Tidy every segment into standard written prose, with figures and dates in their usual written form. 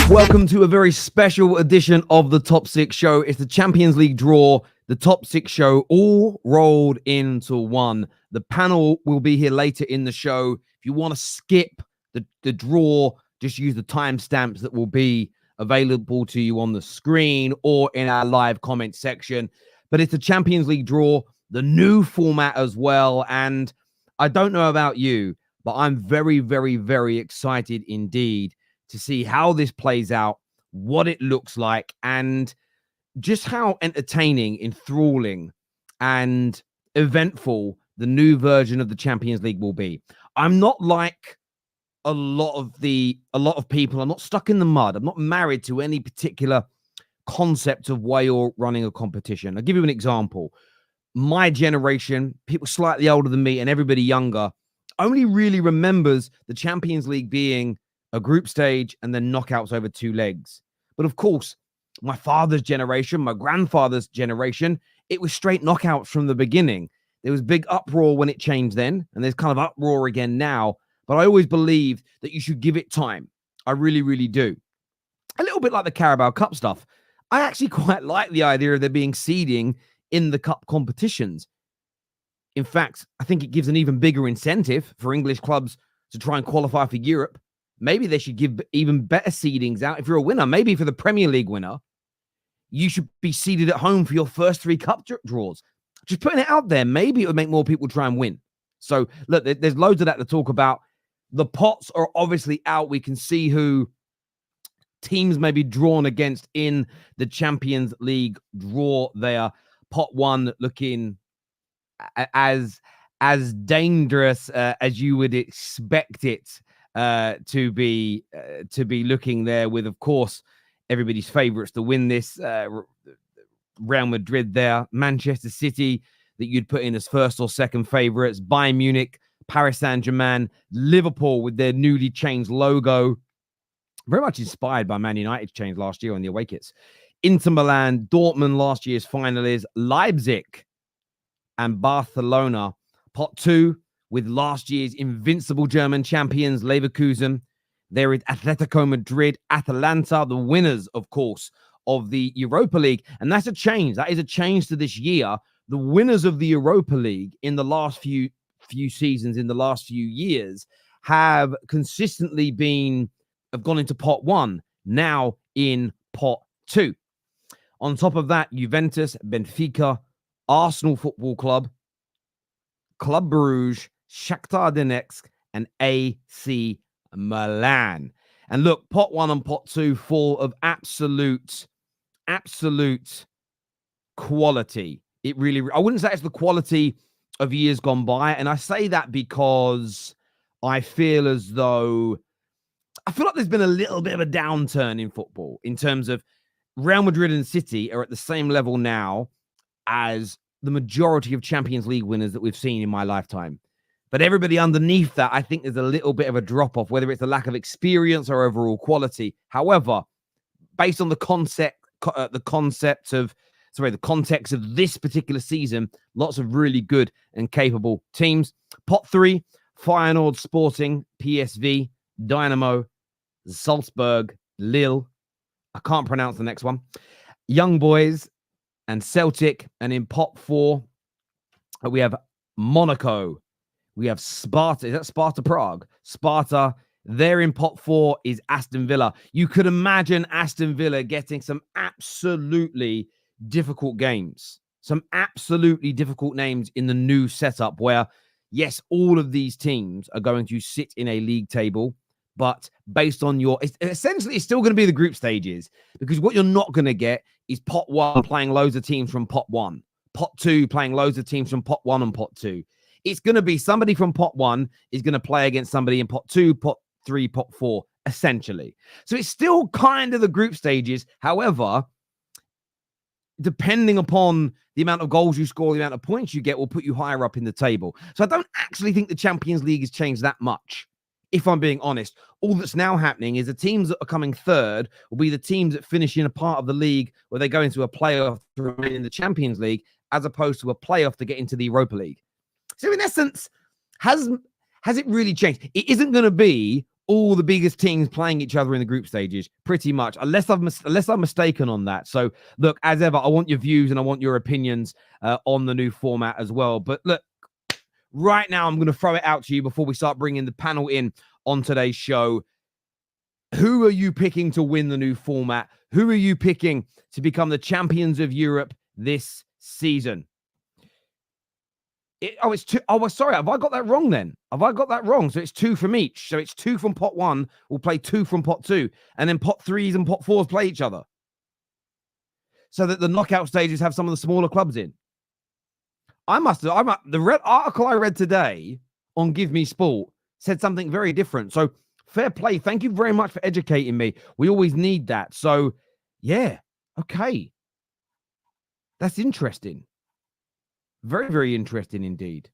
Welcome to a very special edition of the Top 6 Show. It's the Champions League draw, the Top 6 Show, all rolled into one. The panel will be here later in the show. If you want to skip the draw, just use the timestamps that will be available to you on the screen or in our live comment section. But it's the Champions League draw, the new format as well. And I don't know about you, but I'm very, very, very excited indeed to see how this plays out, what it looks like, and just how entertaining, enthralling, and eventful the new version of the Champions League will be. I'm not like a lot of people. I'm not stuck in the mud. I'm not married to any particular concept of way you're running a competition. I'll give you an example. My generation, people slightly older than me and everybody younger, only really remembers the Champions League being a group stage and then knockouts over 2 legs. But of course, my father's generation, my grandfather's generation, it was straight knockouts from the beginning. There was big uproar when it changed then, and there's kind of uproar again now. But I always believe that you should give it time. I really, really do. A little bit like the Carabao Cup stuff. I actually quite like the idea of there being seeding in the cup competitions. In fact, I think it gives an even bigger incentive for English clubs to try and qualify for Europe. Maybe they should give even better seedings out. If you're a winner, maybe for the Premier League winner, you should be seeded at home for your first 3 cup draws. Just putting it out there, maybe it would make more people try and win. So, look, there's loads of that to talk about. The pots are obviously out. We can see who teams may be drawn against in the Champions League draw there. Pot 1 looking as dangerous as you would expect it to be looking there, with, of course, everybody's favorites to win this. Real Madrid there, Manchester City that you'd put in as first or second favorites, Bayern Munich, Paris Saint-Germain, Liverpool with their newly changed logo, very much inspired by Man United's change last year on the away kits. Inter Milan, Dortmund, last year's finalists, Leipzig and Barcelona. Pot 2 with last year's invincible German champions, Leverkusen. There is Atletico Madrid, Atalanta, the winners, of course, of the Europa League. And that's a change. That is a change to this year. The winners of the Europa League in the last few seasons, in the last few years, have consistently have gone into pot 1, now in pot 2. On top of that, Juventus, Benfica, Arsenal Football Club, Club Brugge, Shakhtar Donetsk, and AC Milan. And look, pot 1 and pot 2 full of absolute quality. It really, I wouldn't say it's the quality of years gone by. And I say that because I feel like there's been a little bit of a downturn in football in terms of Real Madrid and City are at the same level now as the majority of Champions League winners that we've seen in my lifetime. But everybody underneath that, I think there's a little bit of a drop-off, whether it's a lack of experience or overall quality. However, based on the context of this particular season, lots of really good and capable teams. Pot 3, Feyenoord, Sporting, PSV, Dynamo, Salzburg, Lille. I can't pronounce the next one. Young Boys and Celtic. And in pot 4, we have Monaco. We have Sparta. Is that Sparta Prague? Sparta. There in pot 4 is Aston Villa. You could imagine Aston Villa getting some absolutely difficult games. Some absolutely difficult names in the new setup where, yes, all of these teams are going to sit in a league table, but based on essentially it's still going to be the group stages, because what you're not going to get is pot 1 playing loads of teams from pot 1, pot 2 playing loads of teams from pot 1 and pot 2. It's going to be somebody from pot 1 is going to play against somebody in pot 2, pot 3, pot 4, essentially. So it's still kind of the group stages. However, depending upon the amount of goals you score, the amount of points you get will put you higher up in the table. So I don't actually think the Champions League has changed that much, if I'm being honest. All that's now happening is the teams that are coming third will be the teams that finish in a part of the league where they go into a playoff to remain in the Champions League, as opposed to a playoff to get into the Europa League. So in essence, has it really changed? It isn't going to be all the biggest teams playing each other in the group stages, pretty much, unless I'm mistaken on that. So look, as ever, I want your views and I want your opinions on the new format as well. But look, right now, I'm going to throw it out to you before we start bringing the panel in on today's show. Who are you picking to win the new format? Who are you picking to become the champions of Europe this season? It's two. Oh, sorry. Have I got that wrong then? Have I got that wrong? So it's two from each. So it's two from pot one. We'll play two from pot two. And then pot threes and pot fours play each other. So that the knockout stages have some of the smaller clubs in. The red article I read today on Give Me Sport said something very different. So fair play. Thank you very much for educating me. We always need that. So yeah. Okay. That's interesting. Very, very interesting indeed.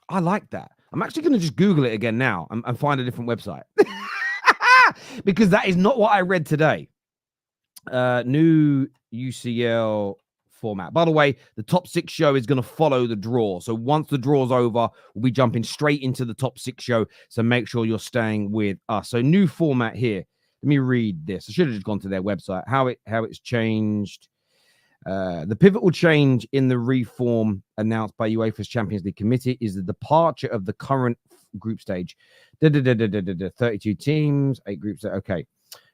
I like that. I'm actually going to just Google it again now and find a different website. Because that is not what I read today. New UCL format. By the way, the top six show is going to follow the draw. So once the draw's over, we'll be jumping straight into the top six show. So make sure you're staying with us. So new format here. Let me read this. I should have just gone to their website. How it's changed. The pivotal change in the reform announced by UEFA's Champions League Committee is the departure of the current group stage. 32 teams, 8 groups. Okay.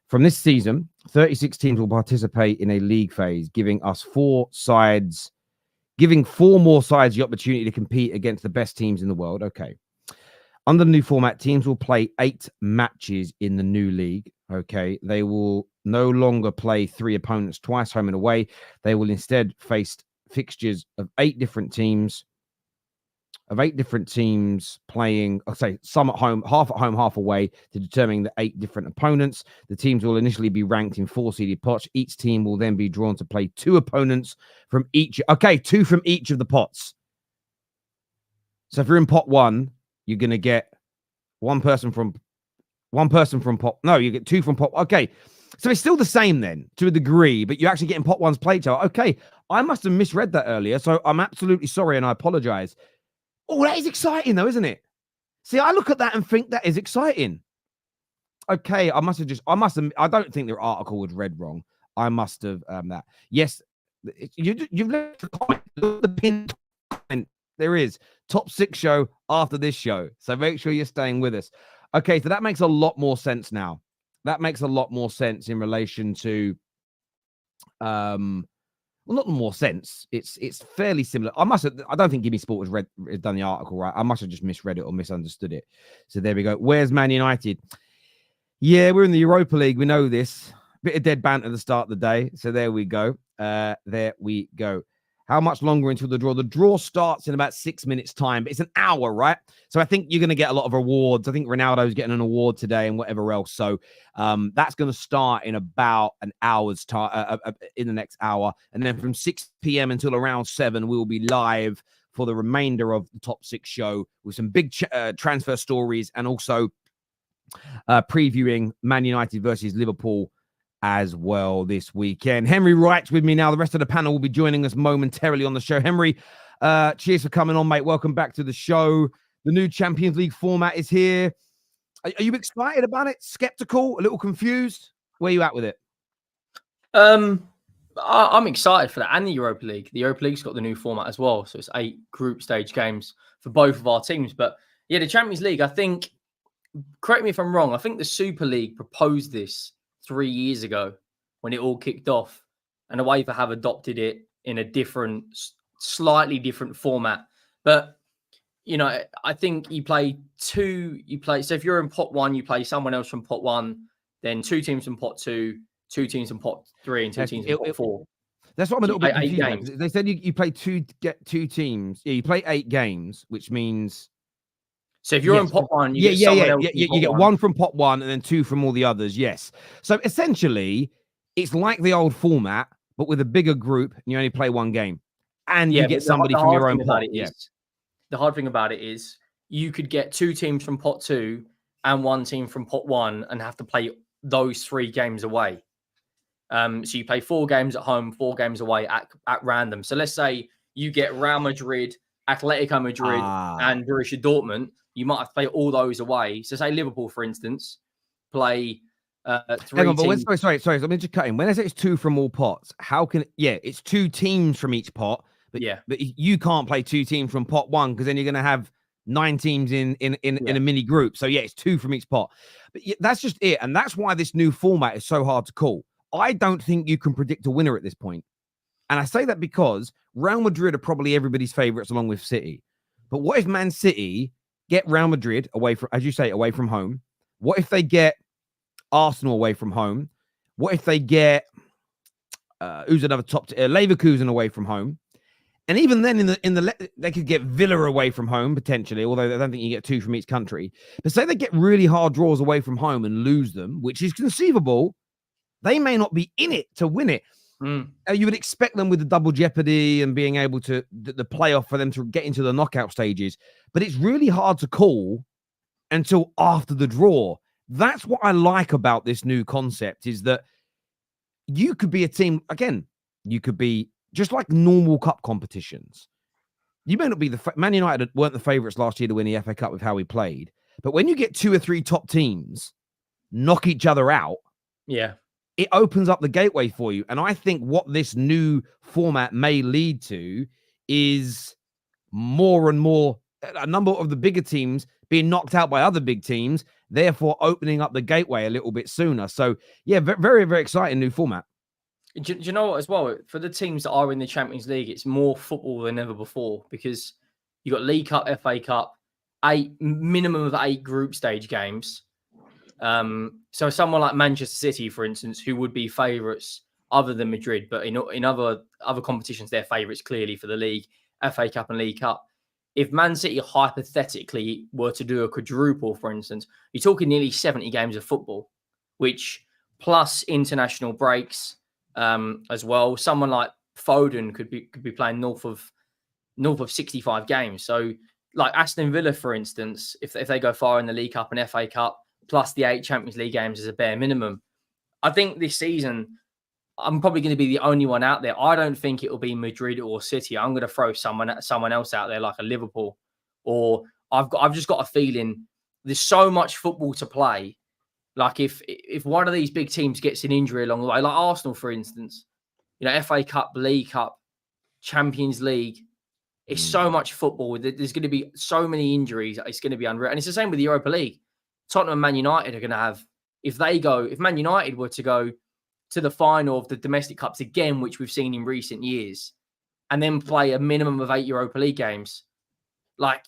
From this season, 36 teams will participate in a league phase, giving four more sides the opportunity to compete against the best teams in the world. Okay. Under the new format, teams will play 8 matches in the new league. Okay. They will no longer play 3 opponents twice, home and away. They will instead face fixtures of 8 different teams. Playing, I'll say some at home, half away, to determine the 8 different opponents. The teams will initially be ranked in 4-seeded pots. Each team will then be drawn to play 2 opponents from each. Okay, 2 from each of the pots. So if you're in pot 1, you're going to get one person from pot. No, you get 2 from pot. Okay. So it's still the same then to a degree, but you're actually getting pot 1's play chart. Okay. I must have misread that earlier. So I'm absolutely sorry. And I apologize. Oh, that is exciting though, isn't it? See, I look at that and think that is exciting. Okay. I don't think their article was read wrong. I must have that. Yes. You've left a comment. The pinned comment. There is top 6 show after this show. So make sure you're staying with us. Okay. So that makes a lot more sense now. That makes a lot more sense in relation to, well, not more sense. It's fairly similar. I don't think Gimme Sport has done the article right. I must have just misread it or misunderstood it. So there we go. Where's Man United? Yeah, we're in the Europa League. We know this. Bit of dead banter at the start of the day. So there we go. There we go. How much longer until the draw? The draw starts in about 6 minutes' time, but it's an hour, right? So I think you're going to get a lot of awards. I think Ronaldo's getting an award today and whatever else. So that's going to start in about an hour's time, in the next hour. And then from 6 p.m. until around 7, we will be live for the remainder of the top 6 show with some big transfer stories and also previewing Man United versus Liverpool as well this weekend. Henry Wright's with me now. The rest of the panel will be joining us momentarily on the show. Henry, cheers for coming on, mate. Welcome back to the show. The new Champions League format is here. Are you excited about it? Skeptical? A little confused? Where are you at with it? I'm excited for that and the Europa League. The Europa League's got the new format as well. So it's 8 group stage games for both of our teams. But yeah, the Champions League, I think, correct me if I'm wrong, I think the Super League proposed this 3 years ago when it all kicked off, and UEFA have adopted it in a slightly different format. But, you know, I think you play. So if you're in pot 1, you play someone else from pot 1, then 2 teams from pot 2, 2 teams from pot 3, and 2 teams from pot 4. That's what I'm a little bit confused. They said you play 2 teams. Yeah, you play 8 games, which means. So if you're in pot 1, you get 1 from pot 1 and then 2 from all the others. Yes. So essentially, it's like the old format, but with a bigger group, and you only play 1 game, and you get somebody from your own pot. The hard thing about it is you could get 2 teams from pot 2 and 1 team from pot 1 and have to play those 3 games away. So you play 4 games at home, 4 games away at random. So let's say you get Real Madrid, Atletico Madrid, and Borussia Dortmund. You might have to play all those away. So say Liverpool, for instance, play 3 teams. Sorry. Let me just cut in. When I say it's 2 from all pots, how can it's 2 teams from each pot, but you can't play 2 teams from pot 1 because then you're going to have 9 teams in a mini group. So it's 2 from each pot. But that's just it, and that's why this new format is so hard to call. I don't think you can predict a winner at this point. And I say that because Real Madrid are probably everybody's favorites along with City. But what if Man City get Real Madrid away from, as you say, away from home? What if they get Arsenal away from home? What if they get who's another Leverkusen away from home? And even then, they could get Villa away from home potentially, although I don't think you get 2 from each country. But say they get really hard draws away from home and lose them, which is conceivable. They may not be in it to win it. You would expect them with the double jeopardy and being able to the playoff for them to get into the knockout stages. But it's really hard to call until after the draw. That's what I like about this new concept is that you could be a team, again, you could be just like normal cup competitions. You may not be Man United weren't the favourites last year to win the FA Cup with how we played. But when you get 2 or 3 top teams knock each other out, it opens up the gateway for you. And I think what this new format may lead to is more and more, a number of the bigger teams being knocked out by other big teams, therefore opening up the gateway a little bit sooner. So, very, very exciting new format. Do you know what, as well? For the teams that are in the Champions League, it's more football than ever before because you've got League Cup, FA Cup, minimum of 8 group stage games. So someone like Manchester City, for instance, who would be favourites other than Madrid, but in other competitions, they're favourites clearly for the league, FA Cup and League Cup. If Man City hypothetically were to do a quadruple, for instance, you're talking nearly 70 games of football, which plus international breaks as well. Someone like Foden could be playing north of 65 games. So like Aston Villa, for instance, if they go far in the League Cup and FA Cup, plus the 8 Champions League games as a bare minimum. I think this season, I'm probably going to be the only one out there. I don't think it will be Madrid or City. I'm going to throw someone else out there like a Liverpool. Or I've just got a feeling there's so much football to play. Like if one of these big teams gets an injury along the way, like Arsenal, for instance, FA Cup, League Cup, Champions League, it's so much football. There's going to be so many injuries. It's going to be unreal. And it's the same with the Europa League. Tottenham and Man United are going to have, if Man United were to go to the final of the domestic cups again, which we've seen in recent years, and then play a minimum of 8 Europa League games, like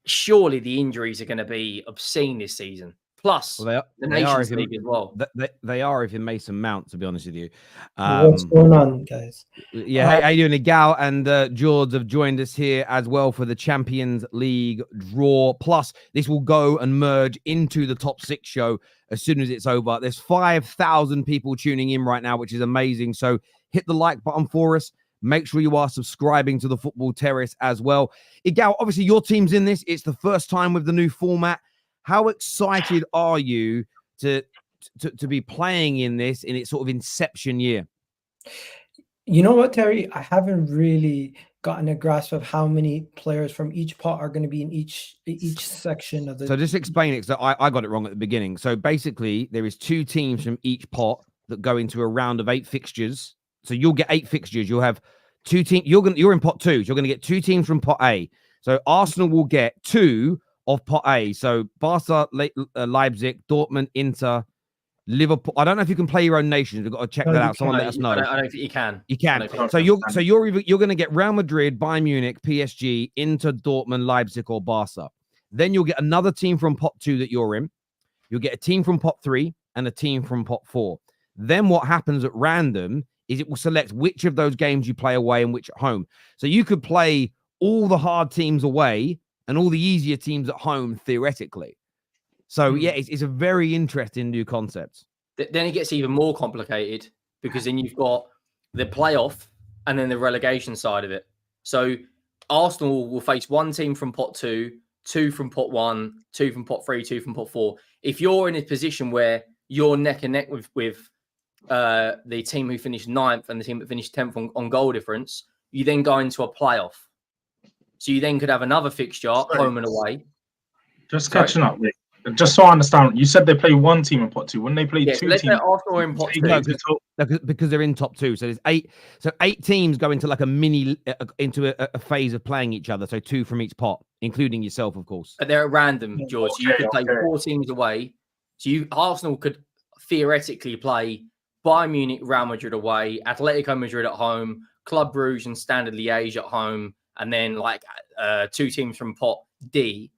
surely the injuries are going to be obscene this season. Plus the Nations League as well. They are if in Mason Mount, to be honest with you. What's going on, guys? Yeah, how you doing? Egal and George have joined us here as well for the Champions League draw. Plus, this will go and merge into the top 6 show as soon as it's over. There's 5,000 people tuning in right now, which is amazing. So hit the like button for us. Make sure you are subscribing to the Football Terrace as well. Egal, obviously your team's in this. It's the first time with the new format. How excited are you to be playing in this in its sort of inception year? You know what, Terry? I haven't really gotten a grasp of how many players from each pot are going to be in each section of the. So just explain it, because I got it wrong at the beginning. So basically, there is 2 teams from each pot that go into a round of 8 fixtures. So you'll get 8 fixtures. You'll have 2 teams. You're in pot 2. So you're going to get 2 teams from pot A. So Arsenal will get 2 of pot A. So Barca, Leipzig, Dortmund, Inter, Liverpool. I don't know if you can play your own nations. We've got to check that out. Someone let us know. I don't think you can. You can. So you're going to get Real Madrid, Bayern Munich, PSG, Inter, Dortmund, Leipzig, or Barca. Then you'll get another team from pot 2 that you're in. You'll get a team from pot 3 and a team from pot 4. Then what happens at random is it will select which of those games you play away and which at home. So you could play all the hard teams away and all the easier teams at home, theoretically. So, it's a very interesting new concept. Then it gets even more complicated because then you've got the playoff and then the relegation side of it. So Arsenal will face 1 team from pot 2, 2 from pot 1, 2 from pot 3, 2 from pot 4. If you're in a position where you're neck and neck with the team who finished 9th and the team that finished 10th on goal difference, you then go into a playoff. So you then could have another fixture, home and away. Just catching up, Rick. Just so I understand, you said they play one team in pot 2. Wouldn't they play 2 let's say teams? Arsenal are in pot 2. No, because they're in top 2. So there's 8. So 8 teams go into like a mini into a phase of playing each other. So 2 from each pot, including yourself, of course. But they're at random, George. So you could play 4 teams away. So Arsenal could theoretically play Bayern Munich, Real Madrid away, Atletico Madrid at home, Club Brugge and Standard Liège at home, and then like 2 teams from pot D.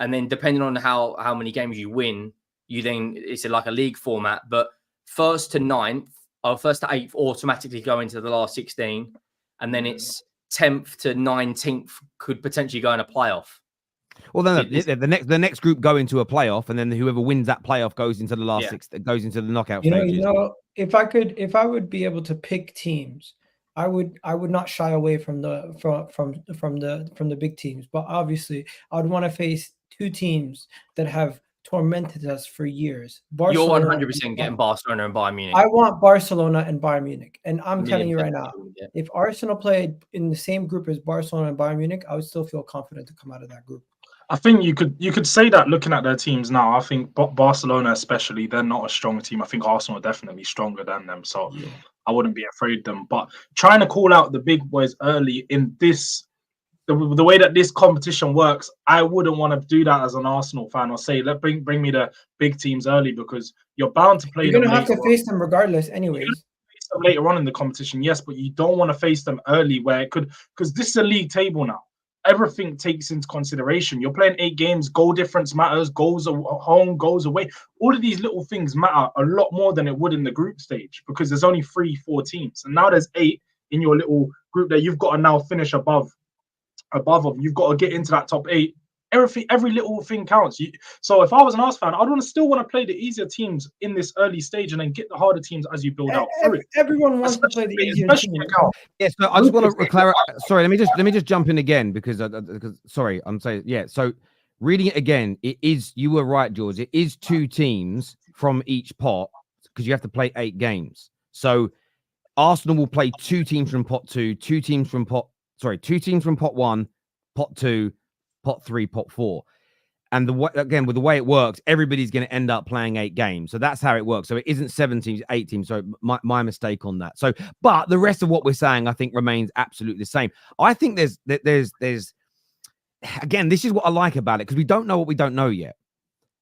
And then depending on how many games you win, it's like a league format. But 1st to 9th or 1st to 8th automatically go into the last 16. And then it's 10th to 19th could potentially go in a playoff. Well, then the next group go into a playoff, and then whoever wins that playoff goes into the last 6. Goes into the knockout stages. You know, if I would be able to pick teams, I would not shy away from the big teams. But obviously, I would want to face 2 teams that have tormented us for years. Barcelona, you're 100% getting Barcelona and Bayern Munich. I want Barcelona and Bayern Munich. And I'm telling you right now, if Arsenal played in the same group as Barcelona and Bayern Munich, I would still feel confident to come out of that group. I think you could say that looking at their teams now. I think Barcelona especially, they're not a strong team. I think Arsenal are definitely stronger than them. So I wouldn't be afraid of them. But trying to call out the big boys early in this, the way that this competition works, I wouldn't want to do that as an Arsenal fan or say, bring me the big teams early, because you're bound to play them. You're going to have to face them regardless anyways. Face them later on in the competition, yes, but you don't want to face them early where it could, because this is a league table now. Everything takes into consideration. You're playing 8 games, goal difference matters, goals at home, goals away. All of these little things matter a lot more than it would in the group stage, because there's only 3-4 teams. And now there's 8 in your little group that you've got to now finish above them. You've got to get into that top 8. Every little thing counts. So if I was an Arsenal fan, I'd still want to play the easier teams in this early stage and then get the harder teams as you build out. Everyone wants to play the easier teams. Yes, no, I just want to clarify. Sorry, let me just jump in again because sorry, I'm saying So reading it again, it is. You were right, George. It is 2 teams from each pot because you have to play 8 games. So Arsenal will play 2 teams from pot 2, 2 teams from pot 1, pot 2. Pot 3, pot 4, and with the way it works, everybody's going to end up playing 8 games. So that's how it works. So it isn't 7 teams, 8 teams. So my mistake on that. So, but the rest of what we're saying, I think, remains absolutely the same. I think there's again, this is what I like about it, because we don't know what we don't know yet.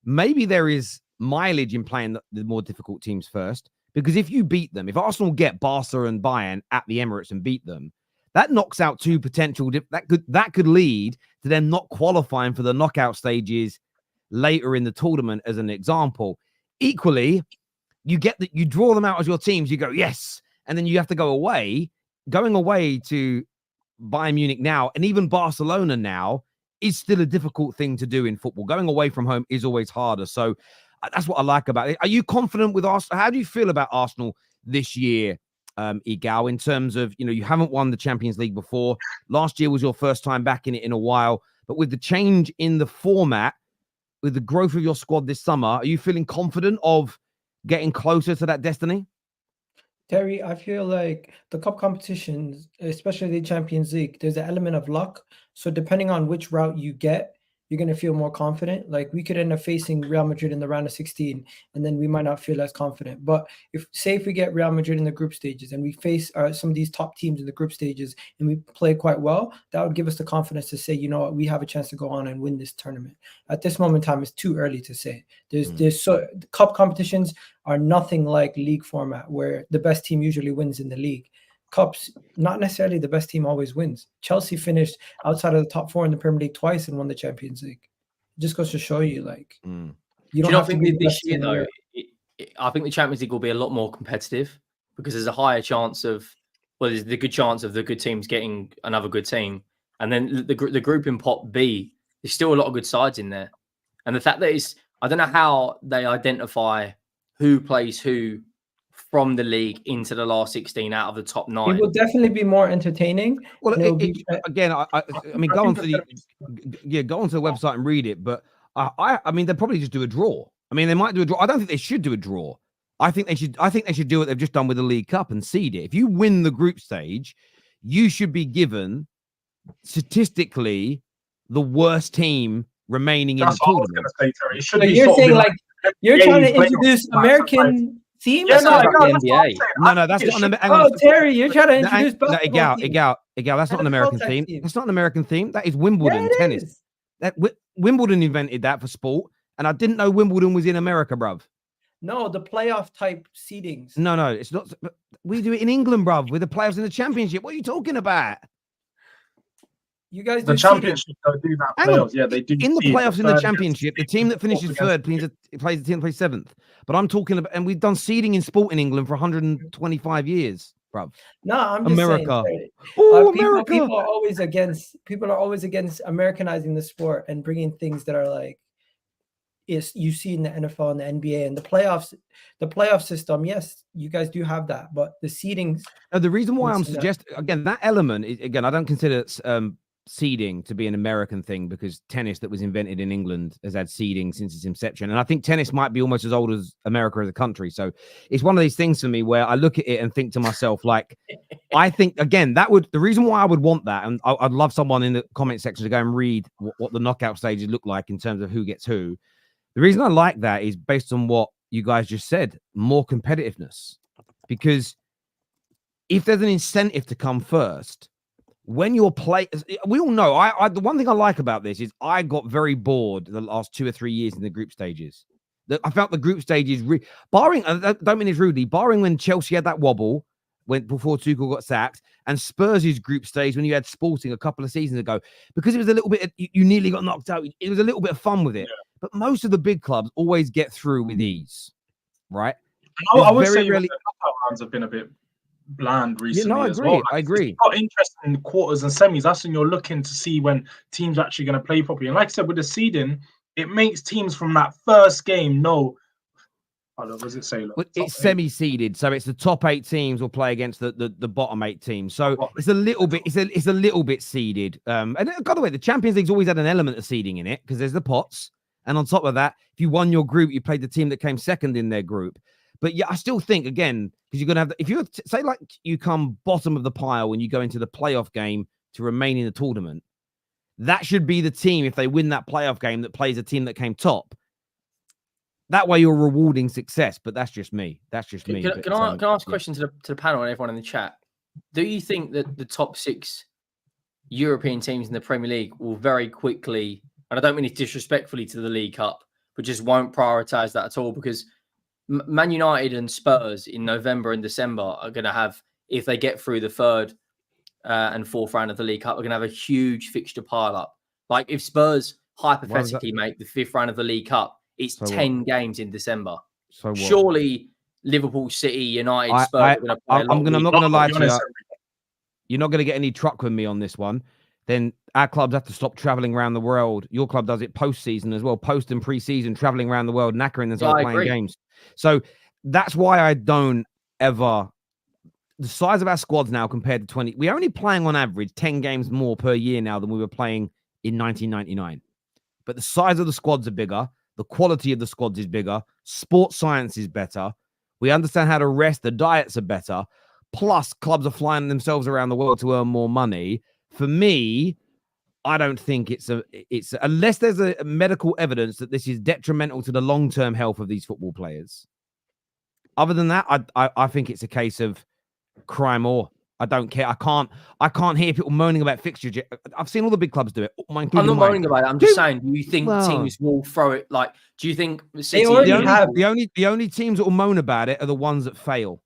Maybe there is mileage in playing the more difficult teams first, because if you beat them, if Arsenal get Barca and Bayern at the Emirates and beat them, that knocks out 2 potential. That could lead to them not qualifying for the knockout stages later in the tournament, as an example. Equally, you draw them out as your teams. You go yes, and then you have to go away. Going away to Bayern Munich now, and even Barcelona now, is still a difficult thing to do in football. Going away from home is always harder. So that's what I like about it. Are you confident with Arsenal? How do you feel about Arsenal this year? Egal, in terms of, you haven't won the Champions League before. Last year was your first time back in it in a while, but with the change in the format, with the growth of your squad this summer, are you feeling confident of getting closer to that destiny? Terry, I feel like the cup competitions, especially the Champions League, there's an element of luck. So depending on which route you get, you're going to feel more confident. Like, we could end up facing Real Madrid in the round of 16, and then we might not feel as confident. But if we get Real Madrid in the group stages and we face some of these top teams in the group stages and we play quite well, that would give us the confidence to say, you know what, we have a chance to go on and win this tournament. At this moment in time, it's too early to say. Cup competitions are nothing like league format, where the best team usually wins in the league. Cups, not necessarily the best team always wins. Chelsea finished outside of the top 4 in the Premier League twice and won the Champions League. It just goes to show you, like, you don't have to be this year, though. I think the Champions League will be a lot more competitive, because there's a higher chance there's the good chance of the good teams getting another good team. And then the group in pot B, there's still a lot of good sides in there. And the fact that I don't know how they identify who plays who from the league into the last 16 out of the top 9. It will definitely be more entertaining. Well, again, I mean, go onto the website and read it. But I mean, they'll probably just do a draw. I mean, they might do a draw. I don't think they should do a draw. I think they should do what they've just done with the League Cup and seed it. If you win the group stage, you should be given statistically the worst team remaining in the tournament. That's what I was going to say, Terry. It should So be you're sort of saying like you're trying to playoffs, introduce like, American teams? Yeah, That sounds like the that's what I'm NBA. saying. No, that's not an Oh, Terry, you're trying to introduce basketball teams. Egal. That's not an NFL American type theme. team. That's not an American theme. That is Yeah, Wimbledon it tennis. is. Wimbledon invented that for sport, and I didn't know Wimbledon was in America, bruv. No, the playoff type seedings. No, it's not. We do it in England, bruv, with the players in the championship. What are you talking about? You guys do The championship don't do that. Hang on. Playoffs, yeah, they do. In the seed, playoffs in the third championship, the against team that sixth, finishes fourth third against plays the team that plays seventh. But I'm talking about, and we've done seeding in sport in England for 125 years, bruv. No, I'm just America. saying. Oh, People America. are always against Americanizing the sport and bringing things that are like you see in the NFL and the NBA and the playoff system. Yes, you guys do have that, but the seedings. Now, the reason why I'm Listen, suggesting, again, that element is, again, I don't consider seeding to be an American thing, because tennis that was invented in England has had seeding since its inception. And I think tennis might be almost as old as America as a country. So it's one of these things for me where I look at it and think to myself, like, I think, again, the reason why I would want that, and I'd love someone in the comment section to go and read what the knockout stages look like in terms of who gets who. The reason I like that is based on what you guys just said, more competitiveness. Because if there's an incentive to come first, when you're we all know, the one thing I like about this is I got very bored the last 2 or 3 years in the group stages. I felt the group stages, barring, I don't mean this rudely, barring when Chelsea had that wobble, before Tuchel got sacked, and Spurs' group stage when you had Sporting a couple of seasons ago, because it was a little bit, you nearly got knocked out. It was a little bit of fun with it. Yeah. But most of the big clubs always get through with ease, right? I would say the knockout rounds have been a bit bland recently. Yeah, no, I agree. Well. I agree. It's got interest in quarters and semis. That's when you're looking to see when teams are actually going to play properly. And like I said, with the seeding, it makes teams from that first game know. What does it say? Look, it's semi-seeded, so it's the top 8 teams will play against the bottom 8 teams. So it's a little bit, it's a little bit seeded. And by the way, the Champions League's always had an element of seeding in it because there's the pots, and on top of that, if you won your group, you played the team that came second in their group. But yeah, I still think, again, because you're gonna have, if you say like you come bottom of the pile and you go into the playoff game to remain in the tournament, that should be the team, if they win that playoff game, that plays a team that came top. That way you're rewarding success, but that's just me. Can I ask a question to the panel and everyone in the chat? Do you think that the top 6 European teams in the Premier League will very quickly, and I don't mean it disrespectfully to the League Cup, but just won't prioritise that at all? Because Man United and Spurs in November and December are going to have, if they get through the 3rd and 4th round of the League Cup, are going to have a huge fixture pile up. Like if Spurs hypothetically make the 5th round of the League Cup, it's 10 games in December. So what? Surely Liverpool, City, United, Spurs are going to play I'm not going to lie to you. You're not going to get any truck with me on this one. Then our clubs have to stop traveling around the world. Your club does it post-season as well, post and pre-season, traveling around the world, knackering themselves playing games. So that's why I don't ever... The size of our squads now compared to 20... We're only playing on average 10 games more per year now than we were playing in 1999. But the size of the squads are bigger. The quality of the squads is bigger. Sports science is better. We understand how to rest. The diets are better. Plus, clubs are flying themselves around the world to earn more money. For me, I don't think it's unless there's a medical evidence that this is detrimental to the long-term health of these football players. Other than that, I think it's a case of crime or. I don't care. I can't hear people moaning about fixtures. I've seen all the big clubs do it. I'm not moaning about it. I'm just saying, do you think teams will throw it? Like, do you think the only teams that will moan about it are the ones that fail?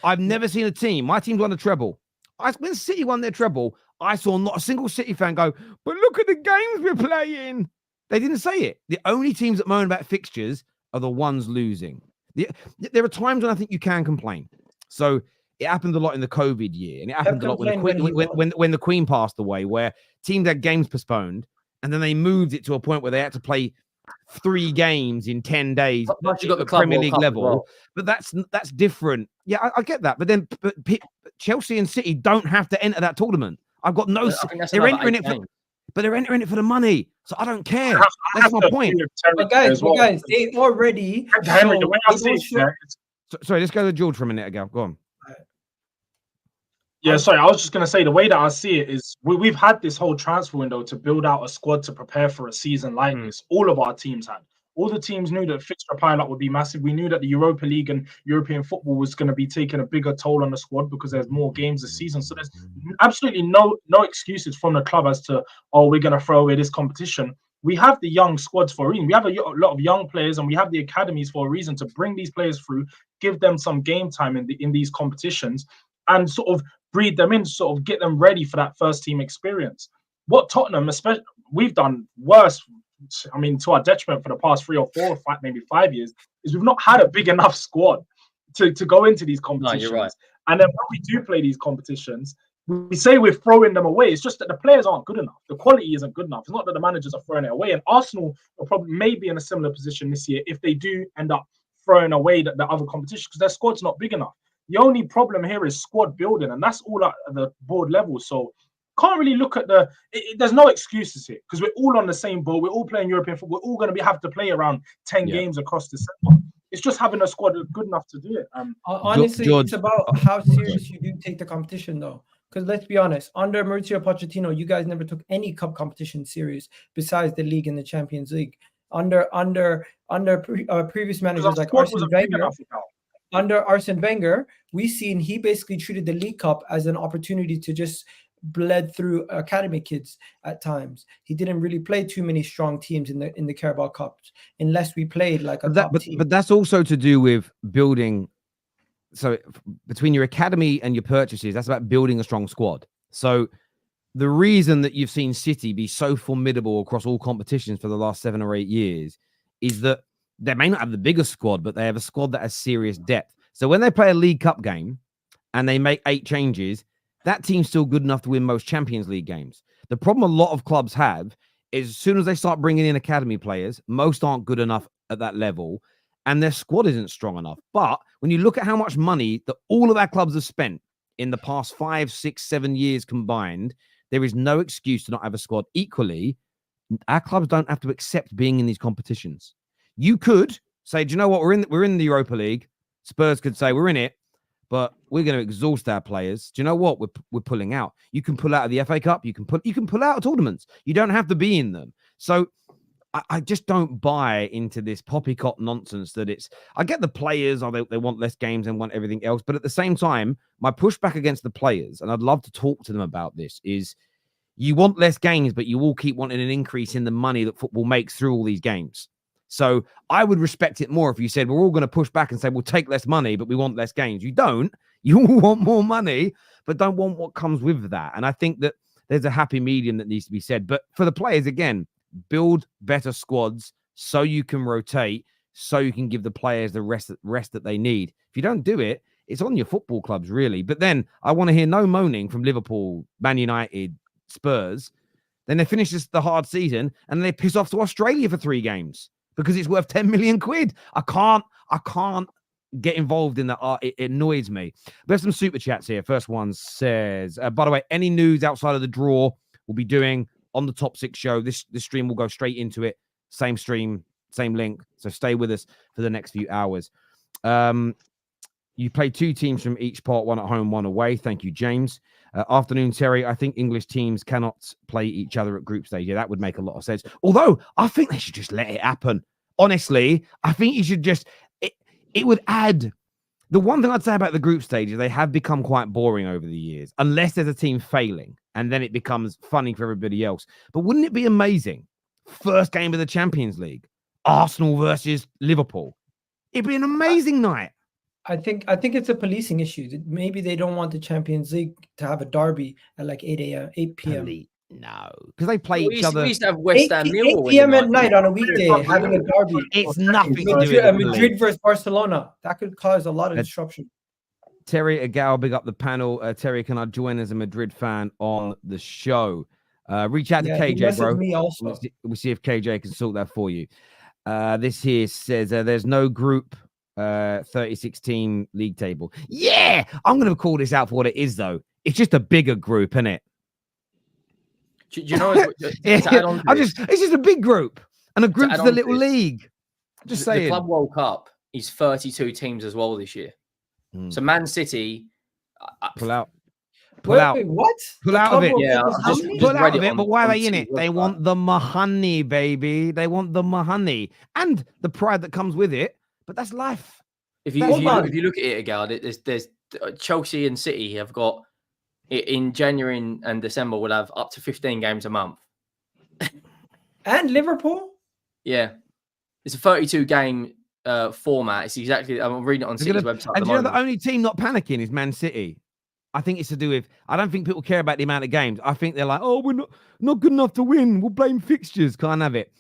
I've never seen a team. My team's won a treble. When City won their treble, I saw not a single City fan go, but look at the games we're playing. They didn't say it. The only teams that moan about fixtures are the ones losing. There are times when I think you can complain. So it happened a lot in the COVID year, and it happened a lot when the Queen passed away, where teams had games postponed, and then they moved it to a point where they had to play 3 games in 10 days at the Premier League level. But that's different. Yeah, I get that. But then Chelsea and City don't have to enter that tournament. I've got no... They're entering it but they're entering it for the money. So I don't care. That's my point. But guys, they already... Sorry, let's go to George for a minute ago. Go on. Yeah, sorry, I was just going to say the way that I see it is we've had this whole transfer window to build out a squad to prepare for a season like this. All of our teams had. All the teams knew that fixture pileup would be massive. We knew that the Europa League and European football was going to be taking a bigger toll on the squad because there's more games this season. So there's absolutely no excuses from the club as to, oh, we're going to throw away this competition. We have the young squads for a reason. We have a lot of young players, and we have the academies for a reason to bring these players through, give them some game time in these competitions, and sort of breed them in, sort of get them ready for that first team experience. What Tottenham, especially, we've done worse, I mean, to our detriment for the past 3 or 4 or 5, maybe 5 years, is we've not had a big enough squad to go into these competitions. No, you're right. And then when we do play these competitions, we say we're throwing them away. It's just that the players aren't good enough. The quality isn't good enough. It's not that the managers are throwing it away. And Arsenal will probably maybe in a similar position this year if they do end up throwing away the other competition because their squad's not big enough. The only problem here is squad building, and that's all at the board level. So can't really look at there's no excuses here because we're all on the same boat. We're all playing European football. We're all going to have to play around 10 games across December. It's just having a squad good enough to do it. Honestly, George, it's about how serious you do take the competition, though. Because let's be honest, under Mauricio Pochettino, you guys never took any cup competition serious besides the league and the Champions League. Under previous managers like Arsene Wenger. Under Arsene Wenger, we've seen he basically treated the League Cup as an opportunity to just bled through academy kids at times. He didn't really play too many strong teams in the Carabao Cups unless we played like a top team. But that's also to do with building. So between your academy and your purchases, that's about building a strong squad. So the reason that you've seen City be so formidable across all competitions for the last 7 or 8 years is that they may not have the biggest squad, but they have a squad that has serious depth. So when they play a League Cup game and they make 8 changes, that team's still good enough to win most Champions League games. The problem a lot of clubs have is as soon as they start bringing in academy players, most aren't good enough at that level and their squad isn't strong enough. But when you look at how much money that all of our clubs have spent in the past 5, 6, 7 years combined, there is no excuse to not have a squad. Equally, our clubs don't have to accept being in these competitions. You could say, do you know what? We're in the Europa League. Spurs could say we're in it, but we're going to exhaust our players. Do you know what? We're pulling out. You can pull out of the FA Cup. You can pull out of tournaments. You don't have to be in them. So I just don't buy into this poppycock nonsense that it's. I get the players, they want less games and want everything else, but at the same time, my pushback against the players, and I'd love to talk to them about this, is you want less games, but you all keep wanting an increase in the money that football makes through all these games. So I would respect it more if you said we're all going to push back and say we'll take less money, but we want less games. You don't. You all want more money, but don't want what comes with that. And I think that there's a happy medium that needs to be said. But for the players, again, build better squads so you can rotate, so you can give the players the rest that they need. If you don't do it, it's on your football clubs, really. But then I want to hear no moaning from Liverpool, Man United, Spurs. Then they finish the hard season and they piss off to Australia for 3 games. Because it's worth 10 million quid. I can't get involved in that. It annoys me. There's some super chats here. First one says, by the way, any news outside of the draw we'll be doing on the Top 6 show. This stream will go straight into it. Same stream, same link. So stay with us for the next few hours. You play 2 teams from each part, 1 at home, 1 away. Thank you, James. Afternoon, Terry. I think English teams cannot play each other at group stage. Yeah, that would make a lot of sense. Although, I think they should just let it happen. Honestly, I think you should just... It would add... The one thing I'd say about the group stage is they have become quite boring over the years, unless there's a team failing, and then it becomes funny for everybody else. But wouldn't it be amazing? First game of the Champions League. Arsenal versus Liverpool. It'd be an amazing night. I think it's a policing issue. Maybe they don't want the Champions League to have a derby at like 8 p.m. No, because they play each other. We used to have West Ham 8 p.m. at night on a weekday, having a derby. It's nothing to do with Madrid versus Barcelona. That could cause a lot of disruption. Terry Egal, big up the panel. Terry, can I join as a Madrid fan on the show? Reach out to KJ, bro. Me also. We'll see if KJ can sort that for you. This here says there's no group 36 team league table. Yeah, I'm going to call this out for what it is, though. It's just a bigger group, isn't it? Do you know? It's just a big group, and a group's the little league. Just saying. The Club World Cup is 32 teams as well this year. So Man City pull out. Pull out. Wait, what? Pull The out of club it. will Yeah, give us I how just- many? just Pull read out of it it, but why are on they in City's it? They website. want the money, baby. They want the money and the pride that comes with it. But that's life. If you look at it, Egal, there's Chelsea and City have got in January and December will have up to 15 games a month. And Liverpool? Yeah, it's a 32 game format. It's exactly. I'm reading it on City's website. And the only team not panicking is Man City. I think it's to do with. I don't think people care about the amount of games. I think they're like, oh, we're not good enough to win. We'll blame fixtures. Can't have it.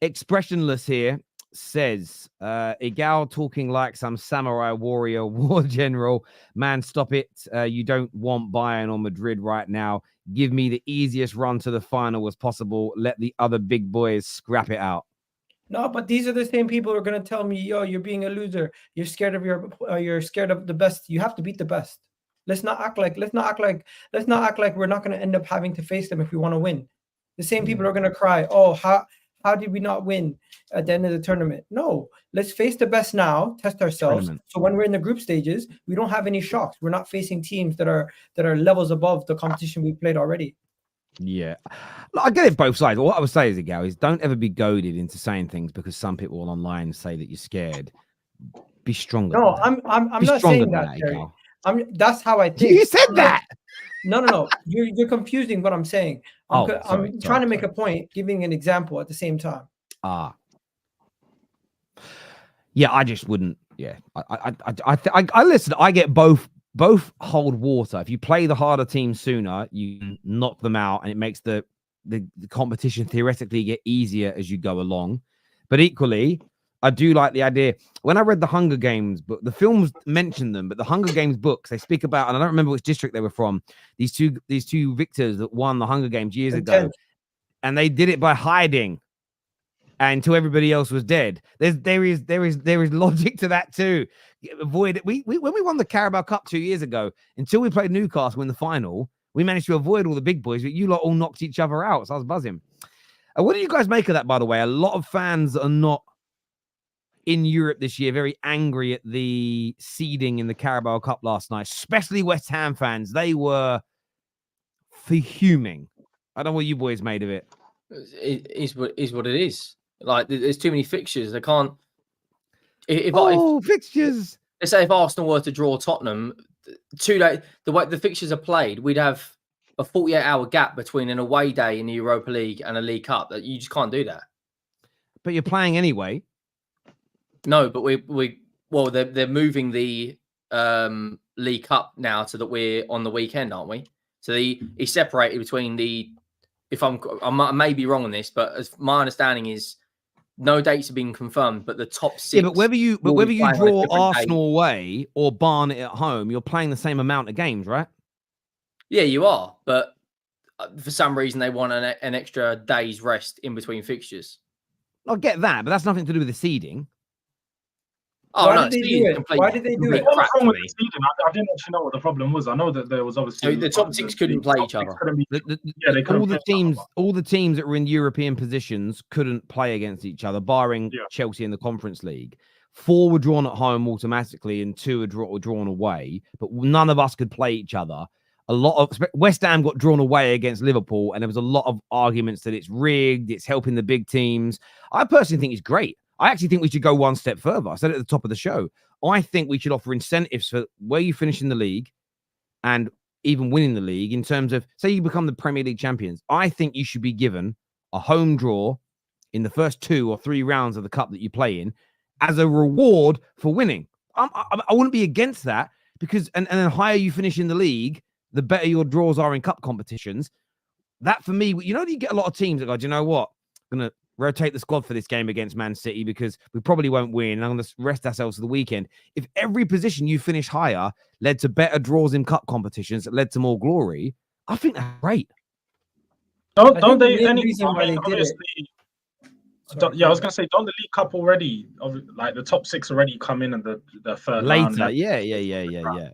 Expressionless here says, Egal talking like some samurai warrior war general. Man, stop it. You don't want Bayern or Madrid right now. Give me the easiest run to the final as possible. Let the other big boys scrap it out. No, but these are the same people who are going to tell me, yo, you're being a loser. You're scared of you're scared of the best. You have to beat the best. Let's not act like we're not going to end up having to face them if we want to win. The same people are going to cry, oh, how did we not win at the end of the tournament? No, let's face the best now, test ourselves. So when we're in the group stages, we don't have any shocks. We're not facing teams that are levels above the competition we played already. Yeah, I get it both sides. But what I would say is, Egal, is don't ever be goaded into saying things because some people online say that you're scared. Be stronger. No, I'm not saying that, Terry. That's how I think. You said that. No. You're confusing what I'm saying. I'm trying to make a point, giving an example at the same time. Yeah, I just wouldn't. Yeah, I listen. I get both hold water. If you play the harder team sooner, you knock them out, and it makes the competition theoretically get easier as you go along. But equally, I do like the idea. When I read the Hunger Games book, the films mention them, but the Hunger Games books, they speak about, and I don't remember which district they were from, these two victors that won the Hunger Games years ago. And they did it by hiding until everybody else was dead. There is logic to that too. Avoid it. When we won the Carabao Cup 2 years ago, until we played Newcastle in the final, we managed to avoid all the big boys, but you lot all knocked each other out. So I was buzzing. What do you guys make of that, by the way? A lot of fans are not in Europe this year very angry at the seeding in the Carabao Cup last night, especially West Ham fans. They were fuming. I don't know what you boys made of it. It is what it is. Like, there's too many fixtures. They can't. Fixtures. Let's say if Arsenal were to draw Tottenham, 2 days, the way the fixtures are played, we'd have a 48-hour gap between an away day in the Europa League and a League Cup. That you just can't do that. But you're playing anyway. No, but they're moving the League Cup now so that we're on the weekend, aren't we? So he's separated between the. If I may be wrong on this, but as my understanding is, no dates have been confirmed. But the top 6. Yeah, but whether you draw Arsenal away or Barnet at home, you're playing the same amount of games, right? Yeah, you are. But for some reason, they want an extra day's rest in between fixtures. I get that, but that's nothing to do with the seeding. Oh, Why did they do it? Why did they do it? What was wrong with the seeding? I didn't actually know what the problem was. I know that there was obviously the top 6 couldn't play each other. They couldn't. All the teams that were in European positions couldn't play against each other, barring Chelsea in the Conference League. 4 were drawn at home automatically, and 2 were drawn away. But none of us could play each other. A lot of West Ham got drawn away against Liverpool, and there was a lot of arguments that it's rigged, it's helping the big teams. I personally think it's great. I actually think we should go one step further. I said it at the top of the show. I think we should offer incentives for where you finish in the league and even winning the league in terms of, say you become the Premier League champions. I think you should be given a home draw in the first 2 or 3 rounds of the cup that you play in as a reward for winning. I wouldn't be against that because, and the higher you finish in the league, the better your draws are in cup competitions. That for me, you get a lot of teams that go, do you know what? I'm going to rotate the squad for this game against Man City because we probably won't win. And I'm going to rest ourselves for the weekend. If every position you finish higher led to better draws in cup competitions that led to more glory, I think that's great. Don't they? I was going to say, don't the League Cup already, like the top 6 already come in and the third later? round? Yeah.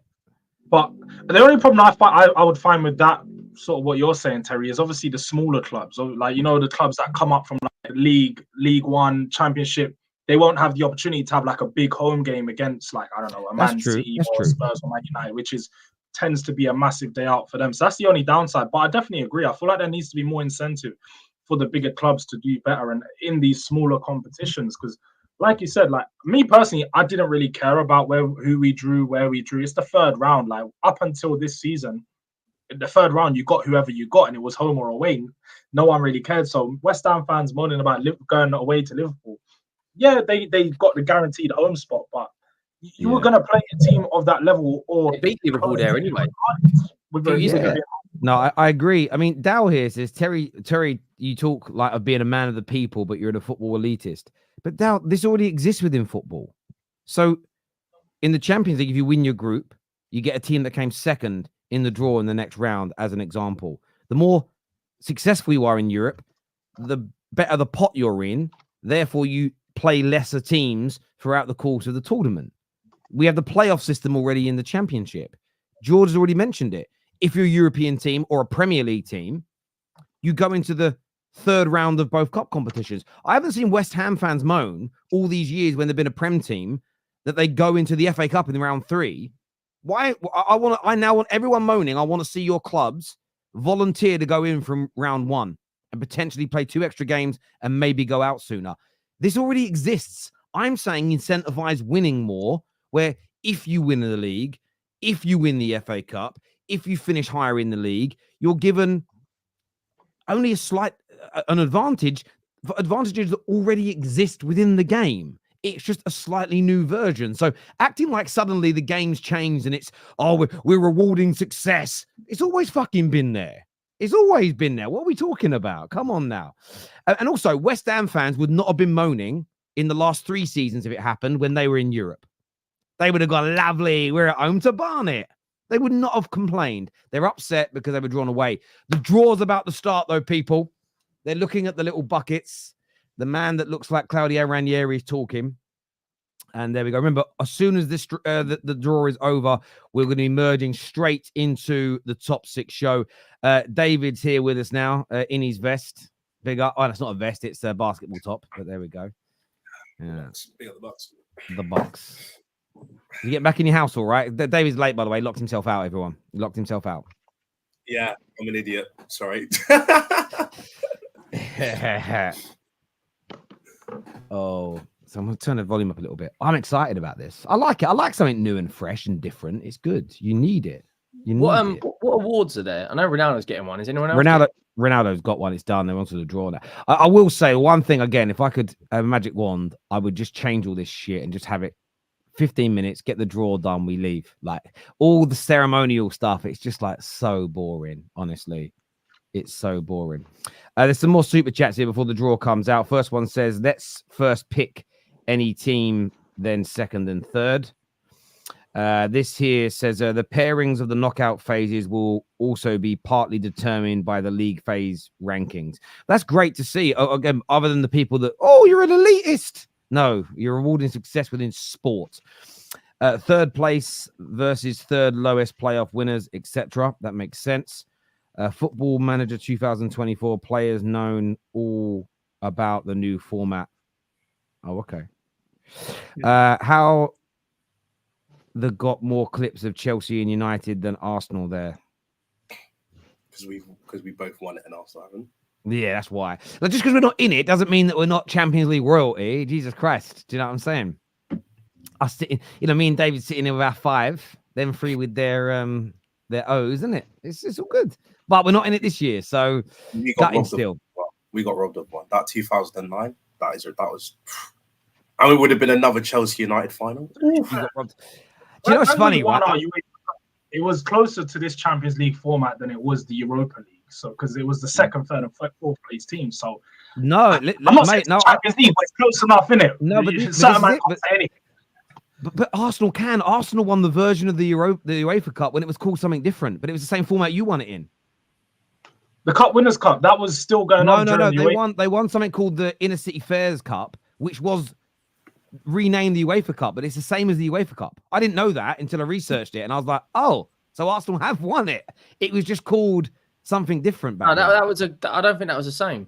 But the only problem I would find with that sort of what you're saying, Terry, is obviously the smaller clubs, like the clubs that come up from like League One, Championship. they won't have the opportunity to have like a big home game against like, I don't know, a That's Man true. City That's or true. Spurs or Man United, which tends to be a massive day out for them. So that's the only downside. But I definitely agree. I feel like there needs to be more incentive for the bigger clubs to do better and in these smaller competitions. Because like you said, like me personally, I didn't really care about where we drew. It's the third round. Like up until this season, in the third round, you got whoever you got, and it was home or away. No one really cared. So West Ham fans moaning about going away to Liverpool. Yeah, they got the guaranteed home spot, but you were going to play a team of that level or They beat Liverpool there anyway. No, I agree. I mean, Dow here says, Terry, you talk like of being a man of the people, but you're a football elitist. But Dow, this already exists within football. So in the Champions League, if you win your group, you get a team that came second in the draw in the next round, as an example. The more successful you are in Europe, the better the pot you're in. Therefore, you play lesser teams throughout the course of the tournament. We have the playoff system already in the Championship. George has already mentioned it. If you're a European team or a Premier League team, you go into the third round of both cup competitions. I haven't seen West Ham fans moan all these years when they've been a Prem team that they go into the FA Cup in round 3. Why? I now want everyone moaning. I want to see your clubs volunteer to go in from round 1 and potentially play 2 extra games and maybe go out sooner. This already exists. I'm saying incentivize winning more, where if you win the league, if you win the FA Cup, if you finish higher in the league, you're given only a slight an advantage for advantages that already exist within the game. It's just a slightly new version. So acting like suddenly the game's changed and it's, we're rewarding success. It's always fucking been there. It's always been there. What are we talking about? Come on now. And also, West Ham fans would not have been moaning in the last 3 seasons if it happened when they were in Europe. They would have gone, lovely, we're at home to Barnet. They would not have complained. They're upset because they were drawn away. The draw's about to start, though, people. They're looking at the little buckets. The man that looks like Claudio Ranieri is talking. And there we go. Remember, as soon as this the draw is over, we're going to be merging straight into the top 6 show. David's here with us now in his vest. Big up. Oh, that's not a vest. It's a basketball top. But there we go. Yeah. Big up the Bucks. The Bucks. You get back in your house, all right? David's late, by the way. Locked himself out, everyone. He locked himself out. Yeah, I'm an idiot. Sorry. Oh, so I'm going to turn the volume up a little bit. I'm excited about this. I like it. I like something new and fresh and different. It's good. You need it. What awards are there? I know Ronaldo's getting one. Is anyone else? Ronaldo's got one. It's done. They wanted to draw now. I will say one thing again. If I could have a magic wand, I would just change all this shit and just have it 15 minutes, get the draw done, we leave. Like all the ceremonial stuff, it's just like so boring, honestly. It's so boring. There's some more super chats here before the draw comes out. First one says, let's first pick any team, then second and third. This here says the pairings of the knockout phases will also be partly determined by the league phase rankings. That's great to see. Again, other than the people that, you're an elitist. No, you're rewarding success within sport. Third place versus third lowest playoff winners, etc. That makes sense. Football Manager 2024 players known all about the new format. Oh, okay. How they got more clips of Chelsea and United than Arsenal there? Because we both won it and Arsenal haven't. Yeah, that's why. Like, just because we're not in it doesn't mean that we're not Champions League royalty. Jesus Christ. Do you know what I'm saying? Us sitting, me and David sitting here with our 5, them 3 with their O's, isn't it? It's all good. But we're not in it this year, so gutting still. We got robbed of one. That 2009, it would have been another Chelsea United final. We got robbed. Do you know what's funny? It was closer to this Champions League format than it was the Europa League. So, because it was the second, third, and fourth place team. So, no, I'm not saying Champions League, but it's close enough, innit? No, but Arsenal can. Arsenal won the version of the UEFA Cup when it was called something different, but it was the same format you won it in. The Cup Winners' Cup, that was still going on. No. They won something called the Inner City Fairs Cup, which was renamed the UEFA Cup, but it's the same as the UEFA Cup. I didn't know that until I researched it, and I was like, oh, so Arsenal have won it. It was just called something different back then. I don't think that was the same.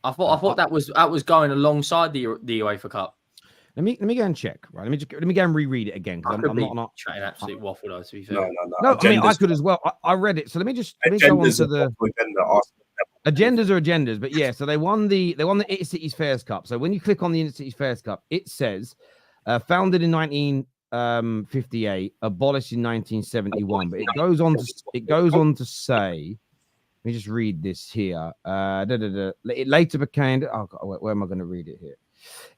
I thought that was going alongside the UEFA Cup. Let me go and check. Right, let me go and reread it again because I'm not chatting absolute waffle though. To be fair, no. I mean, I could as well. I read it, so let me go on to the agendas are agendas, but yeah. So they won the Intercities Fairs Cup. So when you click on the Intercities Fairs Cup, it says founded in 1958, abolished in 1971. But it goes on to say. Let me just read this here. It later became. Oh, God, where am I going to read it here?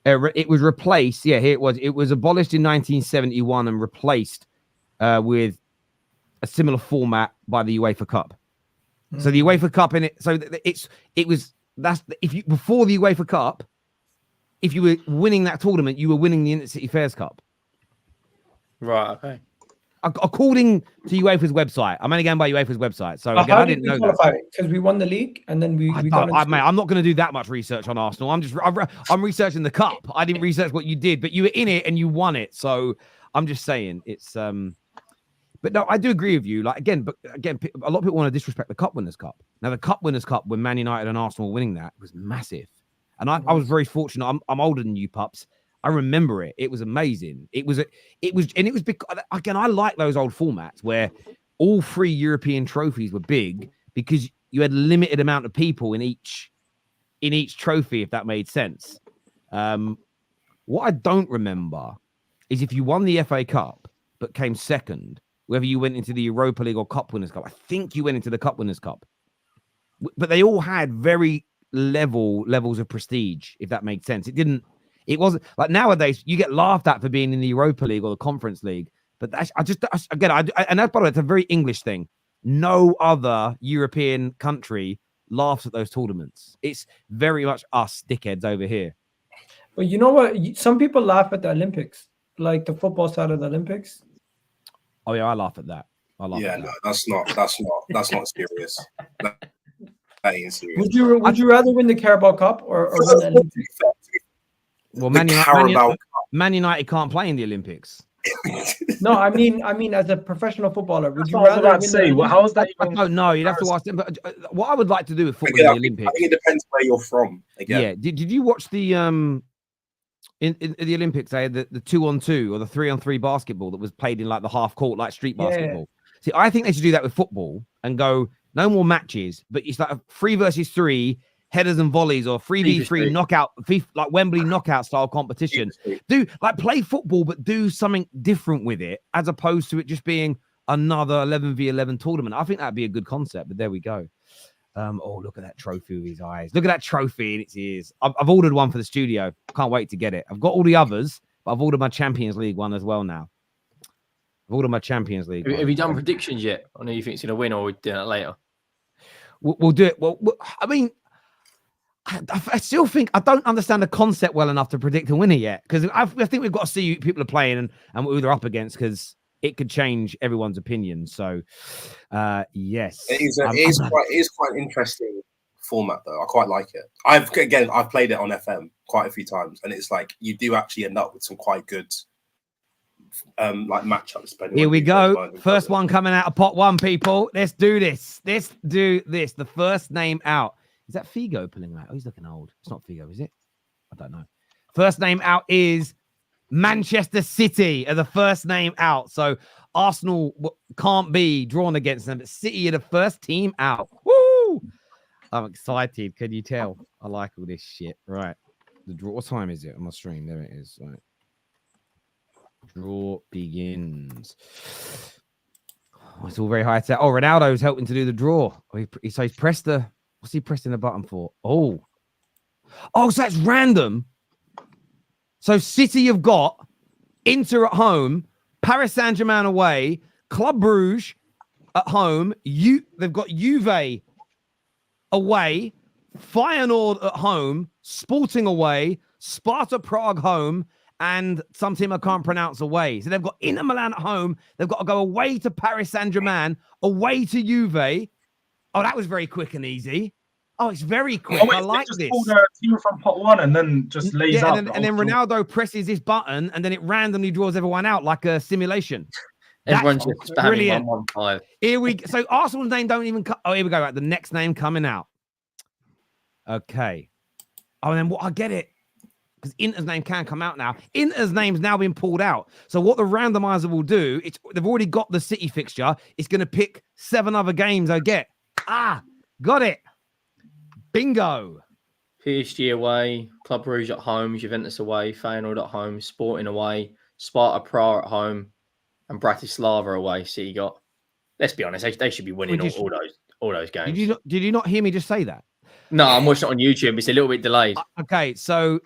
It was replaced. Yeah, here it was. It was abolished in 1971 and replaced with a similar format by the UEFA Cup. So the UEFA Cup in it. So before the UEFA Cup, if you were winning that tournament, you were winning the Intercity Fairs Cup. Right. Okay. According to UEFA's website, I'm only going by UEFA's website. So again, I didn't know that because we won the league and then we got mate, I'm not going to do that much research on Arsenal. I'm researching the cup. I didn't research what you did, but you were in it and you won it. So I'm just saying it's but no, I do agree with you. Like again, a lot of people want to disrespect the Cup Winners' Cup. Now the Cup Winners' Cup, when Man United and Arsenal were winning that, was massive, and I was very fortunate. I'm older than you, pups. I remember it. It was amazing. It was because again, I like those old formats where all 3 European trophies were big because you had a limited amount of people in each trophy, if that made sense. What I don't remember is if you won the FA Cup but came second, whether you went into the Europa League or Cup Winners' Cup. I think you went into the Cup Winners' Cup, but they all had very levels of prestige, if that made sense. It wasn't like nowadays you get laughed at for being in the Europa League or the Conference League. But and that's, by the way, it's a very English thing. No other European country laughs at those tournaments. It's very much us dickheads over here. Well, you know what? Some people laugh at the Olympics, like the football side of the Olympics. Oh yeah, I laugh at that. That's not serious. That ain't serious. Would you rather win the Carabao Cup or win the Olympics? Well, Man United can't play in the Olympics. No, I mean, as a professional footballer, would you rather rather say? Well, how is that? I don't know. You'd have to ask them. But what I would like to do with football in the Olympics, I think it depends where you're from. Again. Yeah. Did you watch the in the Olympics? They had the 2-on-2 or the 3-on-3 basketball that was played in like the half court, like street basketball. See, I think they should do that with football and go no more matches, but it's like a 3 versus 3. Headers and volleys or 3v3 knockout, like Wembley knockout style competition. Do like play football, but do something different with it as opposed to it just being another 11v11 tournament. I think that'd be a good concept, but there we go. Oh, look at that trophy with his eyes. Look at that trophy in its ears. I've ordered one for the studio. Can't wait to get it. I've got all the others, but I've ordered my Champions League one as well now. I've ordered my Champions League. Have you done predictions yet? I know you think it's going to win, or we'll do that later. We'll do it. Well, I mean, I still think I don't understand the concept well enough to predict a winner yet, because I think we've got to see who people are playing and who they're up against, because it could change everyone's opinion. So, yes, it is quite an interesting format, though. I quite like it. I've played it on FM quite a few times, and it's like you do actually end up with some quite good like matchups. Here we go. First one coming out of pot one, people. Let's do this. Let's do this. The first name out. Is that Figo pulling out? Oh, he's looking old. It's not Figo, is it? I don't know. First name out is Manchester City are the first name out. So Arsenal can't be drawn against them, but City are the first team out. Woo! I'm excited. Can you tell? I like all this shit. Right. The draw. What time is it on my stream? There it is. Right. Draw begins. Oh, it's all very high tech. Oh, Ronaldo's helping to do the draw. So he's pressed the... What's he pressing the button for? Oh, so that's random. So City have got Inter at home, Paris Saint-Germain away, Club Brugge at home. They've got Juve away, Feyenoord at home, Sporting away, Sparta Prague home, and some team I can't pronounce away. So they've got Inter Milan at home. They've got to go away to Paris Saint-Germain, away to Juve. Oh, that was very quick and easy. Oh, it's very quick. I like this. Pull the team from pot one and then just lays out. And then Ronaldo presses this button and then it randomly draws everyone out like a simulation. Everyone's just brilliant. 1-1-5. Here we go. So Arsenal's name don't even. Oh, here we go. Right, the next name coming out. Okay. Oh, and then what? I get it. Because Inter's name can come out now. Inter's name's now been pulled out. So what the randomizer will do, they've already got the City fixture. It's going to pick 7 other games I get. Got it. Bingo. PSG away, Club Brugge at home, Juventus away, Feyenoord at home, Sporting away, Sparta Prague at home, and Bratislava away. City got. Let's be honest, they should be winning all those games. Did you not hear me just say that? No, I'm watching it on YouTube. It's a little bit delayed. Okay, so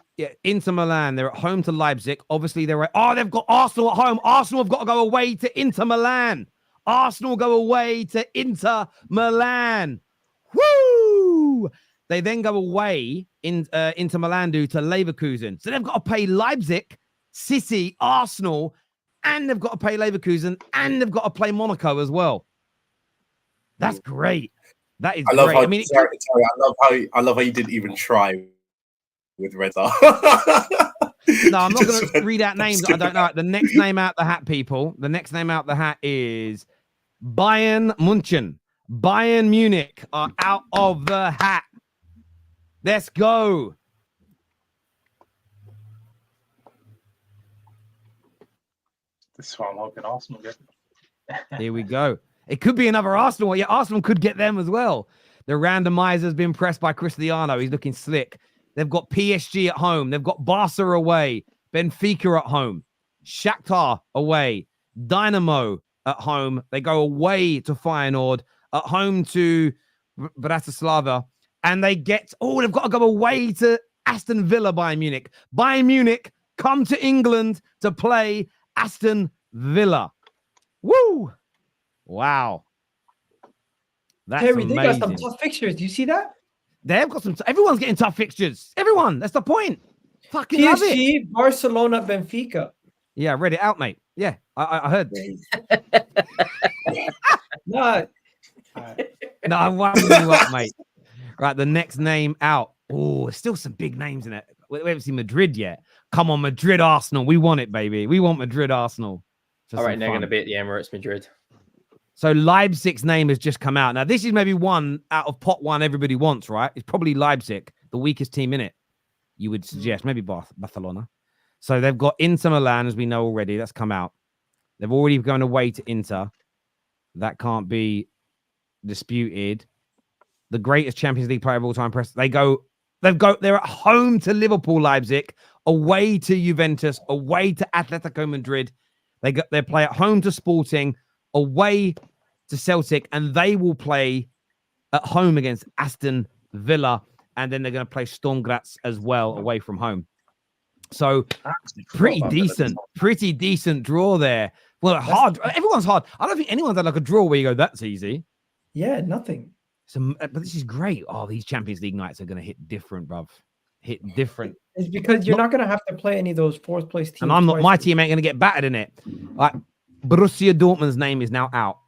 Inter Milan, they're at home to Leipzig. Obviously, they've got Arsenal at home. Arsenal have got to go away to Inter Milan. Arsenal go away to Inter Milan. Woo! They then go away Inter Milan to Leverkusen. So they've got to pay Leipzig, City, Arsenal, and they've got to pay Leverkusen, and they've got to play Monaco as well. That's great. That is great. I love how you didn't even try with Reza. No, I'm not going to read out names. I don't know. The next name out the hat, people. The next name out the hat is Bayern München. Bayern Munich are out of the hat. Let's go. This is why I'm hoping Arsenal get. Here we go. It could be another Arsenal. Yeah, Arsenal could get them as well. The randomizer's been pressed by Cristiano. He's looking slick. They've got PSG at home. They've got Barca away. Benfica at home. Shakhtar away. Dynamo at home. They go away to Feyenoord. At home to Bratislava. And they've got to go away to Aston Villa, Bayern Munich. Bayern Munich come to England to play Aston Villa. Woo! Wow. That's Terry, amazing. they got some tough fixtures. Do you see that? They've got some. Everyone's getting tough fixtures. Everyone. That's the point. Fucking love it. PSG, Barcelona, Benfica. Yeah, I read it out, mate. Yeah, I heard. No. No, I'm winding you up, mate. Right, the next name out. Oh, there's still some big names in it. We haven't seen Madrid yet. Come on, Madrid, Arsenal. We want it, baby. We want Madrid, Arsenal. All right, they're going to be at the Emirates, Madrid. So Leipzig's name has just come out. Now, this is maybe one out of pot one everybody wants, right? It's probably Leipzig, the weakest team in it, you would suggest. Maybe Barcelona. So they've got Inter Milan, as we know already. That's come out. They've already gone away to Inter. That can't be disputed. The greatest Champions League player of all time. They're at home to Liverpool, Leipzig, away to Juventus, away to Atletico Madrid. They play at home to Sporting, away to Celtic, and they will play at home against Aston Villa, and then they're going to play Sturm Graz as well away from home. So pretty decent draw there. Well, hard. Everyone's hard. I don't think anyone's had like a draw where you go, that's easy. Yeah, nothing. So, but this is great. Oh, these Champions League nights are going to hit different, bruv. Hit different. It's because you're not going to have to play any of those fourth place teams. And I'm not. My team ain't going to get battered in it. Like Borussia Dortmund's name is now out.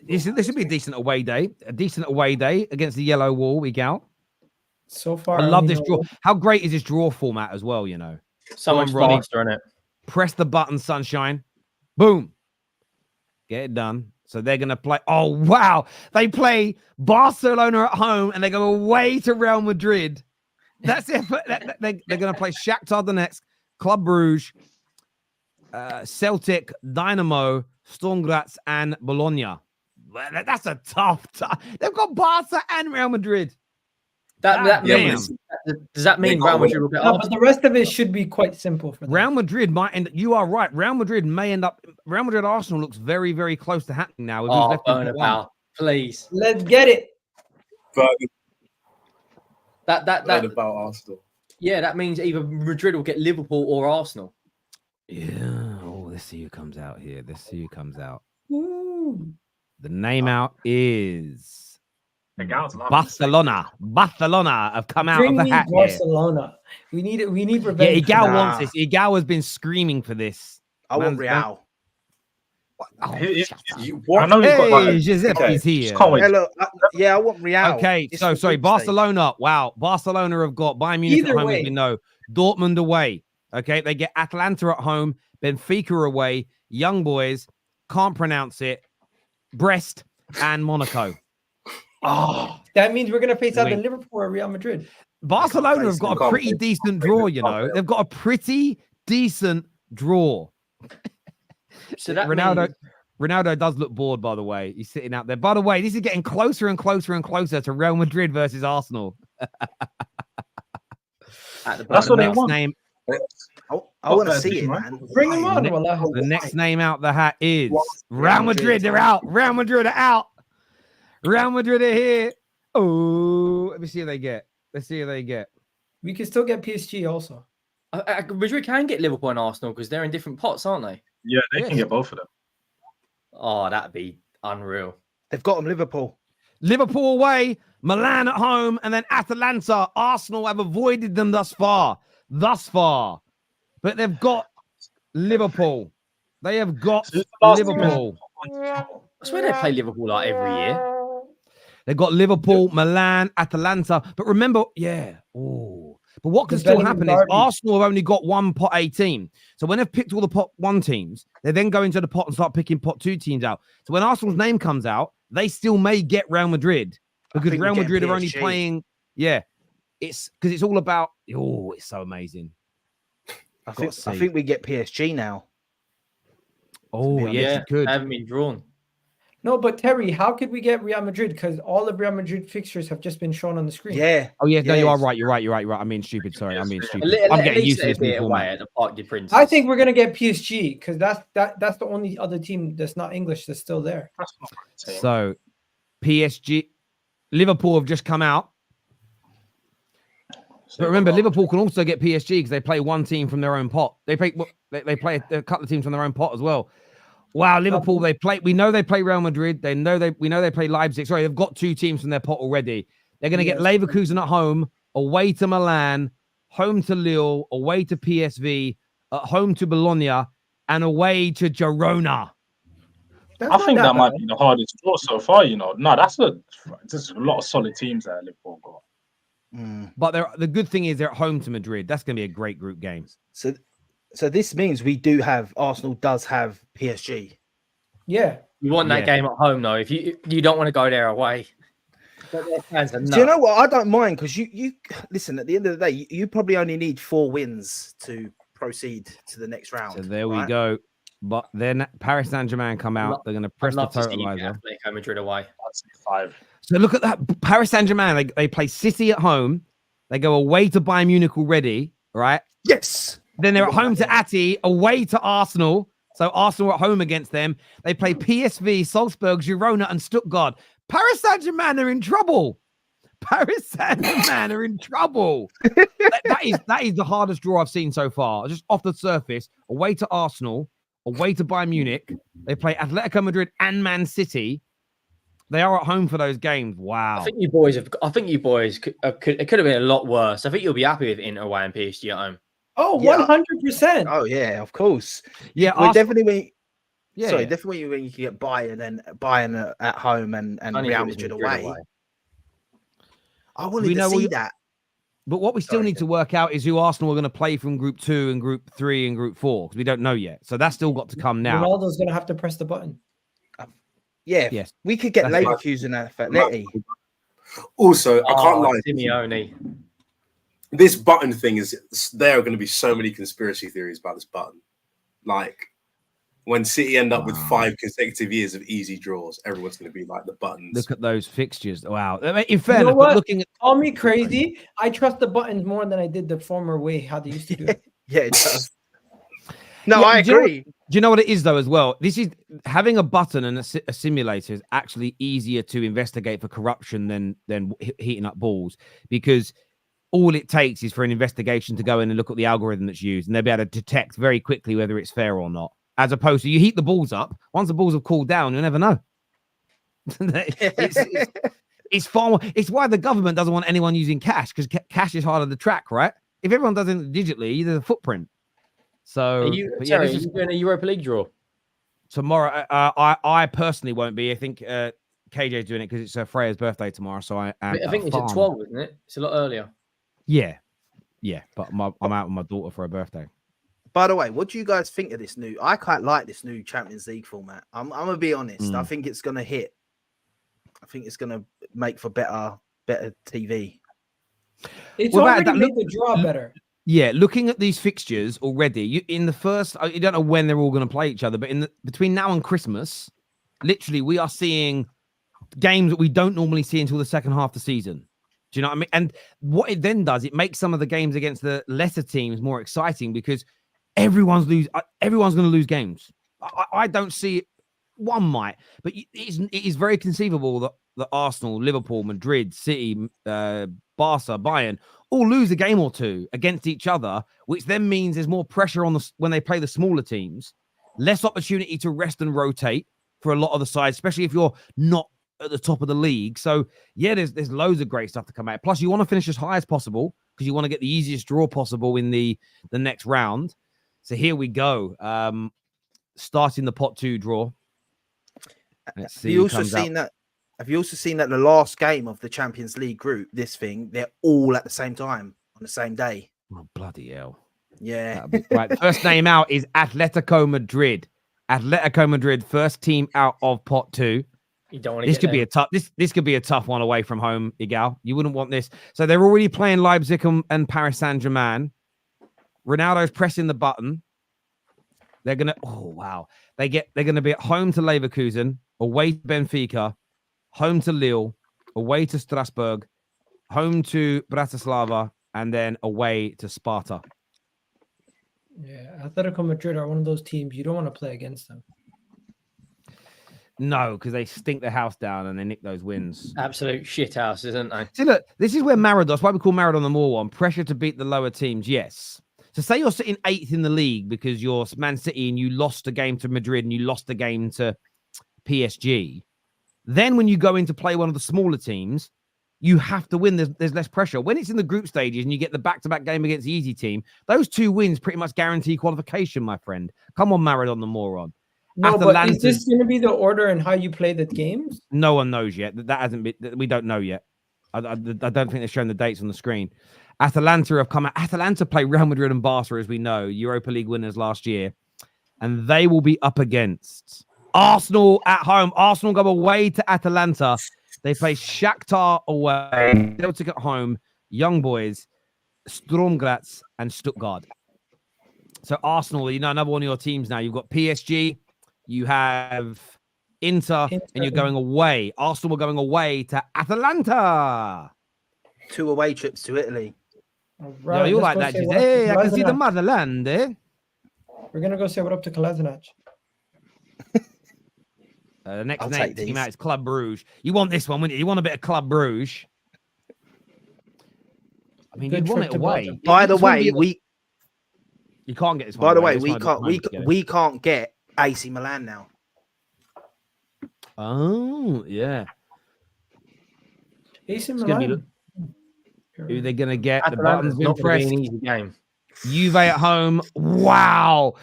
This would be a decent away day. A decent away day against the yellow wall. Egal. So far, I love this draw. How great is this draw format as well? You know, So much faster in it. Press the button, sunshine. Boom. Get it done. So they're going to play. Oh, wow. They play Barcelona at home and they go away to Real Madrid. That's it. They're going to play Shakhtar Donetsk, Club Brugge, Celtic, Dynamo, Sturm Graz, and Bologna. That's a tough. They've got Barca and Real Madrid. Does that mean Real Madrid will get no, but the rest of it should be quite simple for them. Real Madrid might end. You are right. Real Madrid may end up. Real Madrid Arsenal looks very, very close to happening now. Bernabeu, please. Let's get it. That about Arsenal. Yeah, that means either Madrid will get Liverpool or Arsenal. Yeah. Oh, let's see who comes out here. Ooh. The name out is Barcelona. Barcelona have come out Bring of the me hat. Barcelona. We need Yeah, revenge. Egal wants this. Egal has been screaming for this. I want Real. Oh, I know you've got hey, Giuseppe's here. Hello. I want Real. Okay, so sorry, Barcelona. Wow, Barcelona have got Bayern Munich Either at home, way. as we know. Dortmund away. Okay, they get Atlanta at home, Benfica away, Young Boys, can't pronounce it, Brest, and Monaco. Oh, that means we're gonna face either Wait. Liverpool or Real Madrid. Barcelona face have got them. a pretty decent draw, you know. They've got a pretty decent draw. So that Ronaldo, means Ronaldo does look bored, by the way. He's sitting out there. By the way, this is getting closer and closer and closer to Real Madrid versus Arsenal. at the That's bottom. what they Next want. name, I want to better see it, position, right? man. Bring them on, Ne- Wallah. the next name out the hat is Real Real Madrid. Madrid. They're out. Real Madrid are out. Real Madrid are here. Oh, let me see who they get. Let's see who they get. We can still get PSG also. Madrid can get Liverpool and Arsenal because they're in different pots, aren't they? Yeah, they Yes. can get both of them. Oh, that'd be unreal. They've got them, Liverpool. Liverpool away, Milan at home, and then Atalanta. Arsenal have avoided them thus far. But they've got Liverpool. They have got So who's the last team Liverpool. I swear they play Liverpool like every year. They've got Liverpool, Milan, Atalanta. But remember, yeah. Oh. But what can The still Bellingham happen is derby. Arsenal have only got one pot A team. So when they've picked all the pot one teams, they then go into the pot and start picking pot two teams out. So when Arsenal's name comes out, they still may get Real Madrid because think Real we get Madrid are only PSG. playing. Yeah. It's because it's all about. Oh, it's so amazing. I Gotta see. think we get PSG now. Oh, honest. yes, you could. They haven't been drawn. No, but Terry, how could we get Real Madrid? Because all of Real Madrid fixtures have just been shown on the screen. Yeah. Oh, yeah, no, you are Yes. right. You're right. I'm being stupid. Sorry, I'm being stupid. At I'm getting least used to let this it be new away format. at the Parc des Princes. I think we're gonna get PSG because that's the only other team that's not English that's still there. That's not my team. So, PSG, Liverpool have just come out. But remember, Liverpool can also get PSG because they play one team from their own pot. They play a couple of teams from their own pot as well. Wow, Liverpool, we know they play Real Madrid. We know they play Leipzig. Sorry, they've got two teams from their pot already. They're going to get Yes. Leverkusen at home, away to Milan, home to Lille, away to PSV, at home to Bologna, and away to Girona. That's I not think that bad. might be the hardest draw so far. You know, no, there's a lot of solid teams that Liverpool got. But the good thing is they're at home to Madrid. That's going to be a great group game. So this means we do have Arsenal does have PSG. Yeah. You want that Yeah. game at home, though. If you don't want to go there away. But their fans are Do you nuts. know what? I don't mind because you listen. At the end of the day, you probably only need 4 wins to proceed to the next round. So there we right? go. But then Paris Saint-Germain come out. They're going to press I'd the love to see you get totalizer. Atletico Madrid away. I'd say 5. So look at that. Paris Saint-Germain, they play City at home. They go away to Bayern Munich already, right? Yes. Then they're at home to Ati, away to Arsenal. So Arsenal are at home against them. They play PSV, Salzburg, Girona, and Stuttgart. Paris Saint-Germain are in trouble. Paris Saint-Germain are in trouble. that is the hardest draw I've seen so far. Just off the surface, away to Arsenal, away to Bayern Munich. They play Atletico Madrid and Man City. They are at home for those games. Wow. I think you boys could it could have been a lot worse. I think you'll be happy with Inter away and PSG at home. Oh, Yeah. 100%. Oh yeah, of course. Yeah, Well, Arsenal- definitely. yeah. Sorry, definitely when you can get Bayern at home and Only Real if it was Madrid Madrid away. I wanted We to know see we- that. But what we still Sorry. need to work out is who Arsenal are going to play from Group 2 and Group 3 and Group 4 because we don't know yet. So that's still got to come now. Ronaldo's gonna have to press the button. Yeah, Yes. we could get That's Leverkusen at Atleti. Also, I can't lie. Simeone. This button thing there are going to be so many conspiracy theories about this button. Like when City end up with 5 consecutive years of easy draws, everyone's going to be like the buttons. Look at those fixtures. Wow. In fairness, but what? looking at Call me crazy. I trust the buttons more than I did the former way how they used to do it. Yeah, it does. No, Yeah, I do you know what- agree. do you know what it is though as well? This is having a button and a simulator is actually easier to investigate for corruption than heating up balls because all it takes is for an investigation to go in and look at the algorithm that's used and they'll be able to detect very quickly whether it's fair or not. As opposed to you heat the balls up, once the balls have cooled down, you'll never know. It's far more. It's why the government doesn't want anyone using cash because cash is harder to track, right? If everyone does it digitally, there's a footprint. So Are you, but yeah, Terry, this are is you doing a Europa League draw? tomorrow. I personally won't be. I think KJ's doing it because it's Freya's birthday tomorrow. So I am. I think it's at 12, isn't it? It's a lot earlier. Yeah. But I'm out with my daughter for her birthday. By the way, what do you guys think of this new? I quite like this new Champions League format. I'm gonna be honest. I think it's gonna hit. I think it's gonna make for better TV. It's Well, already that made look- the draw better. Yeah, looking at these fixtures already, you don't know when they're all going to play each other, but between now and Christmas, literally, we are seeing games that we don't normally see until the second half of the season. Do you know what I mean? And what it then does, it makes some of the games against the lesser teams more exciting because everyone's going to lose games. I don't see it. One might, but it is very conceivable that Arsenal, Liverpool, Madrid, City, Barca, Bayern all lose a game or two against each other, which then means there's more pressure on when they play the smaller teams, less opportunity to rest and rotate for a lot of the sides, especially if you're not at the top of the league. So yeah, there's loads of great stuff to come out. Plus, you want to finish as high as possible because you want to get the easiest draw possible in the next round. So here we go. Starting the pot 2 draw. Let's see. Have you also seen that the last game of the Champions League group, they're all at the same time on the same day? Oh, bloody hell. Yeah. Right. The first name out is Atletico Madrid. Atletico Madrid, first team out of pot 2. You don't want to. This could be a tough. This could be a tough one away from home, Egal. You wouldn't want this. So they're already playing Leipzig and Paris Saint-Germain. Ronaldo's pressing the button. They're gonna. Oh wow. They're gonna be at home to Leverkusen, away to Benfica, home to Lille, away to Strasbourg, home to Bratislava, and then away to Sparta. Yeah, Atletico Madrid are one of those teams you don't want to play against them. No, because they stink the house down and they nick those wins. Absolute shit house, isn't they? See, look, this is where Maradona, that's why we call Maradona the more one. Pressure to beat the lower teams, yes. So say you're sitting 8th in the league because you're Man City and you lost a game to Madrid and you lost a game to PSG. Then when you go in to play one of the smaller teams, you have to win. There's less pressure. When it's in the group stages and you get the back-to-back game against the easy team, those 2 wins pretty much guarantee qualification, my friend. Come on, Maradona the moron. No, but is this going to be the order and how you play the games? No one knows yet. That hasn't been. We don't know yet. I don't think they're showing the dates on the screen. Atalanta have come out. Atalanta play Real Madrid and Barca, as we know, Europa League winners last year, and they will be up against Arsenal at home. Arsenal go away to Atalanta. They play Shakhtar away. Celtic at home. Young Boys, Sturm Graz, and Stuttgart. So Arsenal, another one of your teams now. You've got PSG. You have Inter, and you're going away. Arsenal are going away to Atalanta. 2 away trips to Italy. Right, No, you like that? Hey, I can see the motherland, eh? We're going to go say what up to Kolasinac. The next I'll name take team these. out is Club Bruges. You want this one, wouldn't you? You want a bit of Club Bruges. I mean, Good you want trip it to away. Belgium. By the This wouldn't way, be- you can't get this one. by the away. way, This we one can't doesn't we can't get AC Milan now. Oh, yeah. AC It's gonna be- Milan. Who they're going to get? The Atalanta's button's not been going to pressed. be an easy game. Juve at home. Wow.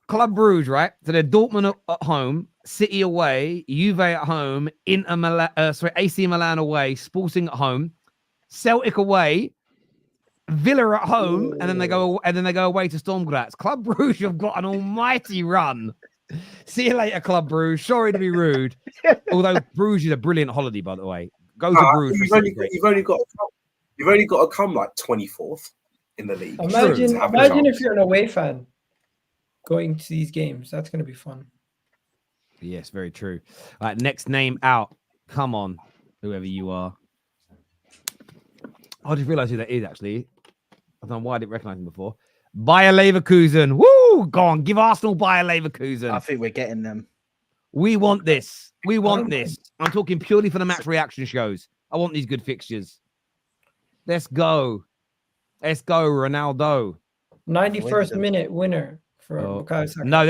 Club Bruges, right? So they're Dortmund at home, City away, Juve at home, AC Milan away, Sporting at home, Celtic away, Villa at home, and then they go away to Sturm Graz. Club Bruges have got an almighty run. See you later, Club Bruges. Sorry to be rude. Although Bruges is a brilliant holiday, by the way. Go to Bruges. You've only got to come like 24th in the league. Imagine to have a chance. if you're an away fan going to these games. That's going to be fun. Yes, very true. All right, next name out. Come on, whoever you are. I just realized who that is, actually. I don't know why I didn't recognize him before. Bayer Leverkusen. Woo! Go on, give Arsenal Bayer Leverkusen. I think we're getting them. We want this. We want this. I'm talking purely for the match reaction shows. I want these good fixtures. Let's go. Let's go, Ronaldo. 91st minute winner for Bukayo Saka. No,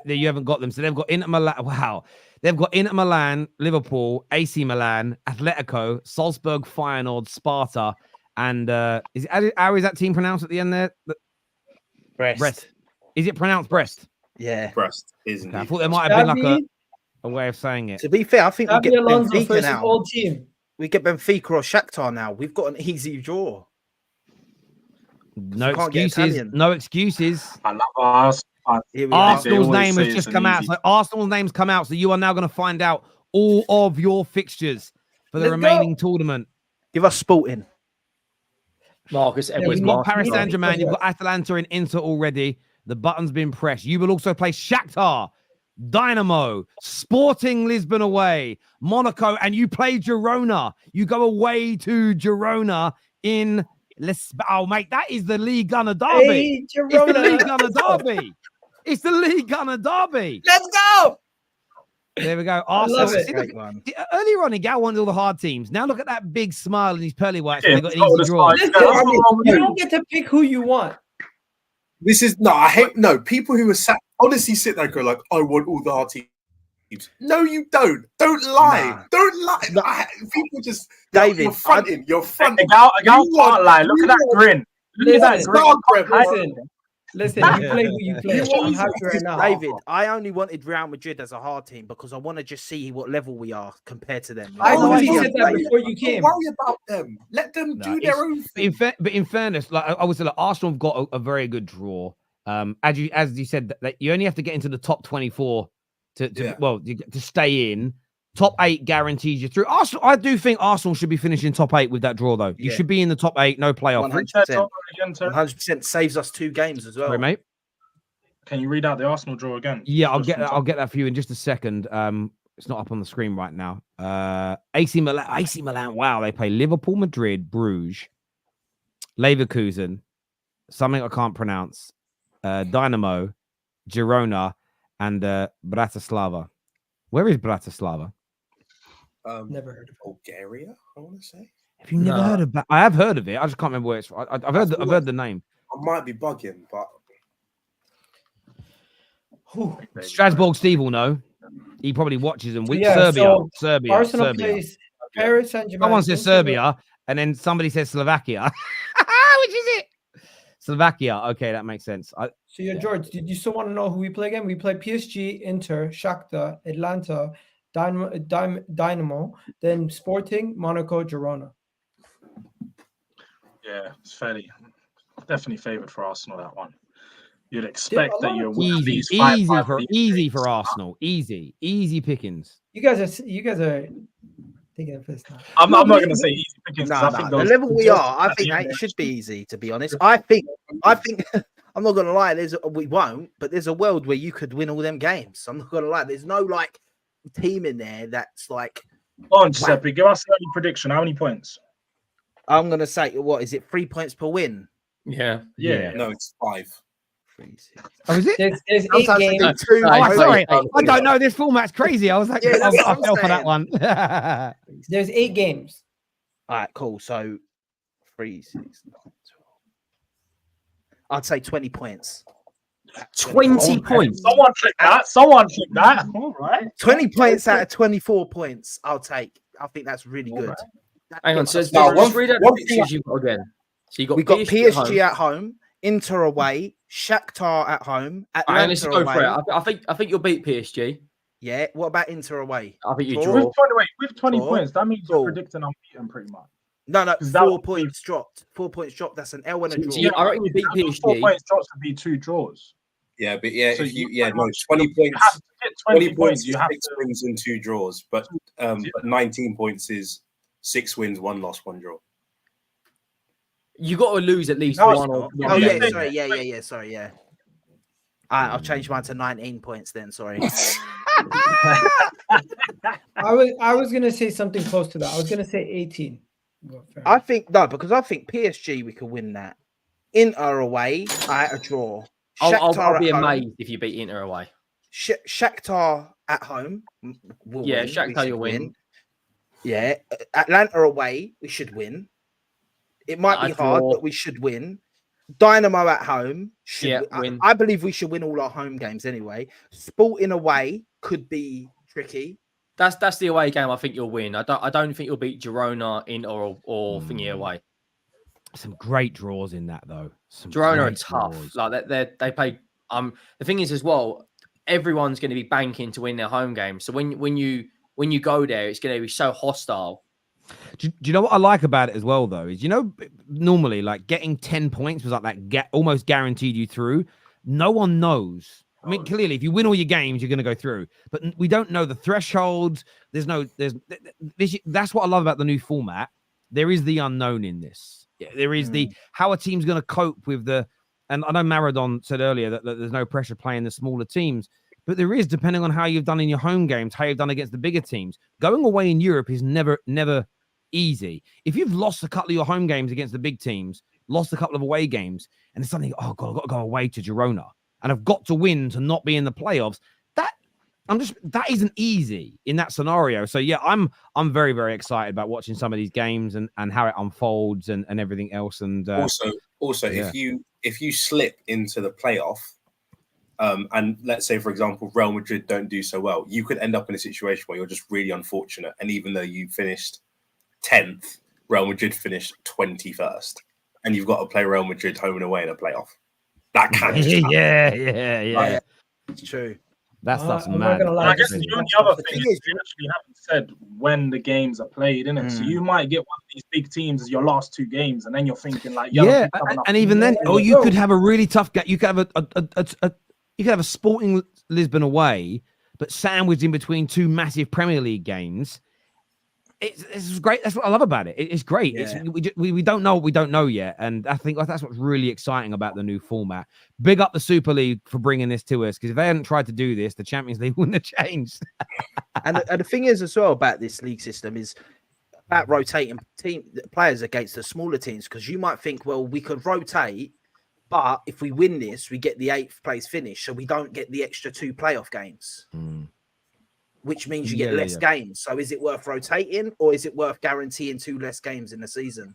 you haven't got them. So they've got Inter Milan. Wow. They've got Inter Milan, Liverpool, AC Milan, Atletico, Salzburg, Feyenoord, Sparta, and how is that team pronounced at the end there? Brest. Is it pronounced Brest? Yeah. Brest, isn't Okay, I it? thought there might have been like a way of saying it. To be fair, I think we Xabi get Alonso Benfica versus now. old team. We get Benfica or Shakhtar now. We've got an easy draw. No Can't get excuses. Italian. No excuses. I love Arsenal. Here we are. Arsenal's always name say has it's just an come out. easy- So Arsenal's name's come out. So you are now going to find out all of your fixtures. for the Let's remaining tournament. Give us Sporting. Marcus Edwards. You've got Martinelli. Paris Saint-Germain, you've got Atalanta and Inter already. The button's been pressed. You will also play Shakhtar, Dynamo, Sporting Lisbon away, Monaco, and you play Girona. You go away to Girona in oh mate, that is the League Gunner derby. Hey, It's the Girona. League Gunner derby. It's the League Gunner derby. Let's go. There we go. love Arsenal. it. See, Great look, one. earlier on, Egal wanted all the hard teams. Now look at that big smile and his pearly whites. Yeah, When they got an it's easy not draw. the Listen, style. That's what you I'm don't get to pick who you want. This is no, I hate no people who are honestly sit there and go like, I want all the hard teams. No, you don't. Don't lie. Nah. Don't lie. No. People just David, You're fronting. You're fronting. Egal You can't want- lie. Look you at that want- grin. Look at that Listen, grin. Listen, you play who you play. You want I'm me to happy right just now. David, I only wanted Real Madrid as a hard team because I want to just see what level we are compared to them. I Oh, already yeah, said that yeah. before you Don't came. worry about them. Let them No, do their own thing. But in fairness, like I would say, like, Arsenal have got a very good draw. As you said, that you only have to get into the top 24 to stay in. Top 8 guarantees you through. Arsenal, I do think Arsenal should be finishing top 8 with that draw, though. You Yeah. should be in the top 8, no playoff. 100%. Again, sir. 100% saves us 2 games as well. Sorry, mate. Can you read out the Arsenal draw again? Yeah, I'll Just get from that. top. I'll get that for you in just a second. It's not up on the screen right now. AC Milan. AC Milan. Wow, they play Liverpool, Madrid, Bruges, Leverkusen, something I can't pronounce. Dynamo, Girona, and Bratislava. Where is Bratislava? Never heard of Bulgaria, I want to say. Have you never heard of that? I have heard of it. I just can't remember where it's. I've heard the name. I might be bugging, but Strasbourg Steve will know. He probably watches them. With Yeah, Serbia, so Serbia, Arsenal Serbia. plays Paris Saint-Germain. Someone says Inter- Serbia, and then somebody says Slovakia. Which is it? Slovakia. Okay, that makes sense. So George, did you still want to know who we play again? We play PSG, Inter, Shakhtar, Atlanta, Dynamo, then Sporting, Monaco, Girona. Yeah, it's definitely favoured for Arsenal, that one. You'd expect a that lot you're of- winning these five easy league for games. Arsenal. Easy pickings. You guys are taking a piss now. I'm not going to say easy pickings. 'cause No, I think the those- level we are, I at think the end it of should be easy. To be honest, I think I'm not gonna lie. We won't, but there's a world where you could win all them games. I'm not gonna lie. There's no like team in there that's like. Go on, Giuseppe, give us an early prediction. How many points? I'm gonna say what is it? 3 points per win. Yeah. Yeah. no, it's 5. Oh, is it? There's 8 Sometimes they games. do 2. Oh, Right, sorry. right. I don't know. This format's crazy. I was like, Yeah, that's I what I'm fell for that saying. one. There's 8 games. All right, cool. So 3, 6, 9, 12. I'd say 20 points. 20 points. Someone click that. Someone click that. All right. 20 points out of 24 points. I'll take. I think that's really good. Hang on. So No, just read out the one fixtures you've got again. So you got We got PSG at home. at home, Inter away, Shakhtar at home, All right, let's Atlanta go for away. it. I think you'll beat PSG. Yeah. What about Inter away? I think you Draw. draw. With 20 Draw. points, that means Draw. you're predicting unbeaten pretty much. No, 'Cause that 4 would be- points dropped. 4 points dropped. That's an L and a draw. So I reckon you beat Those 4 PSG. points drops to be 2 draws. Yeah, but yeah, So if you you pretty no much- 20 You points. have to get 20 20 points points. is You have 6 to. wins and 2 draws, but 19 points is 6 wins, 1 loss, 1 draw. You got to lose at least No, it's one. not. Or, Oh Yeah, yeah, yeah, sorry, yeah, sorry, yeah. I'll change mine to 19 points then. Sorry. I was gonna say something close to that. I was gonna say 18. Well, fair I enough. think no, because I think PSG we could win that. Inter away, a draw. I'll Shakhtar be at home. amazed if you beat Inter away. Shakhtar at home. Will Yeah, win. Shakhtar We should you'll win. Yeah, Atlanta away, we should win. It might A be hard, draw. but we should win. Dynamo at home, Yeah, I- win. I believe we should win all our home games anyway. Sporting away could be tricky. That's the away game. I think you'll win. I don't think you'll beat Girona, Inter, or thingy away. Some great draws in that though. Some Girona are great tough. draws. Like they play. The thing is as well, everyone's going to be banking to win their home game. So when you go there, it's going to be so hostile. Do you know what I like about it as well, though? Is normally like getting 10 points was like that almost guaranteed you through. No one knows I mean, clearly, if you win all your games, you're going to go through. But we don't know the thresholds. That's what I love about the new format. There is the unknown in this. There is how a team's going to cope with the. And I know Maradon said earlier that there's no pressure playing the smaller teams, but there is, depending on how you've done in your home games, how you've done against the bigger teams. Going away in Europe is never easy. If you've lost a couple of your home games against the big teams, lost a couple of away games, and it's something, oh God, I've got to go away to Girona, and I've got to win to not be in the playoffs. That isn't easy in that scenario. So yeah, I'm very, very excited about watching some of these games and how it unfolds and everything else. And also, yeah. if you slip into the playoff, and let's say, for example, Real Madrid don't do so well, you could end up in a situation where you're just really unfortunate. And even though you finished 10th, Real Madrid finished 21st, and you've got to play Real Madrid home and away in a playoff. That can just happen. Yeah. It's true. That stuff's I'm mad. not gonna lie, I guess the only other thing is you actually haven't said when the games are played, innit? So you might get one of these big teams as your last two games, and then you're thinking like, and even then, or you could have a really tough game. You could have a Sporting Lisbon away, but sandwiched in between two massive Premier League games. It's great. That's what I love about it. It's great. Yeah. We don't know what we don't know yet, and I think that's what's really exciting about the new format. Big up the Super League for bringing this to us, because if they hadn't tried to do this, the Champions League wouldn't have changed. and the thing is as well about this league system is about rotating players against the smaller teams, because you might think, well, we could rotate, but if we win this, we get the 8th place finish, so we don't get the extra 2 playoff games. Which means you get less games. So is it worth rotating, or is it worth guaranteeing 2 less games in the season?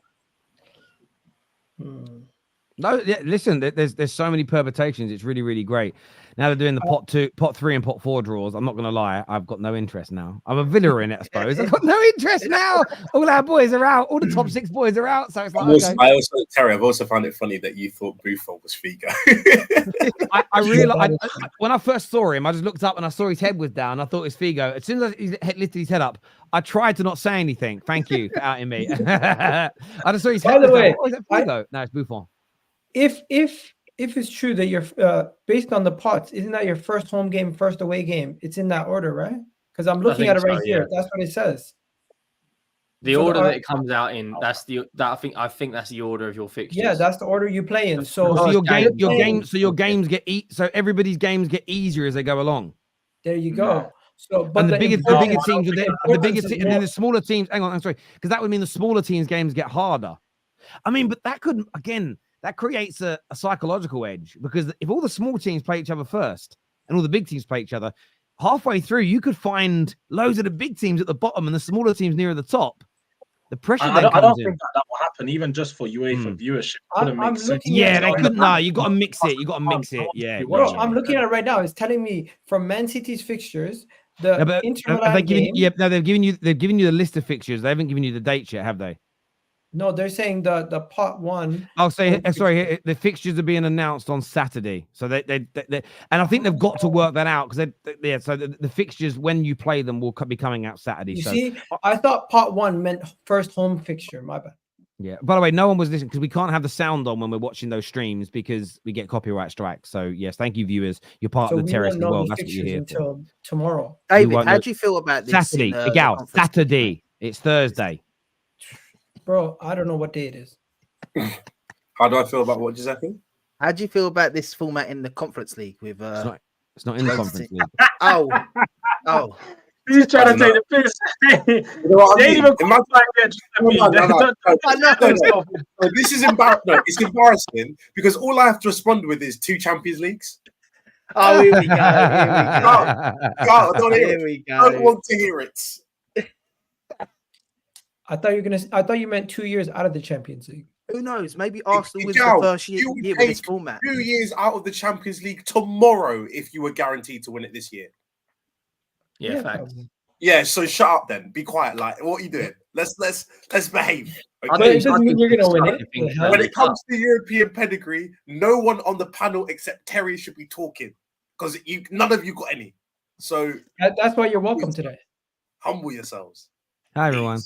No, listen, there's so many permutations. It's really, really great. Now they're doing the pot 3 and pot 4 draws. I'm not going to lie. I've got no interest now. I'm a Villa in it, I suppose. I've got no interest now. All our boys are out. All the top 6 boys are out. So it's like, Terry, I've also found it funny that you thought Buffon was Figo. I realized when I first saw him, I just looked up and I saw his head was down. I thought it was Figo. As soon as he lifted his head up, I tried to not say anything. Thank you for outing me. I just saw his head. By the way, is that Figo? No, it's Buffon. If it's true that you're based on the pots, isn't that your first home game, first away game? It's in that order, right? Because I'm looking at it right here. That's what it says. The order that it comes out in, I think that's the order of your fixtures. Yeah, that's the order you play in. So your games get so everybody's games get easier as they go along. There you go. Yeah. So, but the bigger teams, and then the smaller teams. Hang on, I'm sorry, because that would mean the smaller teams' games get harder. I mean, but that could again. That creates a psychological edge, because if all the small teams play each other first and all the big teams play each other, halfway through, you could find loads of the big teams at the bottom and the smaller teams near the top. The pressure I don't think that will happen, even just for UEFA viewership. They couldn't. No, you got to mix it. You got to mix it. Yeah. Bro, I'm looking at it right now. It's telling me from Man City's fixtures, they've given you the list of fixtures. They haven't given you the dates yet, have they? No, they're saying the pot 1. I'll say sorry. The fixtures are being announced on Saturday, so they and I think they've got to work that out, because so the fixtures when you play them will be coming out Saturday. You see, I thought pot 1 meant first home fixture. My bad. Yeah. By the way, no one was listening because we can't have the sound on when we're watching those streams because we get copyright strikes. So yes, thank you, viewers. You're part of the terrace as well. That's what you're here until tomorrow. David, how do you feel about this? Saturday, Egal. Saturday. It's Thursday. Bro, I don't know what day it is. How do I feel about what, Giuseppe? How do you feel about this format in the Conference League? With it's not in the Conference League. Oh. He's trying to take the piss. You know what I mean? This is embarrassing. No, it's embarrassing because all I have to respond with is 2 Champions Leagues. Oh, here we go. I don't want to hear it. I thought you meant 2 years out of the Champions League. Who knows? Maybe Arsenal wins the first year with this format. 2 years out of the Champions League tomorrow if you were guaranteed to win it this year. Yeah, facts. Yeah, so shut up then. Be quiet. Like, what are you doing? Let's behave. Okay? It doesn't mean you're gonna win it. When it comes to European pedigree, no one on the panel except Terry should be talking, because none of you got any. So that's why you're welcome today. Humble yourselves. Hi everyone.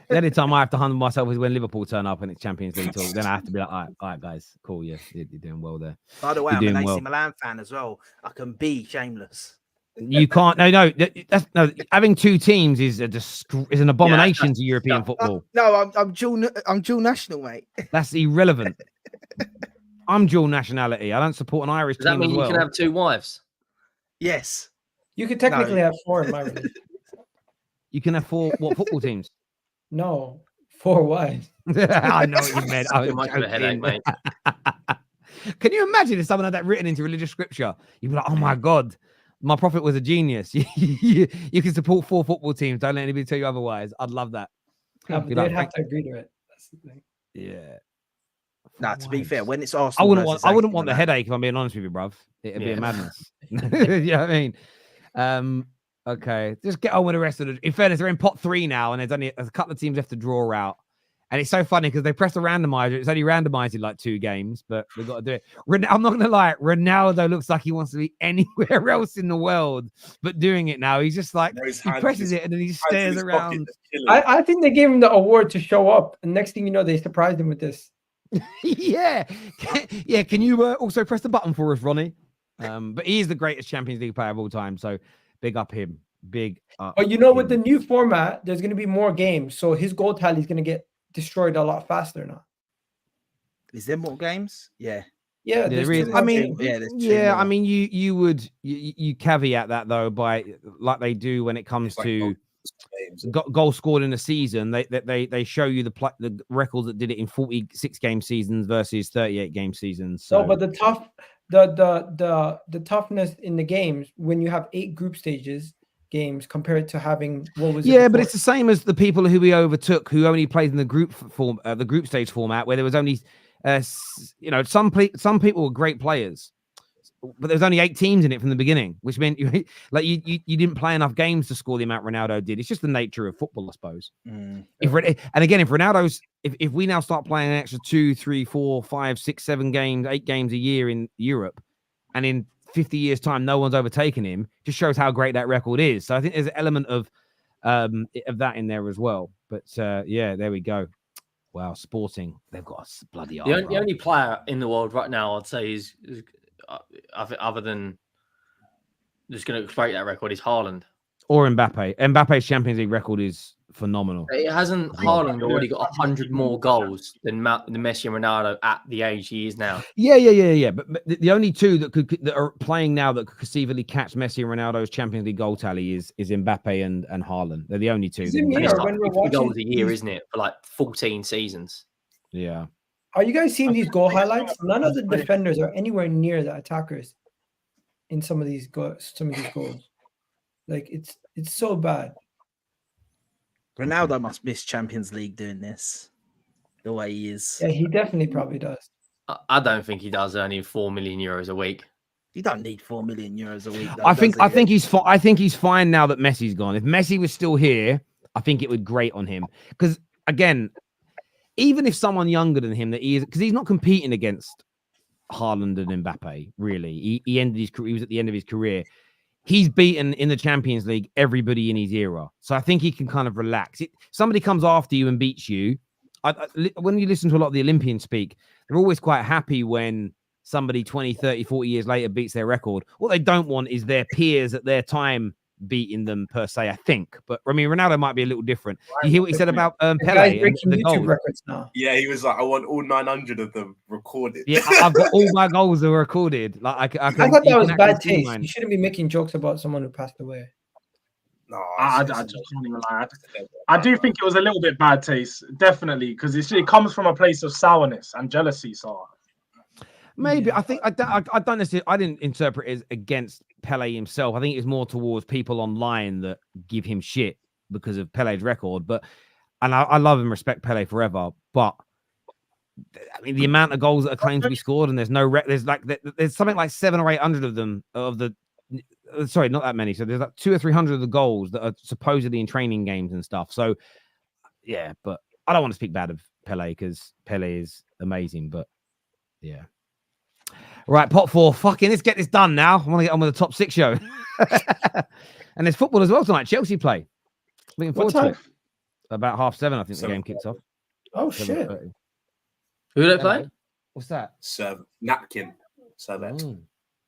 The only time I have to humble myself is when Liverpool turn up and it's Champions League talk. Then I have to be like, all right, guys, cool, yeah, you're doing well there. By the way, You're I'm an doing AC well. Milan fan as well. I can be shameless. You can't. No. That's having two teams is is an abomination to European football. No, I'm dual national, mate. That's irrelevant. I'm dual nationality. I don't support an Irish Does that team mean as you well. can have two wives? Yes. You could technically have 4 in my religion. You can have 4 football teams? No, 4 wives. I know what you meant. I was Too much of a headache, joking. mate. Can you imagine if someone had that written into religious scripture? You'd be like, oh my God, my prophet was a genius. You can support 4 football teams. Don't let anybody tell you otherwise. I'd love that. They'd like, have to agree to it. That's the thing. Yeah. Nah, to be fair, when it's I Arsenal, wouldn't versus want AC the Milan- headache if I'm being honest with you, bruv. It'd be a Yeah. madness. You know what I mean? Okay, just get on with the rest of the. In fairness, they're in pot 3 now, and there's only a couple of teams left to draw out. And it's so funny because they press the randomizer. It's only randomized in like 2 games, but we've got to do it. I'm not gonna lie, Ronaldo looks like he wants to be anywhere else in the world, but doing it now, he's just like he presses it and then he just stares around. I think they gave him the award to show up, and next thing you know, they surprised him with this. Yeah. Can you also press the button for us, Ronnie? But he is the greatest Champions League player of all time. So big up him. Big up. But you know, with him. the new format, there's going to be more games, so his goal tally is going to get destroyed a lot faster now. Is there more games? Yeah. Yeah, There there's is. two I more mean, games. there's 2 yeah. more. I mean, you caveat that though by like they do when it comes It's like to games. goal scored in a season. They show you the records that did it in 46 game seasons versus 38 game seasons. So, No, but the toughness in the games when you have 8 group stages games compared to having what was it yeah, but before? it's the same as the people who we overtook who only played in the group form, the group stage format, where there was only, some people were great players, but there's only 8 teams in it from the beginning, which meant you didn't play enough games to score the amount Ronaldo did. It's just the nature of football, I suppose. If Ronaldo's, if we now start playing an extra 2, 3, 4, 5, 6, 7 games, 8 games a year in Europe, and in 50 years' time, no one's overtaken him, just shows how great that record is. So I think there's an element of that in there as well. But yeah, there we go. Wow, Sporting, they've got a bloody The only player in the world right now, I'd say, is other than just going to break that record, is Haaland. or Mbappe. Mbappe's Champions League record is phenomenal. It hasn't Haaland already got 100 more goals than Messi and Ronaldo at the age he is now? Yeah. But the only 2 that are playing now that could conceivably catch Messi and Ronaldo's Champions League goal tally is Mbappe and Haaland. They're the only 2. Is it that- me And it's or like when we're 50 watching goals a year, these- isn't it? For like 14 seasons. Yeah. Are you guys seeing these goal highlights? None of the defenders are anywhere near the attackers in some of these goals. Like it's so bad. Ronaldo must miss Champions League doing this the way he is. Yeah, he definitely probably does. I don't think he does earning €4 million a week. You don't need €4 million a week. Though, I think does he? he's fine. I think he's fine now that Messi's gone. If Messi was still here, I think it would grate on him. Because again, even if someone younger than him that he is, because he's not competing against Haaland and Mbappe, really. He ended his career, he was at the end of his career. He's beaten in the Champions League everybody in his era. So I think he can kind of relax. Somebody comes after you and beats you. When you listen to a lot of the Olympians speak, they're always quite happy when somebody 20, 30, 40 years later beats their record. What they don't want is their peers at their time beating them per se, I think. But I mean, Ronaldo might be a little different. You hear what he said about The Pele guy's and breaking the YouTube goals? records now. Yeah, he was like, I want all 900 of them recorded. Yeah, I've got all my goals are recorded. Like I I thought you that was can bad actually see taste. mine. You shouldn't be making jokes about someone who passed away. No, I just can't even lie. I do think it was a little bit bad taste, definitely, because it comes from a place of sourness and jealousy. So Maybe Yeah. I think I don't necessarily. I didn't interpret it as against Pele himself. I think it's more towards people online that give him shit because of Pele's record. But I love and respect Pele forever. But I mean, the amount of goals that are claimed to be scored, and there's no there's something like 700 or 800 of them of the. Sorry, not that many. So there's like 200 or 300 of the goals that are supposedly in training games and stuff. So yeah, but I don't want to speak bad of Pele because Pele is amazing. But yeah. Right, pot 4. Fucking, let's get this done now. I want to get on with the top 6 show. And there's football as well tonight. Chelsea play. Looking forward to it. About 7:30, I think the 7:30. game kicks off. Oh shit! 7:30. Who do they play? What's that? Napkin. Servette. Mm.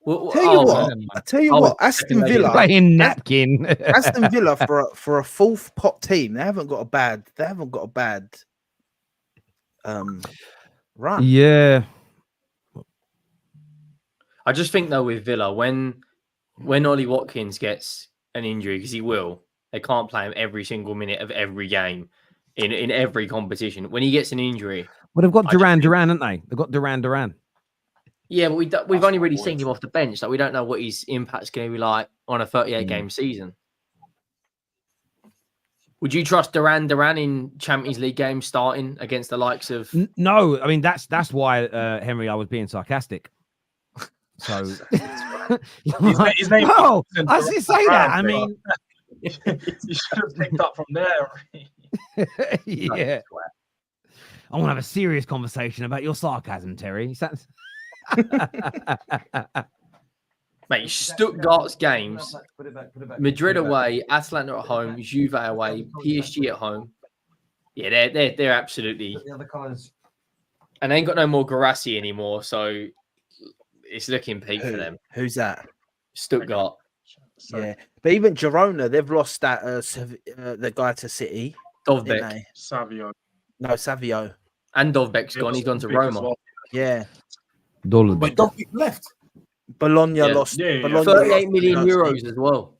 Well, Tell you oh, what, man. I tell you I was what, Aston second leg. Villa, Playing napkin. Aston Villa for a fourth pot team, they haven't got a bad run. Yeah. I just think though with Villa, when Ollie Watkins gets an injury, because he will, they can't play him every single minute of every game in every competition. When he gets an injury, Well, they've got Duran, haven't they? They've got Duran. yeah, but we've only really seen him off the bench. Like we don't know what his impact's going to be like on a 38 game season. Would you trust Duran in Champions League games starting against the likes of? No, I mean that's why Henry, I was being sarcastic. So his name. No, I didn't say that. I mean, you should have picked up from there. yeah. I want to have a serious conversation about your sarcasm, Terry. Mate, Stuttgart's games, Madrid away, Atalanta at home, Juve away, PSG at home. Yeah, they're absolutely. The other colours. And they ain't got no more Garassi anymore, so it's looking peak for them. Who's that? Stuttgart. Yeah, but even Girona, they've lost that the guy to City. Dovbeck. didn't they? Savio. No, Savio. And Dovbeck's gone. He's gone to Roma. Well. Yeah, Wait, Dovbeck left. Bologna lost. Yeah. Bologna 38 lost million Xerxes. euros as well.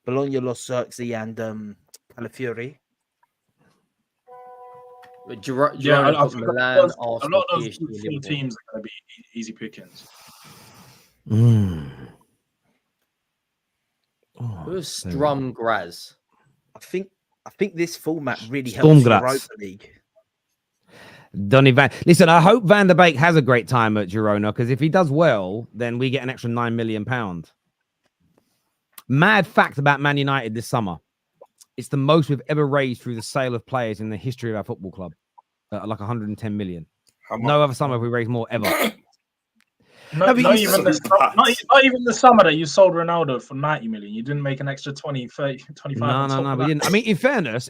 Bologna lost Xerxes and Calafiori. But Yeah, Girona I got think Milan, a Arsenal, lot of PSG, four Liverpool. teams are going to be easy pickings. Who's Strum Graz? I think this format really Storm helps Graz. Europa League. Donny Van. Listen, I hope Van der Beek has a great time at Girona, because if he does well, then we get an extra £9 million. Mad fact about Man United this summer: it's the most we've ever raised through the sale of players in the history of our football club, like 110 million. How much? No other summer have we raised more ever. Not but even the summer that you sold Ronaldo for 90 million. You didn't make an extra 20, 30, 25. on top No, of we that. didn't. I mean, in fairness,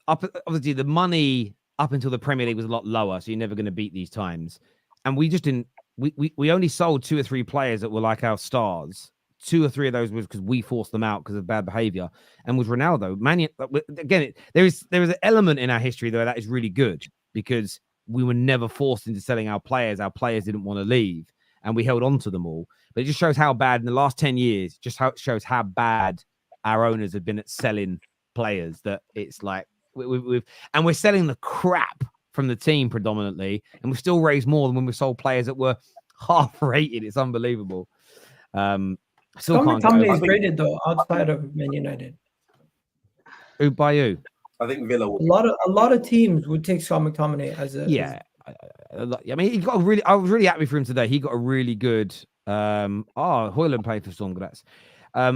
obviously the money up until the Premier League was a lot lower, so you're never going to beat these times. And we just didn't. We only sold 2 or 3 players that were like our stars. 2 or 3 of those was because we forced them out because of bad behavior. And with Ronaldo, again, there is an element in our history though that is really good, because we were never forced into selling our players. Our players didn't want to leave, and we held on to them all. But it just shows how bad in the last 10 years, just how it shows how bad our owners have been at selling players, that it's like we're selling the crap from the team predominantly, and we still raised more than when we sold players that were half rated. It's unbelievable. Still can't Tommy go. is rated though outside of Man United. Who by you? I think Villa will. A lot of teams would take Scott McTominay as a I mean, he got a really. I was really happy for him today. He got a really good. Hoyland played for Storm Graz.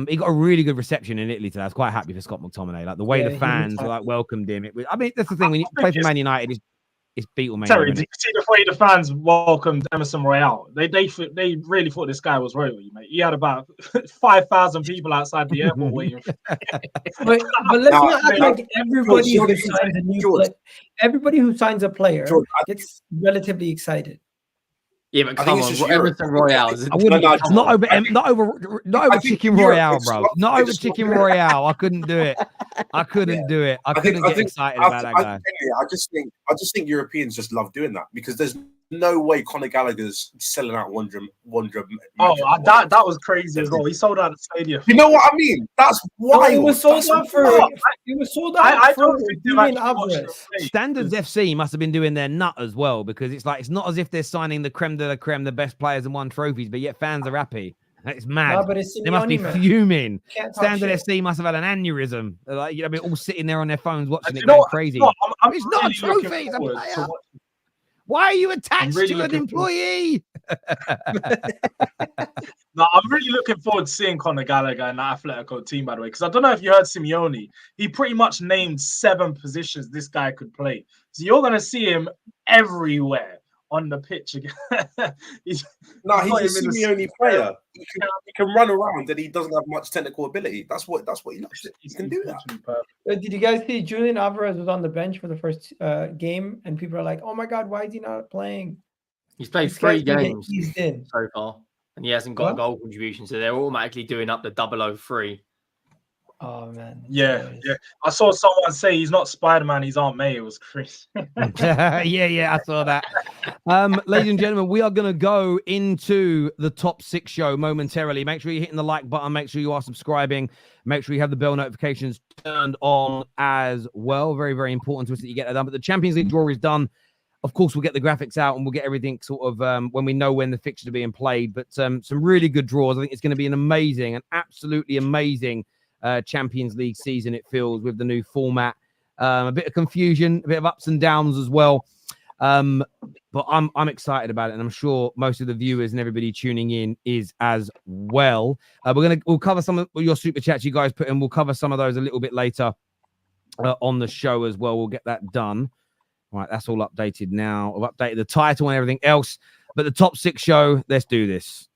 He got a really good reception in Italy today. I was quite happy for Scott McTominay. Like the way the fans like welcomed him. I mean, that's the thing when you play for Man United. It's Beatlemania. Terry, did you see the way the fans welcomed Emerson Royale? They really thought this guy was royalty, mate. He had about 5,000 people outside the airport waiting. but let's not act like everybody who signs a new everybody who signs a player gets relatively excited. Yeah, but come on, Emerson Royale. Not over Chicken Royale, bro. Not over Chicken Royale. I couldn't do it. I couldn't get excited about that guy. I just think Europeans just love doing that, because there's no way Conor Gallagher's selling out one drum. Oh, that was crazy as well. He sold out the stadium. You know what I mean? That's wild. It was sold out for. It was sold out for Julian Alvarez. Standards FC must have been doing their nut as well, because it's not as if they're signing the creme de la creme, the best players and won trophies, but yet fans are happy. It's mad. No, but it's they must be fuming. Standard shit. FC must have had an aneurysm. Like, you know, all sitting there on their phones watching it, going crazy. It's not a trophy. It's a player. Why are you attached to an employee? No, I'm really looking forward to seeing Conor Gallagher in the Atletico team, by the way, because I don't know if you heard Simeone. He pretty much named 7 positions this guy could play. So you're going to see him everywhere on the pitch again. he's No, he's not a even Simeone player. He can run around and he doesn't have much technical ability. That's what he loves. He can do that. literally perfect. Did you guys see Julian Alvarez was on the bench for the first game, and people are like, "Oh my God, why is he not playing?" He's played This guy's 3 gonna get games eased in. so far, and he hasn't got a What? goal contribution, so they're automatically doing up the 003. Oh man. that's Yeah, hilarious. yeah. I saw someone say he's not Spider-Man, he's Aunt May. It was crazy. Yeah, I saw that. Ladies and gentlemen, we are going to go into the top 6 show momentarily. Make sure you're hitting the like button. Make sure you are subscribing. Make sure you have the bell notifications turned on as well. Very, very important to us that you get that done. But the Champions League draw is done. Of course, we'll get the graphics out and we'll get everything sort of when we know when the fixtures are being played. But some really good draws. I think it's going to be an absolutely amazing Champions League season, it feels, with the new format. A bit of confusion, a bit of ups and downs as well. But I'm excited about it, and I'm sure most of the viewers and everybody tuning in is as well. We'll cover some of your super chats you guys put in. We'll cover some of those a little bit later on the show as well. We'll get that done. All right, that's all updated now. I've updated the title and everything else. But the top 6 show, let's do this.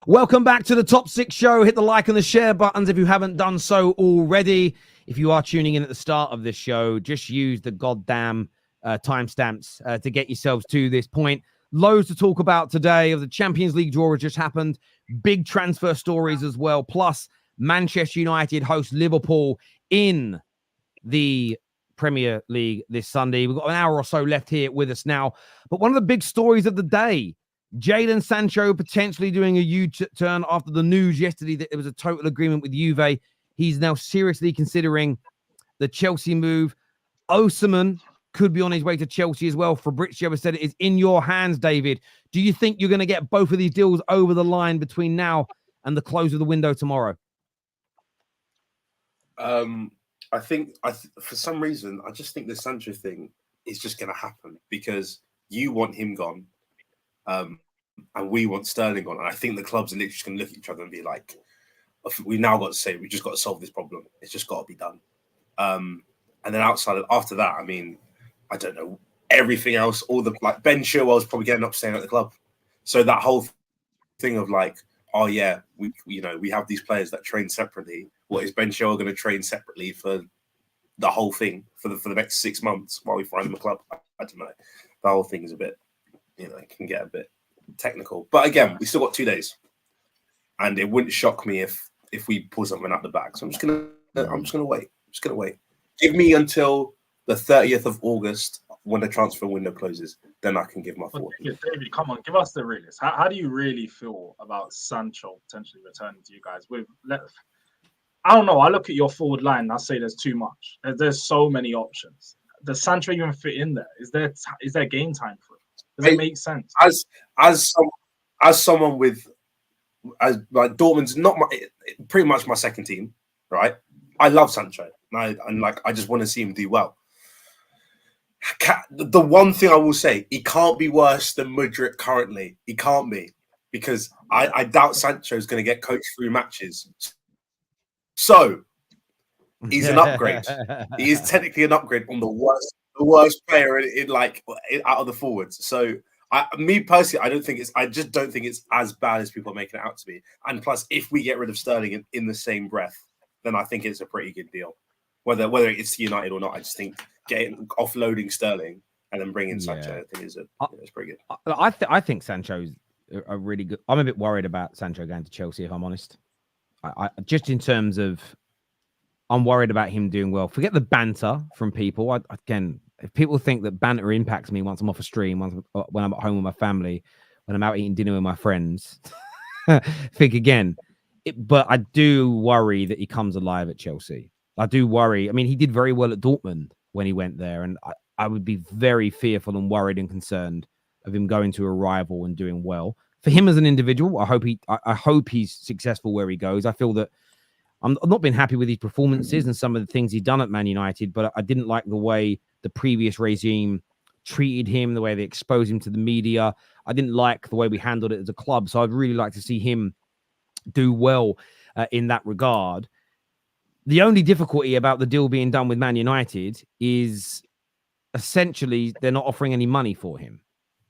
Welcome back to the top 6 show. Hit the like and the share buttons if you haven't done so already. If you are tuning in at the start of this show, just use the goddamn timestamps to get yourselves to this point. Loads to talk about today. Of the Champions League draw has just happened. Big transfer stories as well. Plus, Manchester United host Liverpool in the Premier League this Sunday. We've got an hour or so left here with us now. But one of the big stories of the day, Jadon Sancho potentially doing a U-turn after the news yesterday that there was a total agreement with Juve. He's now seriously considering the Chelsea move. Osimhen could be on his way to Chelsea as well. Fabrizio has said it is in your hands, David. Do you think you're going to get both of these deals over the line between now and the close of the window tomorrow? I think for some reason, I just think the Sancho thing is just going to happen because you want him gone. And we want Sterling on. And I think the clubs are literally just going to look at each other and be like, we now got to say, we just got to solve this problem. It's just got to be done. And then after that, I mean, I don't know, everything else, Ben Chilwell's probably getting up staying at the club. So that whole thing of like, oh yeah, we have these players that train separately. What is Ben Chilwell going to train separately for the whole thing for the next 6 months while we find him a club? I don't know. The whole thing is a bit, it can get a bit technical. But again, we still got 2 days, and it wouldn't shock me if we pull something out the bag. So I'm just gonna wait. Give me until the 30th of August when the transfer window closes, then I can give my thought. David, come on, give us the realist. How do you really feel about Sancho potentially returning to you guys? I don't know. I look at your forward line and I say there's too much. There's so many options. Does Sancho even fit in there? Is there game time for it? Does it make sense? As someone as Dortmund's pretty much my second team, right? I love Sancho, and I just want to see him do well. The one thing I will say, he can't be worse than Mudryk currently. He can't be, because I doubt Sancho is going to get coached through matches. So he's an upgrade. He is technically an upgrade on the worst player out of the forwards. So me personally, I just don't think it's as bad as people are making it out to be. And plus, if we get rid of Sterling in the same breath, then I think it's a pretty good deal. Whether it's United or not, I just think offloading Sterling and then bringing Sancho, I think it's pretty good. I think Sancho's a really good. I'm a bit worried about Sancho going to Chelsea, if I'm honest. I just in terms of, I'm worried about him doing well. Forget the banter from people. Again, if people think that banter impacts me once I'm off a stream, when I'm at home with my family, when I'm out eating dinner with my friends, think again. But I do worry that he comes alive at Chelsea. I do worry. I mean, he did very well at Dortmund when he went there, and I would be very fearful and worried and concerned of him going to a rival and doing well. For him as an individual, I hope he's successful where he goes. I feel that I've not been happy with his performances and some of the things he's done at Man United, but I didn't like the way the previous regime treated him, the way they exposed him to the media. I didn't like the way we handled it as a club. So I'd really like to see him do well in that regard. The only difficulty about the deal being done with Man United is essentially they're not offering any money for him.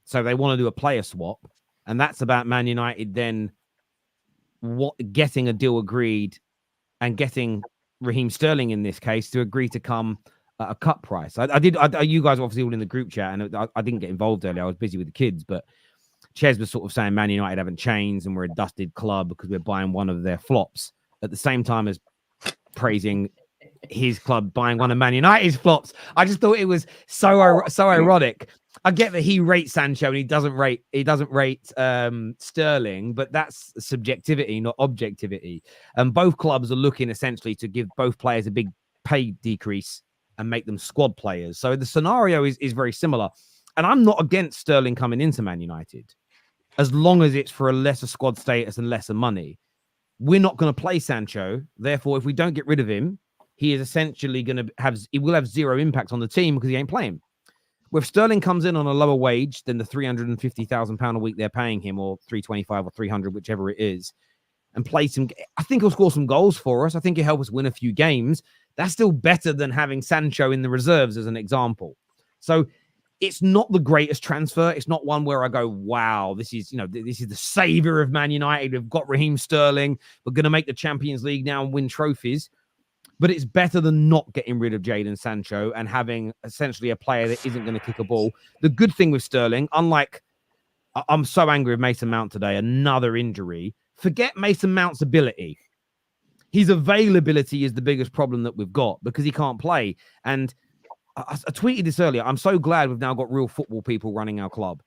So they want to do a player swap. And that's about Man United then getting a deal agreed and getting Raheem Sterling in this case to agree to come at a cut price. You guys were obviously all in the group chat, and I didn't get involved earlier. I was busy with the kids, but Ches was sort of saying Man United haven't changed and we're a dusted club because we're buying one of their flops at the same time as praising his club buying one of Man United's flops. I just thought it was so ironic. I get that he rates Sancho and he doesn't rate Sterling, but that's subjectivity, not objectivity. And both clubs are looking essentially to give both players a big pay decrease and make them squad players. So the scenario is very similar. And I'm not against Sterling coming into Man United as long as it's for a lesser squad status and lesser money. We're not going to play Sancho. Therefore, if we don't get rid of him, he is essentially going to have zero impact on the team because he ain't playing. If Sterling comes in on a lower wage than the £350,000 a week they're paying him, or 325 or 300, whichever it is, and play some, I think he'll score some goals for us. I think he'll help us win a few games. That's still better than having Sancho in the reserves as an example. So it's not the greatest transfer. It's not one where I go, wow, this is the savior of Man United. We've got Raheem Sterling. We're going to make the Champions League now and win trophies. But it's better than not getting rid of Jadon Sancho and having essentially a player that isn't going to kick a ball. The good thing with Sterling, unlike, I'm so angry with Mason Mount today, another injury. Forget Mason Mount's ability. His availability is the biggest problem that we've got because he can't play. And I tweeted this earlier. I'm so glad we've now got real football people running our club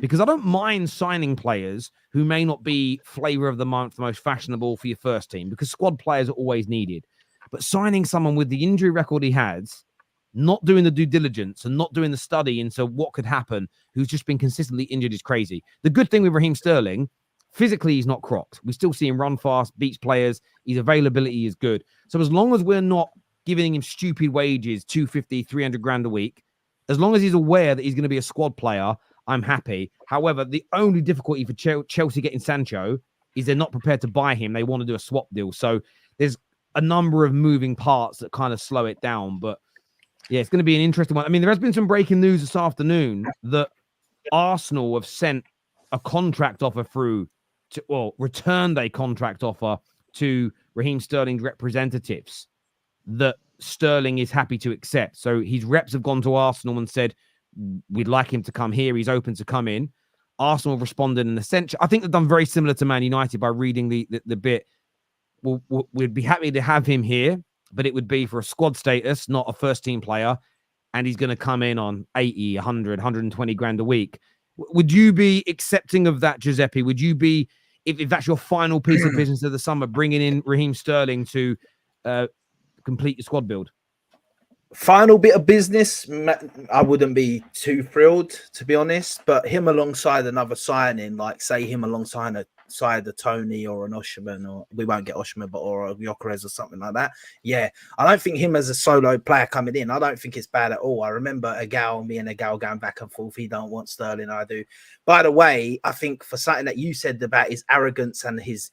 because I don't mind signing players who may not be flavor of the month, the most fashionable for your first team, because squad players are always needed. But signing someone with the injury record he has, not doing the due diligence and not doing the study into what could happen, who's just been consistently injured, is crazy. The good thing with Raheem Sterling, physically, he's not crocked. We still see him run fast, beats players. His availability is good. So as long as we're not giving him stupid wages, 250, 300 grand a week, as long as he's aware that he's going to be a squad player, I'm happy. However, the only difficulty for Chelsea getting Sancho is they're not prepared to buy him. They want to do a swap deal. So there's a number of moving parts that kind of slow it down. But yeah, it's going to be an interesting one. I mean, there has been some breaking news this afternoon that Arsenal have sent a contract offer through to, well, returned a contract offer to Raheem Sterling's representatives that Sterling is happy to accept. So his reps have gone to Arsenal and said, we'd like him to come here. He's open to come in. Arsenal have responded in the sense, I think they've done very similar to Man United by reading the bit. We'd be happy to have him here, but it would be for a squad status, not a first team player. And he's going to come in on 80, 100, 120 grand a week. Would you be accepting of that, Giuseppe? Would you be, if that's your final piece of business of the summer, bringing in Raheem Sterling to complete your squad build? Final bit of business, I wouldn't be too thrilled, to be honest. But him alongside another signing, like say him alongside a Tony or an Osimhen, or we won't get Osimhen, but or a Gyökeres or something like that. Yeah, I don't think him as a solo player coming in, I don't think it's bad at all. I remember me and Egal going back and forth. He don't want Sterling, I do. By the way, I think for something that you said about his arrogance and his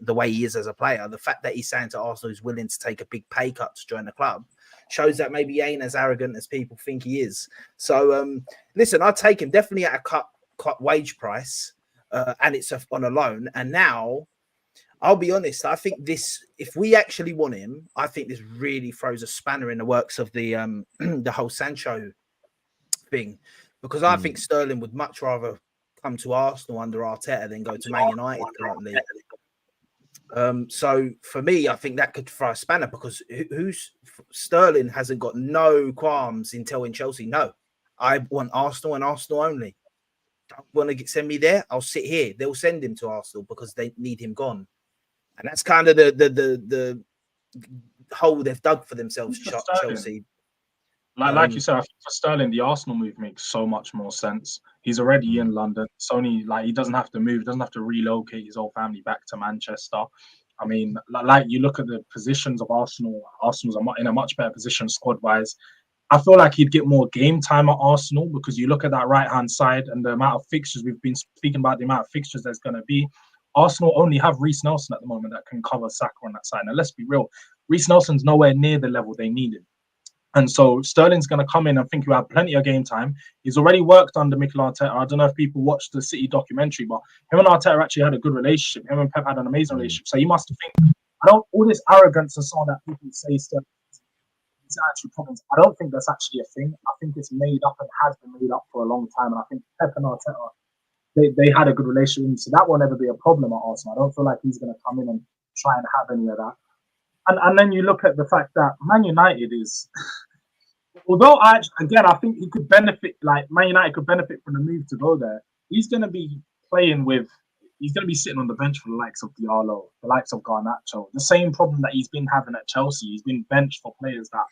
the way he is as a player, the fact that he's saying to Arsenal he's willing to take a big pay cut to join the club shows that maybe he ain't as arrogant as people think he is. So, listen, I'd take him definitely at a cut wage price, and it's on a loan. And now, I'll be honest, I think this, if we actually want him, I think this really throws a spanner in the works of the the whole Sancho thing, because I think Sterling would much rather come to Arsenal under Arteta than go to Man United currently. So for me, I think that could throw a spanner, because Sterling hasn't got no qualms in telling Chelsea, no, I want Arsenal and Arsenal only. Don't want to send me there, I'll sit here. They'll send him to Arsenal because they need him gone. And that's kind of the hole they've dug for themselves, Chelsea. Like you said, I think for Sterling, the Arsenal move makes so much more sense. He's already in London. It's only like he doesn't have to move, doesn't have to relocate his whole family back to Manchester. I mean, like you look at the positions of Arsenal, Arsenal's in a much better position squad-wise. I feel like he'd get more game time at Arsenal, because you look at that right-hand side and the amount of fixtures we've been speaking about, the amount of fixtures there's going to be. Arsenal only have Reece Nelson at the moment that can cover Saka on that side. Now, let's be real. Reece Nelson's nowhere near the level they needed. And so Sterling's going to come in and think you have plenty of game time. He's already worked under Mikel Arteta. I don't know if people watched the City documentary, but him and Arteta actually had a good relationship. Him and Pep had an amazing relationship. So you must think, all this arrogance and so on that people say Sterling is actually problems. I don't think that's actually a thing. I think it's made up and has been made up for a long time. And I think Pep and Arteta, they had a good relationship. So that will never be a problem at Arsenal. I don't feel like he's going to come in and try and have any of that. And then you look at the fact that Man United is, although I think he could benefit, like Man United could benefit from the move to go there. He's going to be sitting on the bench for the likes of Diallo, the likes of Garnacho. The same problem that he's been having at Chelsea. He's been benched for players that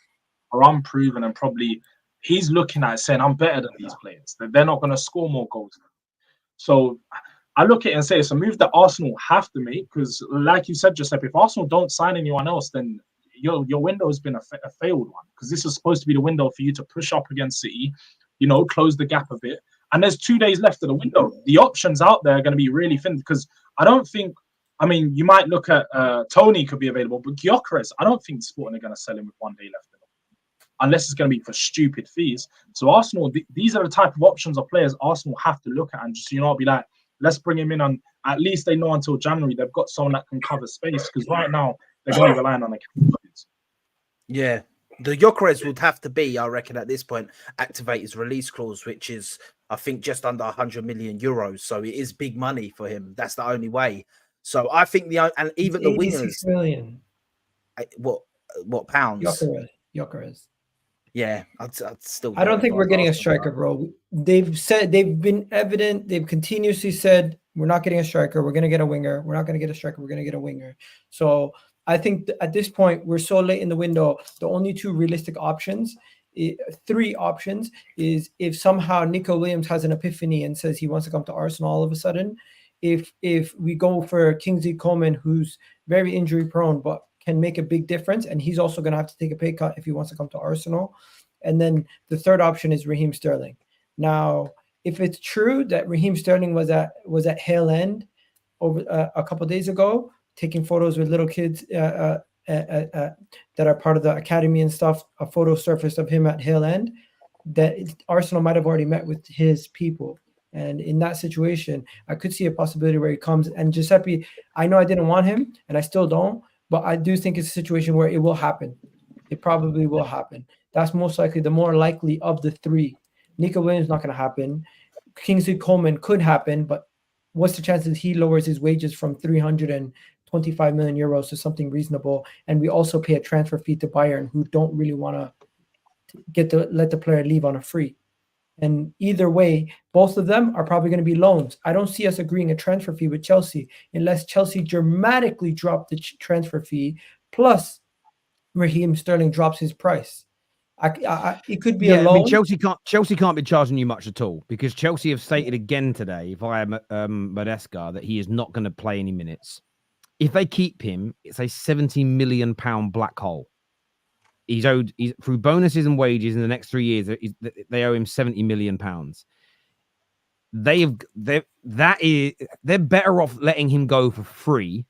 are unproven and probably he's looking at it saying, I'm better than these players. They're not going to score more goals. So I look at it and say it's a move that Arsenal have to make because, like you said, Giuseppe, if Arsenal don't sign anyone else, then your window has been a failed one because this is supposed to be the window for you to push up against City, close the gap a bit. And there's 2 days left of the window. The options out there are going to be really thin because you might look at Tony could be available, but Gyökeres, I don't think Sporting are going to sell him with 1 day left unless it's going to be for stupid fees. So Arsenal, these are the type of options of players Arsenal have to look at and just, be like, let's bring him in on, at least they know until January they've got someone that can cover space because right now they're going to be relying on the capabilities. Yeah. The Gyökeres would have to be, I reckon, at this point, activate his release clause, which is, I think, just under 100 million euros. So it is big money for him. That's the only way. So I think and even the wingers. Million. What pounds? Gyökeres. Yeah, I'd still. I don't think we're getting a striker, bro. They've been evident. They've continuously said we're not getting a striker. We're going to get a winger. We're not going to get a striker. We're going to get a winger. So I think at this point we're so late in the window. The only two realistic options, 3 options, is if somehow Nico Williams has an epiphany and says he wants to come to Arsenal all of a sudden. If we go for Kingsley Coman, who's very injury prone but can make a big difference, and he's also going to have to take a pay cut if he wants to come to Arsenal. And then the third option is Raheem Sterling. Now, if it's true that Raheem Sterling was at Hale End over a couple of days ago, taking photos with little kids that are part of the academy and stuff, a photo surfaced of him at Hale End, that Arsenal might have already met with his people. And in that situation, I could see a possibility where he comes. And Giuseppe, I know I didn't want him, and I still don't, but I do think it's a situation where it will happen. It probably will happen. That's most likely the more likely of the 3. Nico Williams not going to happen. Kingsley Coman could happen, but what's the chances he lowers his wages from 325 million euros to something reasonable? And we also pay a transfer fee to Bayern, who don't really want to let the player leave on a free. And either way, both of them are probably going to be loans. I don't see us agreeing a transfer fee with Chelsea unless Chelsea dramatically drop the transfer fee, plus Raheem Sterling drops his price. It could be a loan. Chelsea can't be charging you much at all because Chelsea have stated again today via Maresca that he is not going to play any minutes. If they keep him, it's a £70 million black hole. He's through bonuses and wages in the next 3 years. They owe him £70 million. They're better off letting him go for free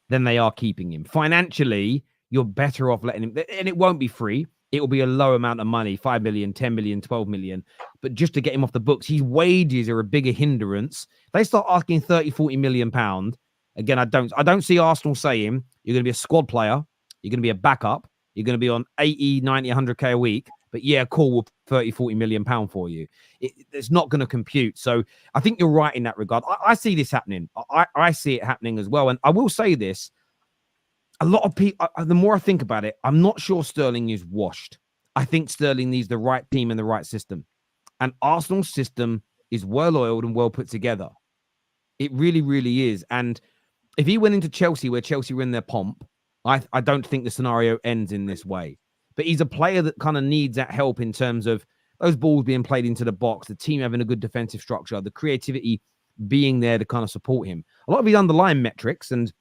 than they are keeping him. Financially, you're better off letting him, and it won't be free. It will be a low amount of money, 5 million, 10 million, 12 million. But just to get him off the books, his wages are a bigger hindrance. They start asking 30, 40 million pounds. Again, I don't see Arsenal saying you're going to be a squad player. You're going to be a backup. You're going to be on 80, 90, 100K a week. But yeah, cool, we'll 30, 40 million pound for you. It's not going to compute. So I think you're right in that regard. I see this happening. I see it happening as well. And I will say this. A lot of people, the more I think about it, I'm not sure Sterling is washed. I think Sterling needs the right team and the right system. And Arsenal's system is well-oiled and well put together. It really, really is. And if he went into Chelsea, where Chelsea were in their pomp, I don't think the scenario ends in this way. But he's a player that kind of needs that help in terms of those balls being played into the box, the team having a good defensive structure, the creativity being there to kind of support him. A lot of his underlying metrics, and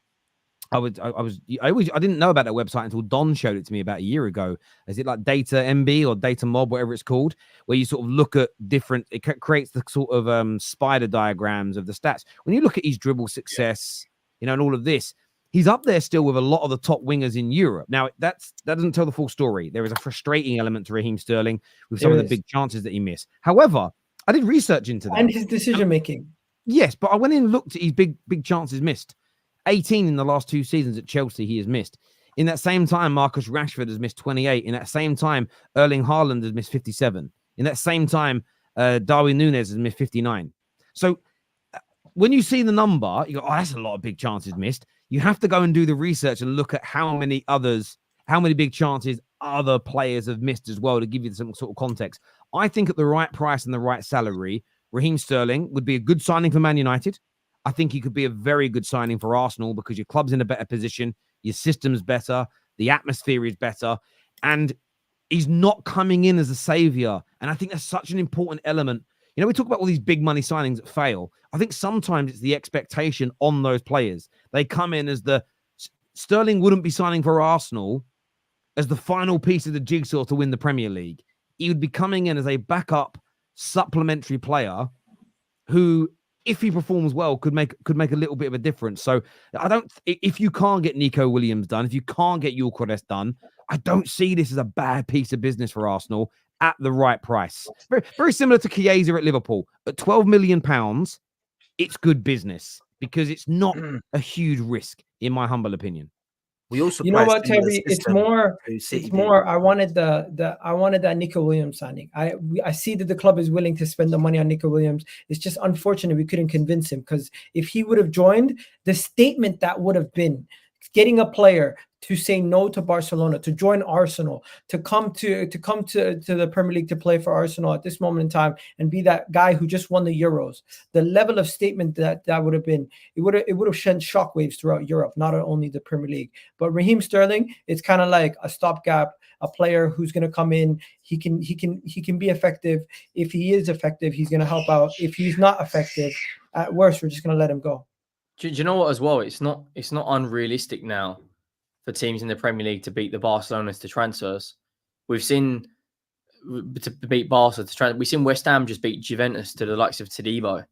I didn't know about that website until Don showed it to me about a year ago. Is it like Data MB or Data Mob, whatever it's called, where you sort of look at different, it creates the sort of spider diagrams of the stats. When you look at his dribble success, you know, and all of this, he's up there still with a lot of the top wingers in Europe. Now, that doesn't tell the full story. There is a frustrating element to Raheem Sterling with some of the big chances that he missed. However, I did research into that. And his decision making. Yes, but I went in and looked at his big chances missed. 18 in the last 2 seasons at Chelsea, he has missed. In that same time, Marcus Rashford has missed 28. In that same time, Erling Haaland has missed 57. In that same time, Darwin Núñez has missed 59. So when you see the number, you go, oh, that's a lot of big chances missed. You have to go and do the research and look at how many big chances other players have missed as well to give you some sort of context. I think at the right price and the right salary, Raheem Sterling would be a good signing for Man United. I think he could be a very good signing for Arsenal because your club's in a better position, your system's better, the atmosphere is better, and he's not coming in as a savior. And I think that's such an important element. You know, we talk about all these big money signings that fail. I think sometimes it's the expectation on those players. They come in as Sterling wouldn't be signing for Arsenal as the final piece of the jigsaw to win the Premier League. He would be coming in as a backup supplementary player who, if he performs well, could make a little bit of a difference. So if you can't get Nico Williams done, if you can't get Gyökeres done, I don't see this as a bad piece of business for Arsenal at the right price. Very, very similar to Chiesa at Liverpool. At £12 million, it's good business because it's not a huge risk, in my humble opinion. We also, you know what, Terry? It's more. I wanted that Nico Williams signing. I see that the club is willing to spend the money on Nico Williams. It's just unfortunate we couldn't convince him, because if he would have joined, the statement that would have been getting a player to say no to Barcelona, to join Arsenal, to come to the Premier League to play for Arsenal at this moment in time and be that guy who just won the Euros. The level of statement that would have been, it would have sent shockwaves throughout Europe, not only the Premier League. But Raheem Sterling, it's kind of like a stopgap, a player who's going to come in. He can be effective. If he is effective, he's going to help out. If he's not effective, at worst, we're just going to let him go. Do you know what as well? It's not unrealistic now for teams in the Premier League to beat the Barcelonas to transfers. We've seen to beat Barca to transfer. We've seen West Ham just beat Juventus to the likes of Todibo.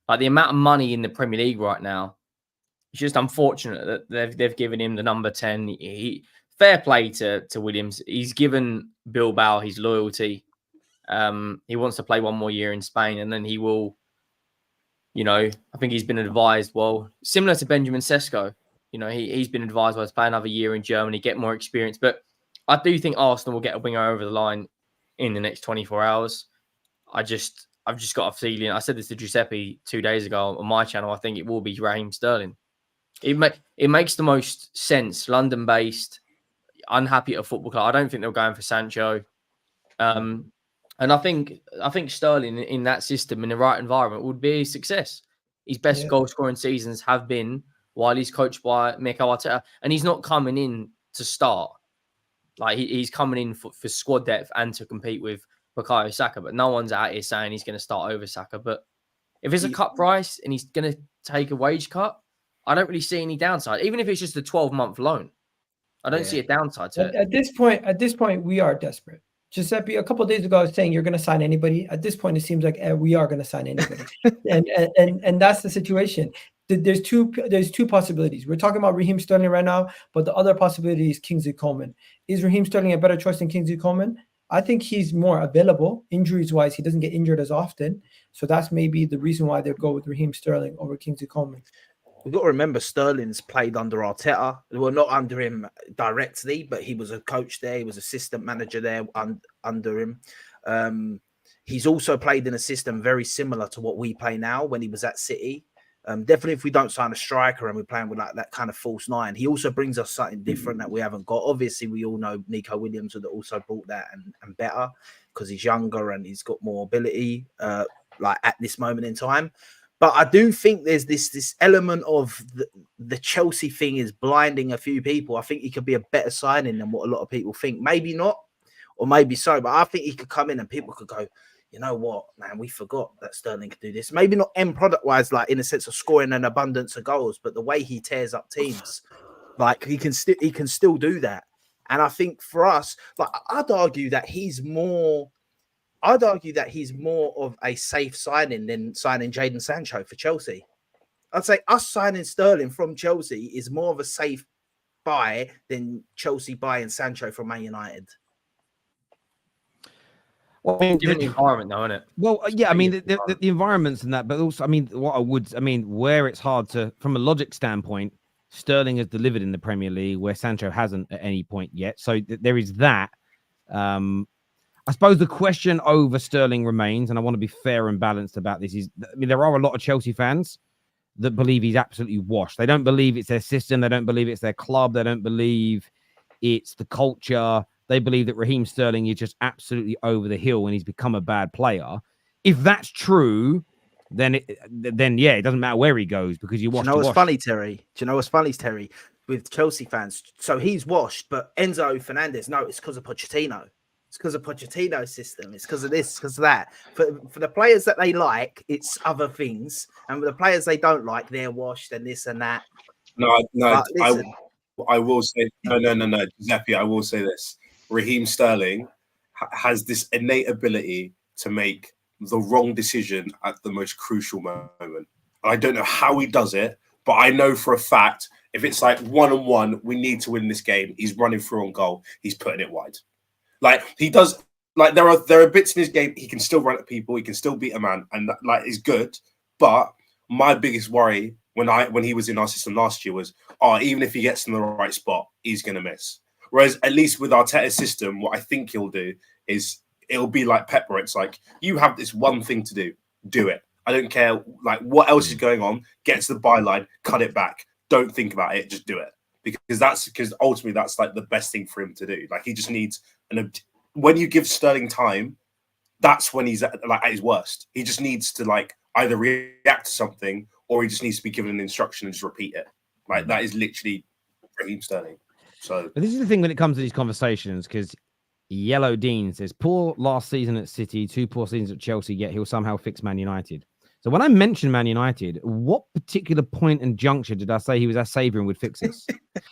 Like, the amount of money in the Premier League right now, it's just unfortunate that they've given him the number 10. Fair play to Williams. He's given Bilbao his loyalty. He wants to play one more year in Spain, and then he will. You know, I think he's been advised, well, similar to Benjamin Sesko. You know, he's been advised, well, to play another year in Germany, get more experience. But I do think Arsenal will get a winger over the line in the next 24 hours. I've just got a feeling. I said this to Giuseppe 2 days ago on my channel. I think it will be Raheem Sterling. It makes the most sense. London-based, unhappy at a football club. I don't think they're going for Sancho. And I think Sterling in that system, in the right environment, would be a success. His best goal-scoring seasons have been while he's coached by Mikel Arteta, and he's not coming in to start. Like, he's coming in for squad depth and to compete with Bukayo Saka, but no one's out here saying he's going to start over Saka. But if it's a cut price and he's going to take a wage cut, I don't really see any downside. Even if it's just a 12-month loan, I don't see a downside to it. At this point, we are desperate. Giuseppe, a couple of days ago, I was saying you're going to sign anybody. At this point, it seems like we are going to sign anybody, and that's the situation. There's two possibilities. We're talking about Raheem Sterling right now, but the other possibility is Kingsley Coman. Is Raheem Sterling a better choice than Kingsley Coman? I think he's more available injuries-wise. He doesn't get injured as often, so that's maybe the reason why they'd go with Raheem Sterling over Kingsley Coman. We've got to remember Sterling's played under Arteta. Well, not under him directly, but he was a coach there. He was assistant manager there under him. He's also played in a system very similar to what we play now when he was at City. Definitely, if we don't sign a striker and we're playing with like that kind of false nine, he also brings us something different that we haven't got. Obviously, we all know Nico Williams would have also brought that and better because he's younger and he's got more ability like at this moment in time. But I do think there's this element of the Chelsea thing is blinding a few people. I think he could be a better signing than what a lot of people think. Maybe not, or maybe so. But I think he could come in and people could go, you know what, man, we forgot that Sterling could do this. Maybe not end product-wise, like in a sense of scoring an abundance of goals, but the way he tears up teams, Like he can still do that. And I think for us, like I'd argue that he's more of a safe signing than signing Jadon Sancho for Chelsea. I'd say us signing Sterling from Chelsea is more of a safe buy than Chelsea buying Sancho from Man United. Well, I mean, Given the environment, though, isn't it? well, yeah, I mean, the environments and that, but also, I mean, where it's hard to, from a logic standpoint, Sterling has delivered in the Premier League where Sancho hasn't at any point yet. So there is that. I suppose the question over Sterling remains, and I want to be fair and balanced about this, is, I mean, there are a lot of Chelsea fans that believe he's absolutely washed. They don't believe it's their system. They don't believe it's their club. They don't believe it's the culture. They believe that Raheem Sterling is just absolutely over the hill and he's become a bad player. If that's true, then yeah, it doesn't matter where he goes because you watch. Do you know what's funny, Terry? Do you know what's funny, Terry? With Chelsea fans, so he's washed, but Enzo Fernandez, no, it's because of Pochettino. It's because of Pochettino's system. It's because of this, because of that. For the players that they like, it's other things, and for the players they don't like, they're washed and this and that. No. I will say no, Giuseppe. I will say this: Raheem Sterling has this innate ability to make the wrong decision at the most crucial moment. I don't know how he does it, but I know for a fact if it's like 1-on-1, we need to win this game. He's running through on goal. He's putting it wide. Like he does. Like there are bits in his game he can still run at people. He can still beat a man, and that, like is good. But my biggest worry when he was in our system last year was, even if he gets in the right spot, he's going to miss. Whereas at least with Arteta's system, what I think he'll do is it'll be like Pep, where it's like you have this one thing to do it. I don't care like what else is going on. Get to the byline, cut it back. Don't think about it. Just do it because ultimately that's like the best thing for him to do. Like he just needs when you give Sterling time, that's when he's at his worst. He just needs to like either react to something or he just needs to be given an instruction and just repeat it. Like that is literally Raheem Sterling. So but this is the thing when it comes to these conversations, because Yellow Dean says poor last season at City, 2 poor seasons at Chelsea, yet he'll somehow fix Man United. So when I mentioned Man United, what particular point and juncture did I say he was our savior and would fix us?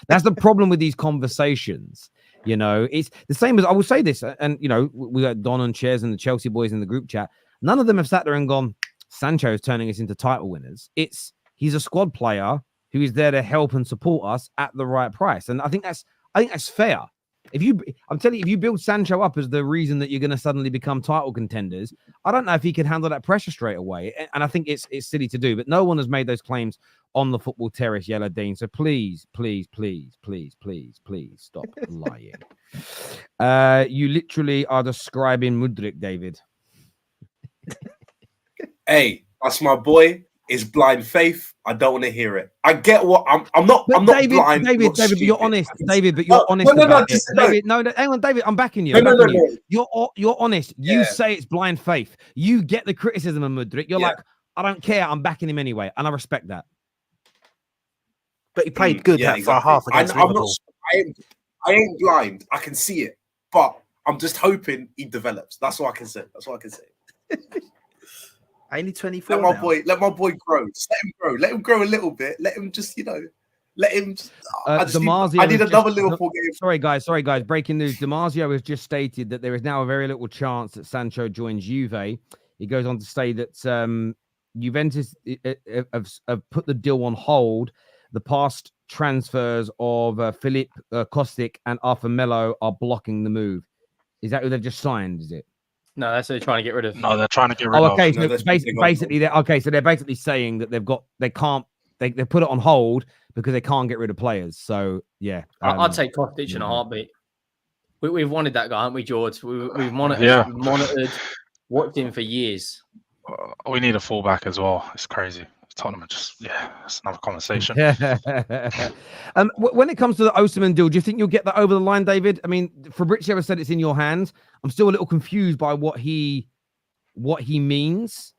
That's the problem with these conversations. You know, it's the same as I will say this, and you know, we got Don and Chairs and the Chelsea boys in the group chat. None of them have sat there and gone, Sancho is turning us into title winners. He's a squad player who is there to help and support us at the right price. And I think that's fair. I'm telling you, if you build Sancho up as the reason that you're going to suddenly become title contenders, I don't know if he can handle that pressure straight away. And I think it's silly to do, but no one has made those claims on the football terrace, Yellow Dean. So please stop lying. You literally are describing Mudryk, David. Hey, that's my boy. Is blind faith. I don't want to hear it. I get what I'm not. But I'm not David, blind. David, not but you're honest. David, but No, you're honest no, about it. just, David, no, hang on, David. I'm backing you. No. You're honest. Yeah. You say it's blind faith. You get the criticism of Mudryk. You're Yeah. like, I don't care. I'm backing him anyway, and I respect that. But he played good for a half against Liverpool. I ain't blind. I can see it, but I'm just hoping he develops. That's all I can say. Only 24. Let my boy grow. Just let him grow. Let him grow a little bit. Let him just, let him. I need another Liverpool game. Sorry, guys. Breaking news. Damasio has just stated that there is now a very little chance that Sancho joins Juve. He goes on to say that Juventus have put the deal on hold. The past transfers of Philip Kostic and Arthur Melo are blocking the move. Is that who they've just signed? Is it? No, that's what they're trying to get rid of. No, they're trying to get rid of. Okay, No, so basically, they're basically saying that they put it on hold because they can't get rid of players. So yeah, I'd take Kostic in a heartbeat. We've wanted that guy, haven't we, George? We've monitored, watched him for years. We need a fullback as well. It's crazy. Tottenham it's another conversation. When it comes to the Osimhen deal, do you think you'll get that over the line, David? I mean, Fabrizio has said it's in your hands. I'm still a little confused by what he means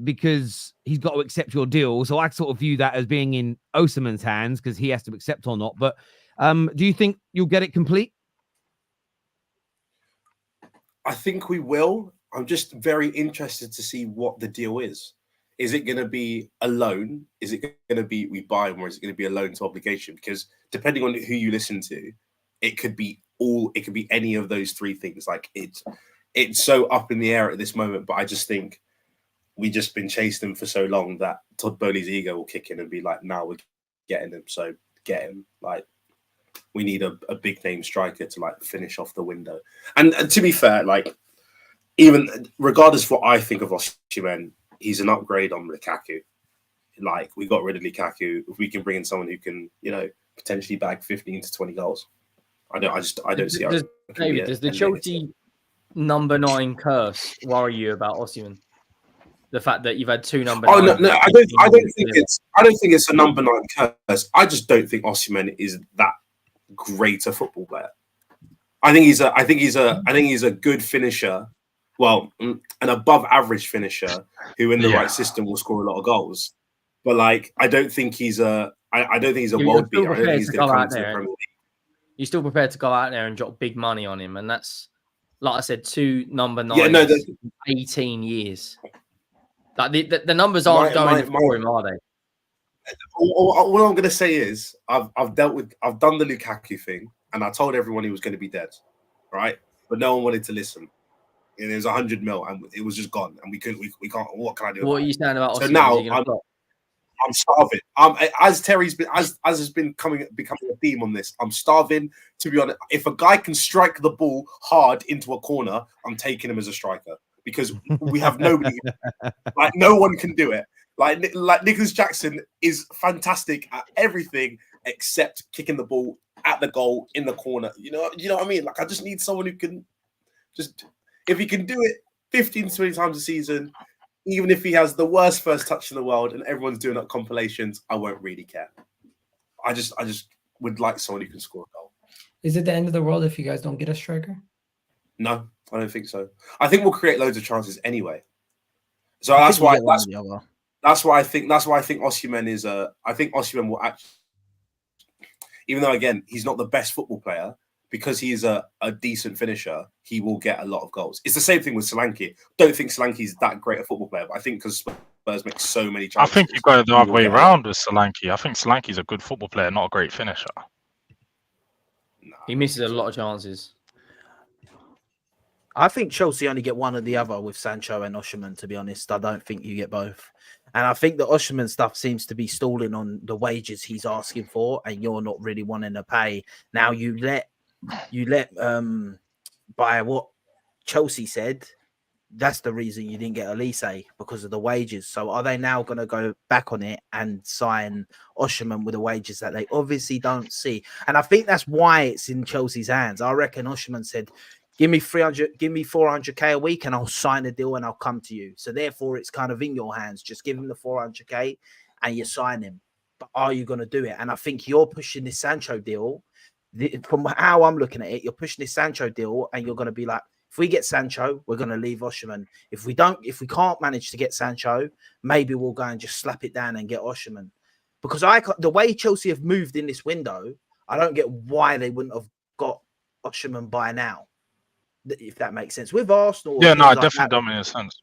because he's got to accept your deal. So I sort of view that as being in Osimhen's hands because he has to accept or not. But do you think you'll get it complete? I think we will. I'm just very interested to see what the deal is. Is it going to be a loan? Is it going to be we buy him, or is it going to be a loan to obligation? Because depending on who you listen to, it could be any of those three things. Like it's so up in the air at this moment. But I just think we just been chasing him for so long that Todd Bowley's ego will kick in and be like, "Now we're getting him, so get him." Like we need a big name striker to like finish off the window. And to be fair, like even regardless of what I think of Osimhen, he's an upgrade on Lukaku. Like we got rid of Lukaku. If we can bring in someone who can, potentially bag 15 to 20 goals, I don't see how. Does the Chelsea number 9 curse worry you about Osimhen? The fact that you've had 2 number 9. No, I don't think it's a number 9 curse. I just don't think Osimhen is that great a football player. I think he's a good finisher. Well, an above average finisher who in the right system will score a lot of goals. But like, I don't think he's a world beater. I don't think he's going to come to the Premier League. You're still prepared to go out there and drop big money on him, and that's, like I said, 2 number 9. 18 years. Like the numbers aren't going for him, are they? All I'm going to say is I've done the Lukaku thing, and I told everyone he was going to be dead, right? But no one wanted to listen. And it was 100 mil, and it was just gone, and we can't. What can I do? What are you saying about? So now I'm starving. As Terry's been has been becoming a theme on this. I'm starving. To be honest, if a guy can strike the ball hard into a corner, I'm taking him as a striker because we have nobody. Like no one can do it. Like Nicholas Jackson is fantastic at everything except kicking the ball at the goal in the corner. You know what I mean? Like I just need someone who can just. If he can do it 15 to 20 times a season, even if he has the worst first touch in the world and everyone's doing up compilations, I won't really care. I just would like someone who can score a goal. Is it the end of the world if you guys don't get a striker? No, I don't think so. I think we'll create loads of chances anyway. So that's why I think Osimhen is I think Osimhen will actually, even though again he's not the best football player, because he's a decent finisher, he will get a lot of goals. It's the same thing with Solanke. Don't think Solanke's that great a football player, but I think because Spurs make so many chances. I think you've got it the other way around with Solanke. I think Solanke's a good football player, not a great finisher. He misses a lot of chances. I think Chelsea only get one or the other with Sancho and Osimhen, to be honest. I don't think you get both. And I think the Osimhen stuff seems to be stalling on the wages he's asking for, and you're not really wanting to pay. Now you let by what Chelsea said, that's the reason you didn't get Elise, because of the wages. So are they now going to go back on it and sign Osimhen with the wages that they obviously don't see? And I think that's why it's in Chelsea's hands. I reckon Osimhen said, give me 400k a week and I'll sign a deal and I'll come to you. So therefore it's kind of in your hands. Just give him the 400k and you sign him. But are you going to do it? And I think you're pushing this Sancho deal. From how I'm looking at it, you're pushing this Sancho deal and you're going to be like, if we get Sancho, we're going to leave Osimhen. If we can't manage to get Sancho, maybe we'll go and just slap it down and get Osimhen. Because the way Chelsea have moved in this window, I don't get why they wouldn't have got Osimhen by now, if that makes sense. With Arsenal, yeah, no, it definitely don't make sense.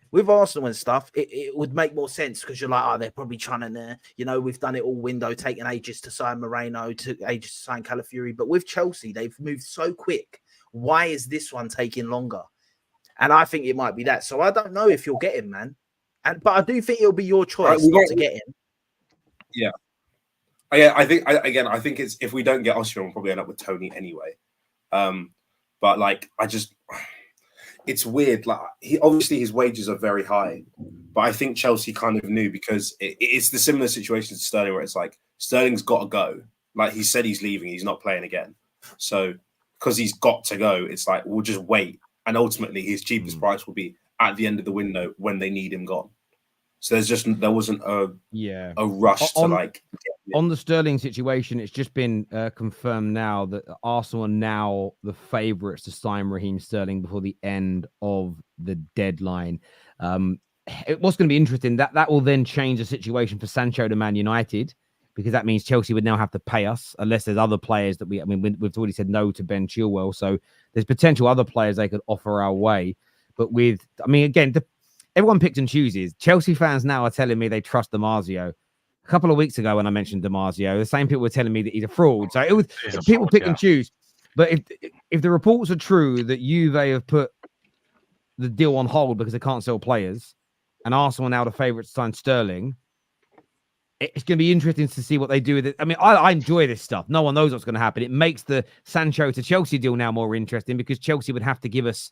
With Arsenal and stuff, it would make more sense because you're like, oh, they're probably trying to, we've done it all window, taking ages to sign Moreno, took ages to sign Calafiori. But with Chelsea, they've moved so quick. Why is this one taking longer? And I think it might be that. So I don't know if you'll get him, man. But I do think it'll be your choice not to get him. Yeah. I think it's if we don't get Osimhen, we'll probably end up with Tony anyway. But like, it's weird. Like obviously his wages are very high, but I think Chelsea kind of knew because it's the similar situation to Sterling where it's like Sterling's got to go. Like he said he's leaving, he's not playing again. So because he's got to go, it's like we'll just wait, and ultimately his cheapest price will be at the end of the window when they need him gone. So there wasn't a rush to like. On the Sterling situation, it's just been confirmed now that Arsenal are now the favourites to sign Raheem Sterling before the end of the deadline. What's going to be interesting, that will then change the situation for Sancho to Man United, because that means Chelsea would now have to pay us unless there's other players that we've already said no to Ben Chilwell. So there's potential other players they could offer our way. But again, everyone picks and chooses. Chelsea fans now are telling me they trust DiMarzio. A couple of weeks ago when I mentioned DiMarzio, the same people were telling me that he's a fraud. So it was people fraud, pick and choose. But if the reports are true that Juve have put the deal on hold because they can't sell players, and Arsenal are now the favourites to sign Sterling, it's going to be interesting to see what they do with it. I mean, I enjoy this stuff. No one knows what's going to happen. It makes the Sancho to Chelsea deal now more interesting because Chelsea would have to give us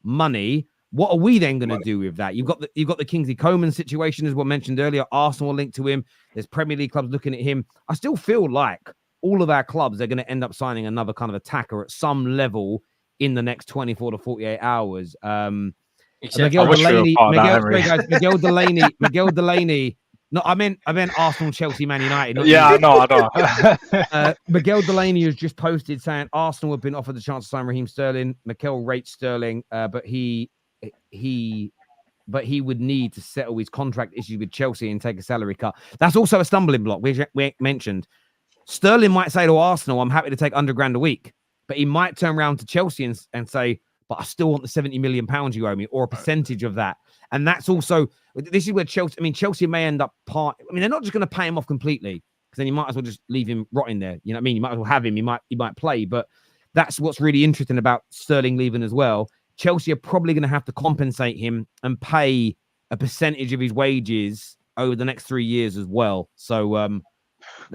money. What are we then going to do with that? You've got the Kingsley Coman situation, as we mentioned earlier. Arsenal linked to him. There's Premier League clubs looking at him. I still feel like all of our clubs are going to end up signing another kind of attacker at some level in the next 24 to 48 hours. Miguel Delaney. No, I meant Arsenal, Chelsea, Man United. I know. Miguel Delaney has just posted saying Arsenal have been offered the chance to sign Raheem Sterling. Mikel rates Sterling, but he would need to settle his contract issue with Chelsea and take a salary cut. That's also a stumbling block. We mentioned Sterling might say to Arsenal, "I'm happy to take £100,000 a week," but he might turn around to Chelsea and say, "But I still want the £70 million you owe me, or a percentage of that." And that's also, this is where Chelsea may end up they're not just going to pay him off completely, because then you might as well just leave him rotting there. You know what I mean? You might as well have him. He might play, but that's what's really interesting about Sterling leaving as well. Chelsea are probably going to have to compensate him and pay a percentage of his wages over the next 3 years as well. So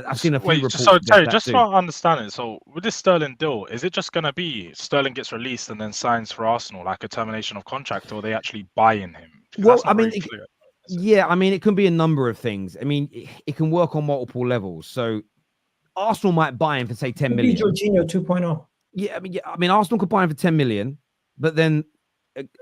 I've seen a few reports. So Terry, just so I understand it, so with this Sterling deal, is it just going to be Sterling gets released and then signs for Arsenal, like a termination of contract, or are they actually buying him? Well, I mean, it can be a number of things. I mean, it can work on multiple levels. So Arsenal might buy him for, say, 10 million. Jorginho 2.0. I mean, Arsenal could buy him for 10 million, but then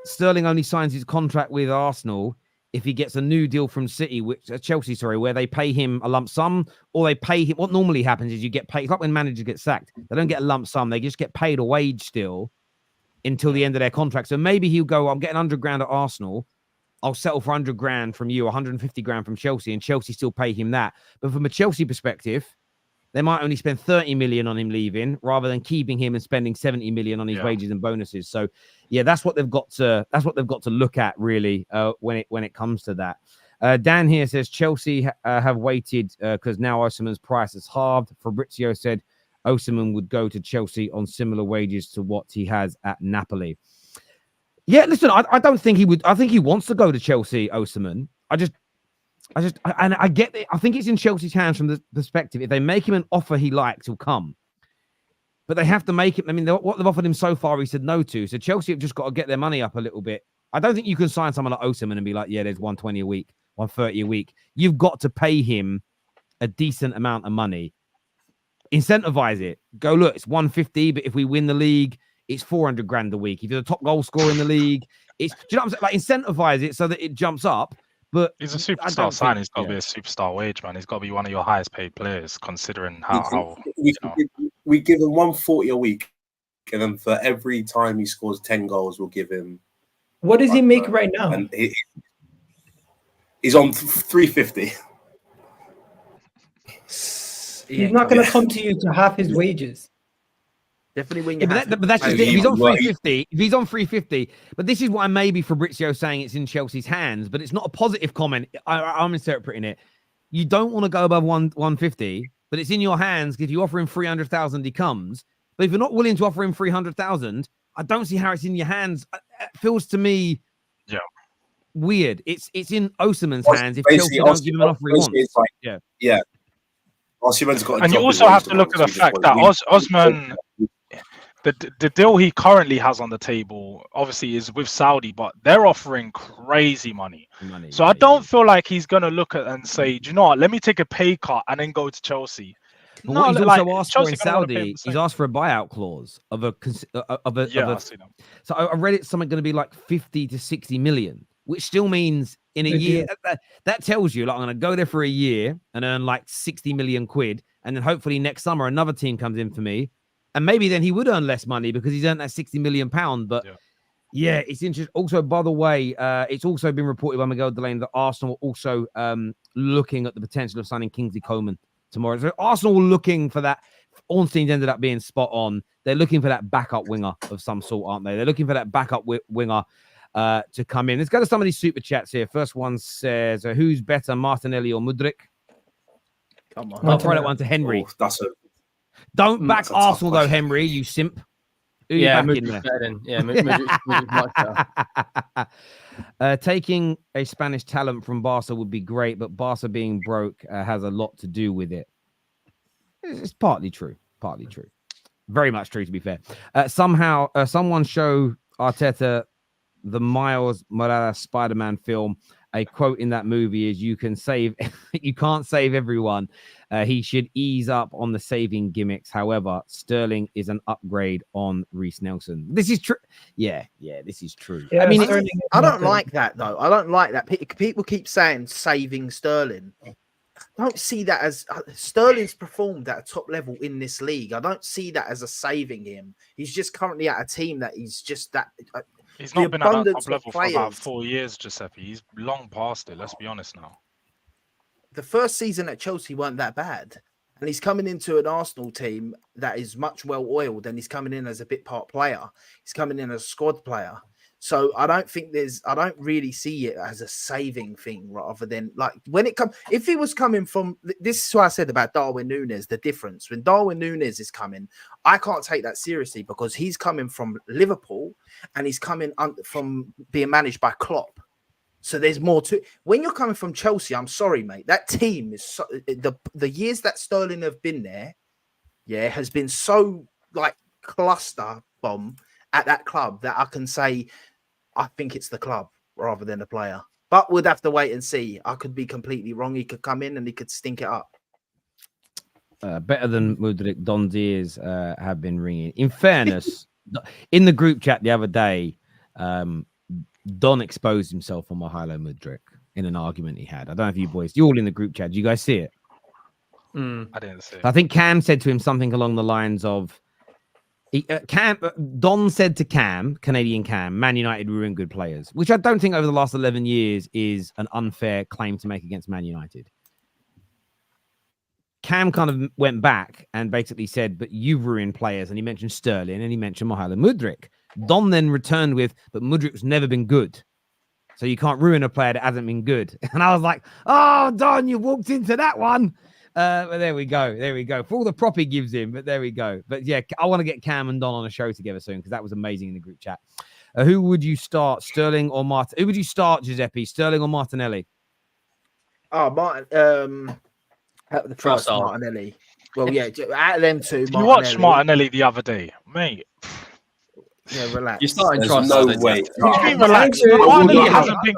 Sterling only signs his contract with Arsenal if he gets a new deal from Chelsea, where they pay him a lump sum, or they pay him. What normally happens is you get paid. It's like when managers get sacked. They don't get a lump sum. They just get paid a wage still until the end of their contract. So maybe he'll go, I'm getting £100,000 at Arsenal. I'll settle for £100,000 from you, £150,000 from Chelsea, and Chelsea still pay him that. But from a Chelsea perspective, they might only spend 30 million on him leaving, rather than keeping him and spending 70 million on his wages and bonuses. So, that's what they've got to look at really when it comes to that. Dan here says Chelsea have waited because now Osimhen's price is halved. Fabrizio said Osimhen would go to Chelsea on similar wages to what he has at Napoli. Yeah, listen, I don't think he would. I think he wants to go to Chelsea, Osimhen. I get it. I think it's in Chelsea's hands from the perspective. If they make him an offer he likes, he'll come. But they have to make him. I mean, what they've offered him so far, he said no to. So Chelsea have just got to get their money up a little bit. I don't think you can sign someone like Osimhen and be like, yeah, there's 120 a week, 130 a week. You've got to pay him a decent amount of money. Incentivize it. Go, look, it's 150, but if we win the league, it's 400,000 a week. If you're the top goal scorer in the league, do you know what I'm saying? Like, incentivize it so that it jumps up. But he's a superstar sign. He's got to be a superstar wage, man. He's got to be one of your highest paid players, considering how we give him 140 a week, and then for every time he scores 10 goals, we'll give him. What does he make right now? And he's on 350. He's not going to come to you to half his wages. Definitely when you but that's just it. If he's on 350, if he's on 350, but this is why maybe Fabrizio saying it's in Chelsea's hands, but it's not a positive comment. I'm interpreting it. You don't want to go above 150, but it's in your hands. If you offer him 300,000, he comes. But if you're not willing to offer him 300,000, I don't see how it's in your hands. It feels to me weird. It's in Osimhen's hands if Chelsea don't give him an offer he wants. Like, yeah. Osimhen's got. And you also have to look at the fact that Osimhen. The deal he currently has on the table, obviously, is with Saudi, but they're offering crazy money. So I don't feel like he's going to look at and say, do you know what, let me take a pay cut and then go to Chelsea. But what he's also asked for in Saudi, he's asked for a buyout clause of a. So I read it's something going to be like 50 to 60 million, which still means in a year. That tells you, like, I'm going to go there for a year and earn like 60 million quid, and then hopefully next summer another team comes in for me. And maybe then he would earn less money because he's earned that £60 million. But it's interesting. Also, by the way, it's also been reported by Miguel Delaney that Arsenal are also looking at the potential of signing Kingsley Coman tomorrow. So Arsenal looking for that. Ornstein's ended up being spot on. They're looking for that backup winger of some sort, aren't they? They're looking for that backup winger. to come in. Let's go to some of these super chats here. First one says, who's better, Martinelli or Mudryk? Come on. I'll throw that one to Henry. Don't back Arsenal though, Henry, you simp. Who Yeah, you backing there? better than, Mudryk's much better. Taking a Spanish talent from Barca would be great, but Barca being broke has a lot to do with it. It's partly true. Partly true. Very much true, to be fair. Someone show Arteta the Miles Morales Spider-Man film. A quote in that movie is, you can't save everyone. He should ease up on the saving gimmicks. However, Sterling is an upgrade on Reece Nelson. This is true. Yeah, this is true. Yeah, I mean, Sterling I don't like that though. I don't like that. People keep saying saving Sterling. I don't see that as Sterling's performed at a top level in this league. I don't see that as a saving him. He's just currently at a team that he's just that. He's not been at that top level for about 4 years, Giuseppe. He's long past it. Let's be honest now. The first season at Chelsea weren't that bad. And he's coming into an Arsenal team that is much well oiled, and he's coming in as a bit part player. He's coming in as a squad player. So I don't really see it as a saving thing, rather than like when it comes, if he was coming from, this is what I said about Darwin Núñez, the difference. When Darwin Núñez is coming, I can't take that seriously because he's coming from Liverpool and he's coming from being managed by Klopp. So there's more to when you're coming from Chelsea. I'm sorry, mate. That team is the years that Sterling have been there, has been so like cluster bomb at that club that I can say I think it's the club rather than the player. But we'd have to wait and see. I could be completely wrong. He could come in and he could stink it up. Better than Mudryk, Don's ears have been ringing. In fairness, in the group chat the other day, Don exposed himself on Mykhailo Mudryk in an argument he had. I don't know if you boys, you're all in the group chat. Do you guys see it? I didn't see it. I think Cam said to him something along the lines of, Don said to Cam, Canadian Cam, Man United ruin good players, which I don't think over the last 11 years is an unfair claim to make against Man United. Cam kind of went back and basically said, but you've ruined players. And he mentioned Sterling and he mentioned Mykhailo Mudryk. Don then returned with, but Mudryk's never been good. So you can't ruin a player that hasn't been good. And I was like, oh, Don, you walked into that one. But there we go. There we go. For all the prop he gives him, but there we go. But yeah, I want to get Cam and Don on a show together soon because that was amazing in the group chat. Who would you start, Sterling or Martin? Who would you start, Giuseppe? Sterling or Martinelli? Oh, Martin. At the first, Martinelli. Well, yeah, out of them two. You watched Martinelli the other day, mate. Yeah, relax. You're starting There's no way. Relax. Martinelli hasn't been.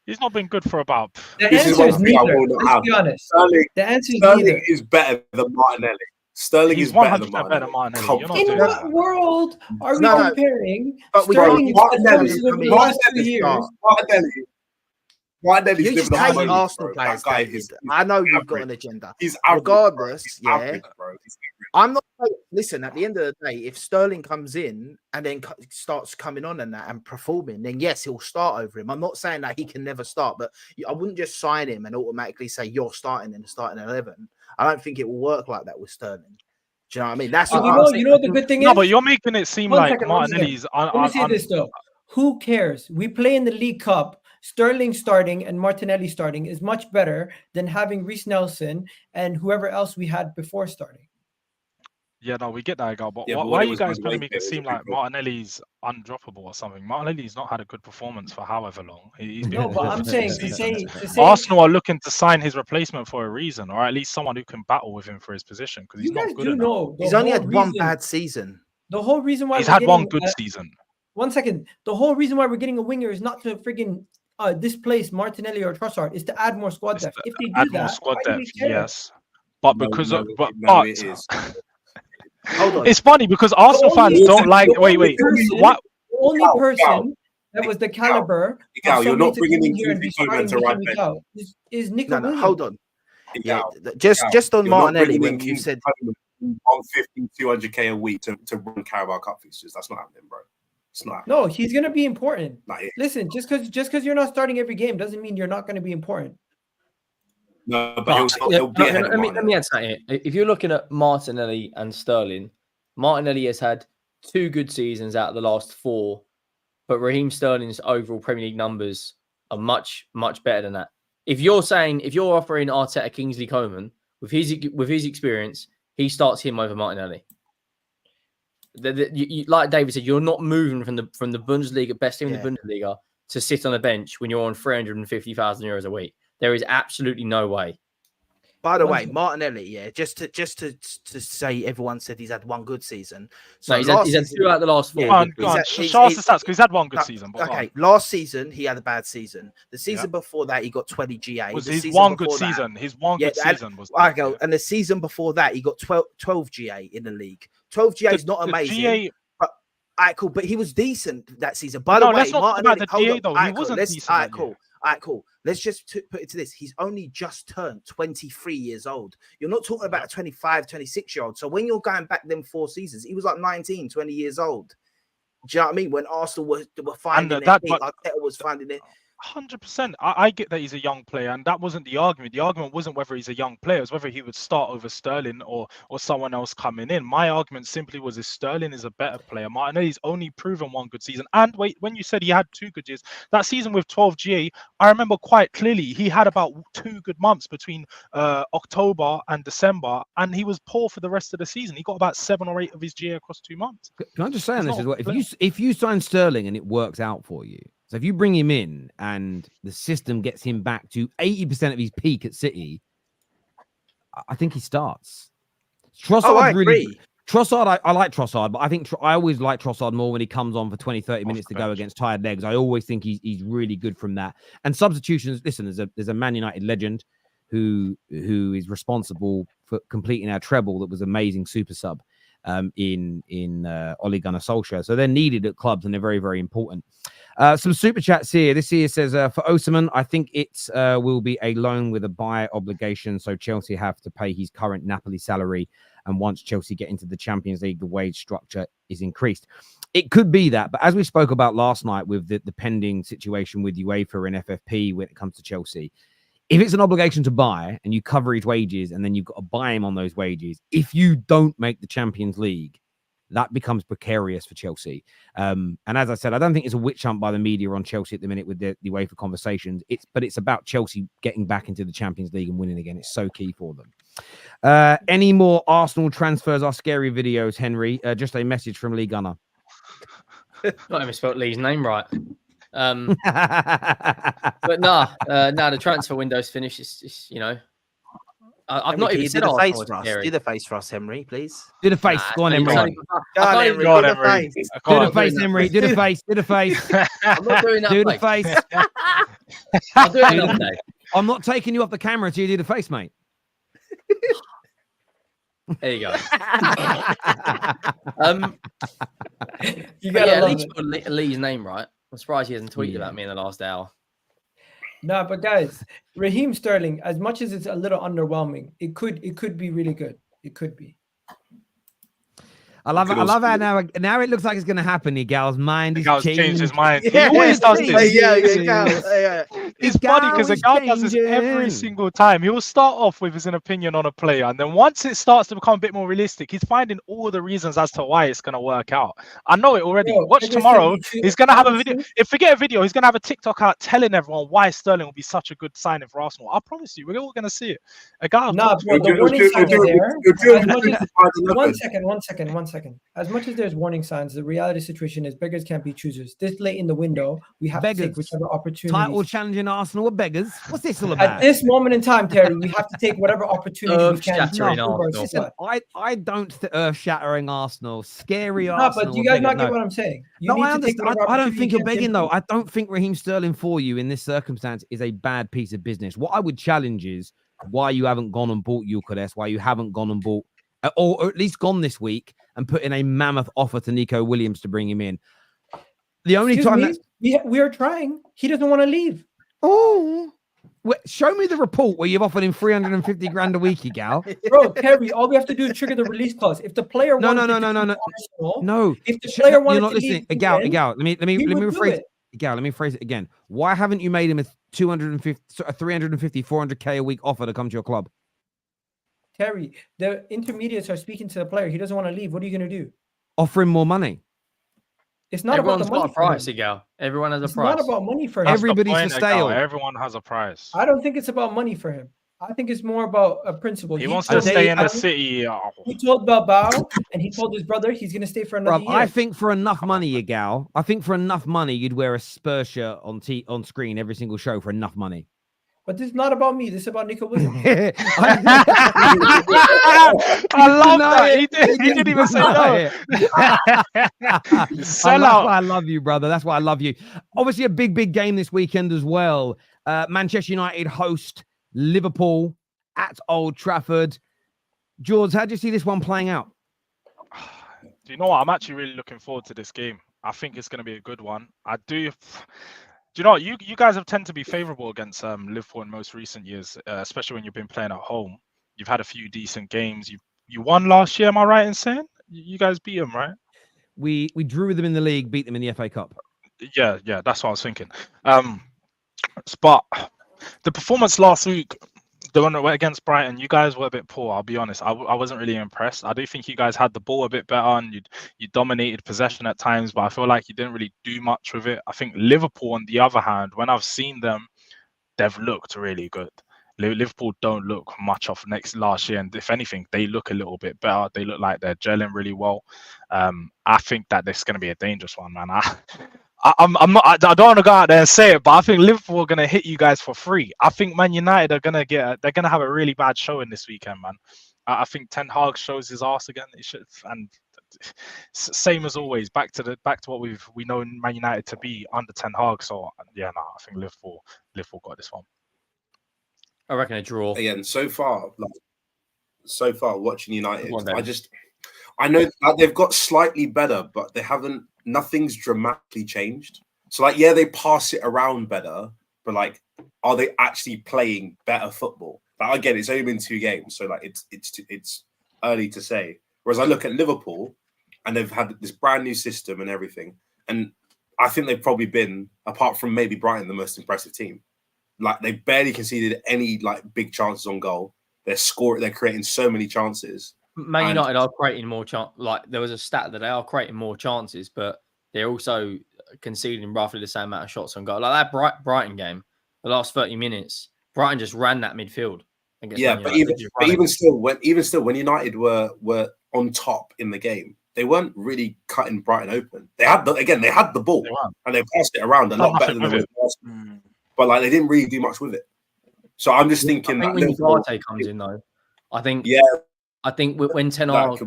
He's not been good for about. The answer is neither. Let's be honest. The answer is neither. Is better than Martinelli. Sterling is better than Martinelli. In what world are we comparing Sterling to the last 2 years? Martinelli's you just hate Arsenal players. I know you've got an agenda. He's average, regardless, he's average, bro. I'm not. Listen, at the end of the day, if Sterling comes in and then starts coming on and that and performing, then yes, he'll start over him. I'm not saying that he can never start, but I wouldn't just sign him and automatically say you're starting in the starting 11. I don't think it will work like that with Sterling. Do you know what I mean? That's you know the good thing is. No, but you're making it seem like Martinelli's. Let me say this though. Who cares? We play in the League Cup. Sterling starting and Martinelli starting is much better than having Reece Nelson and whoever else we had before starting. Yeah, no, we get that, Egal. But why are you guys trying to make it seem like Martinelli's undroppable or something? Martinelli's not had a good performance for however long. He's been but I'm saying to say Arsenal are looking to sign his replacement for a reason, or at least someone who can battle with him for his position because he's not good enough. He's only had one bad season. The whole reason why he's had one good season. 1 second. The whole reason why we're getting a winger is not to friggin' displace Martinelli or Trossard, is to add more squad depth. If they do that, squad depth, yes. But because it is. Hold on. It's funny because Arsenal fans don't like. Wait. What? The only person that was the caliber. You're not bringing in Goofy Coleman to right back. Is Nico Williams. Hold on. Yeah, just on Martinelli when you said 150, 200k a week to run Carabao Cup fixtures. That's not happening, bro. No, he's gonna be important. Listen, just because you're not starting every game doesn't mean you're not going to be important. No, but let me add something. If you're looking at Martinelli and Sterling, Martinelli has had 2 good seasons out of the last 4 but Raheem Sterling's overall Premier League numbers are much, much better than that. If you're offering Arteta Kingsley Coman with his experience, he starts him over Martinelli. Like David said, you're not moving from the Bundesliga, best team in the Bundesliga, to sit on the bench when you're on 350,000 euros a week. There is absolutely no way. By the way, Martinelli, just to say, everyone said he's had one good season. So no, he's had 2 out of the last 4. Show us the stats, because he's had one good season. But okay, last season he had a bad season. The season before that he got 20 GA. Was his one good season? His one good season was. And the season before that he got 12 GA in the league. 12 GA is not amazing. GA... But cool. But he was decent that season. By the way, let's not talk about the GA though. He wasn't decent. All right, cool. All right, cool. Let's just put it to this. He's only just turned 23 years old. You're not talking about a 25, 26-year-old. So when you're going back them 4 seasons, he was like 19, 20 years old. Do you know what I mean? When Arsenal were finding it, Arteta was finding it. 100%. I get that he's a young player, and that wasn't the argument. The argument wasn't whether he's a young player, it was whether he would start over Sterling or someone else coming in. My argument simply was if Sterling is a better player. Martinelli's only proven one good season. And wait, when you said he had 2 good years, that season with 12 GA, I remember quite clearly he had about 2 good months between October and December, and he was poor for the rest of the season. He got about 7 or 8 of his GA across 2 months. Can I just say on this as well? If you sign Sterling and it works out for you, so if you bring him in and the system gets him back to 80% of his peak at City, I think he starts. Trossard, I agree. Trossard, I like Trossard, but I think I always like Trossard more when he comes on for 20, 30 minutes to go against tired legs. I always think he's really good from that. And substitutions, listen, there's a Man United legend who is responsible for completing our treble that was amazing super sub in Ole Gunnar Solskjaer. So they're needed at clubs and they're very, very important. Some super chats here. This here says, for Osimhen, I think it will be a loan with a buy obligation. So Chelsea have to pay his current Napoli salary. And once Chelsea get into the Champions League, the wage structure is increased. It could be that. But as we spoke about last night with the pending situation with UEFA and FFP when it comes to Chelsea, if it's an obligation to buy and you cover his wages and then you've got to buy him on those wages, if you don't make the Champions League, that becomes precarious for Chelsea. And as I said, I don't think it's a witch hunt by the media on Chelsea at the minute with the UEFA conversations. But it's about Chelsea getting back into the Champions League and winning again. It's so key for them. Any more Arsenal transfers are scary videos, Henry? Just a message from Lee Gunner. Not even spelled Lee's name right. But the transfer window's finished. It's I've not even said do the face for us, Henry, please. Do the face. Go on, Henry. Go on, Henry. Do the face, Henry. Do the face. Do the face. I'm not doing that. Do the face. I'll do it another day. I'm not taking you off the camera till you do the face, mate. There you go. You got at least got Lee's name right. I'm surprised he hasn't tweeted about me in the last hour. No, but guys, Raheem Sterling, as much as it's a little underwhelming, it could be really good. It could be. I love how now it looks like it's going to happen. Egal's mind is changed his mind. He always does this. Yeah. It's funny because Egal does this every single time. He will start off with his opinion on a player, and then once it starts to become a bit more realistic, he's finding all the reasons as to why it's going to work out. I know it already. Watch tomorrow. He's going to have a video. Forget a video. He's going to have a TikTok out telling everyone why Sterling will be such a good signing for Arsenal. I promise you, we're all going to see it. Egal. No, the warning signs are there. One second. As much as there's warning signs, the reality situation is beggars can't be choosers. This late in the window, we have to take whichever opportunity. Title challenging Arsenal are beggars. What's this all about? At this moment in time, Terry, we have to take whatever opportunity we can. Listen, I don't earth-shattering Arsenal, scary Arsenal. No, but you guys not get what I'm saying. I understand. I don't think you're begging though. I don't think Raheem Sterling for you in this circumstance is a bad piece of business. What I would challenge is why you haven't gone and bought Gyökeres, why you haven't gone and bought, or at least gone this week and put in a mammoth offer to Nico Williams to bring him in. The only we are trying. He doesn't want to leave. Oh, show me the report where you've offered him 350 grand a week, Egal. Bro, Terry, all we have to do is trigger the release clause. If the player no. If the player wanted you're not to listening. leave, Egal. Let me rephrase it. Egal, let me phrase it again. Why haven't you made him a 350, 400k a week offer to come to your club? Terry, the intermediates are speaking to the player. He doesn't want to leave. What are you going to do? Offer him more money. It's not Everyone's about the money got a price, Egal. Everyone has a It's price. not about money for him. That's the Everybody's point, for sale. Egal. Everyone has a price. I don't think it's about money for him. I think it's more about a principle. He wants told to stay me- in the city. He told Bilbao, and he told his brother he's going to stay for another Bruv, year. I think for enough money, Egal, I think for enough money, you'd wear a Spurs shirt on screen every single show for enough money. But this is not about me. This is about Nico Williams. I love that. He didn't even say no. That's why I love you, brother. That's why I love you. Obviously, a big game this weekend as well. Manchester United host Liverpool at Old Trafford. George, how do you see this one playing out? Do you know what? I'm actually really looking forward to this game. I think it's going to be a good one. I do. Do you know what? You guys have tended to be favourable against Liverpool in most recent years, especially when you've been playing at home. You've had a few decent games. You won last year, am I right in saying? You guys beat them, right? We drew them in the league, beat them in the FA Cup. Yeah, that's what I was thinking. But the performance last week, the one that went against Brighton, you guys were a bit poor. I'll be honest. I wasn't really impressed. I do think you guys had the ball a bit better and you dominated possession at times, but I feel like you didn't really do much with it. I think Liverpool, on the other hand, when I've seen them, they've looked really good. Liverpool don't look much off last year, and if anything, they look a little bit better. They look like they're gelling really well. I think that this is going to be a dangerous one, man. I don't want to go out there and say it, but I think Liverpool are going to hit you guys for free. I think Man United are going to have a really bad showing this weekend, man. I think Ten Hag shows his arse again. And same as always, back to what we know Man United to be under Ten Hag. So yeah, I think Liverpool got this one. I reckon a draw. Again, so far watching United, I know that they've got slightly better, but nothing's dramatically changed. So like, yeah, they pass it around better, but like, are they actually playing better football? Like, again, it's only been 2 games, so like it's early to say. Whereas I look at Liverpool, and they've had this brand new system and everything, and I think they've probably been, apart from maybe Brighton, the most impressive team. Like, they barely conceded any like big chances on goal. They're creating so many chances. Man United are creating more chance. Like, there was a stat that they are creating more chances, but they're also conceding roughly the same amount of shots on goal. Like that Brighton game, the last 30 minutes, Brighton just ran that midfield. Yeah, but even still, when United were on top in the game, they weren't really cutting Brighton open. They had the ball and they passed it around a lot better than they were. But like, they didn't really do much with it. So I'm just thinking. I think when Ugarte comes in, though, I think when Ten Hag,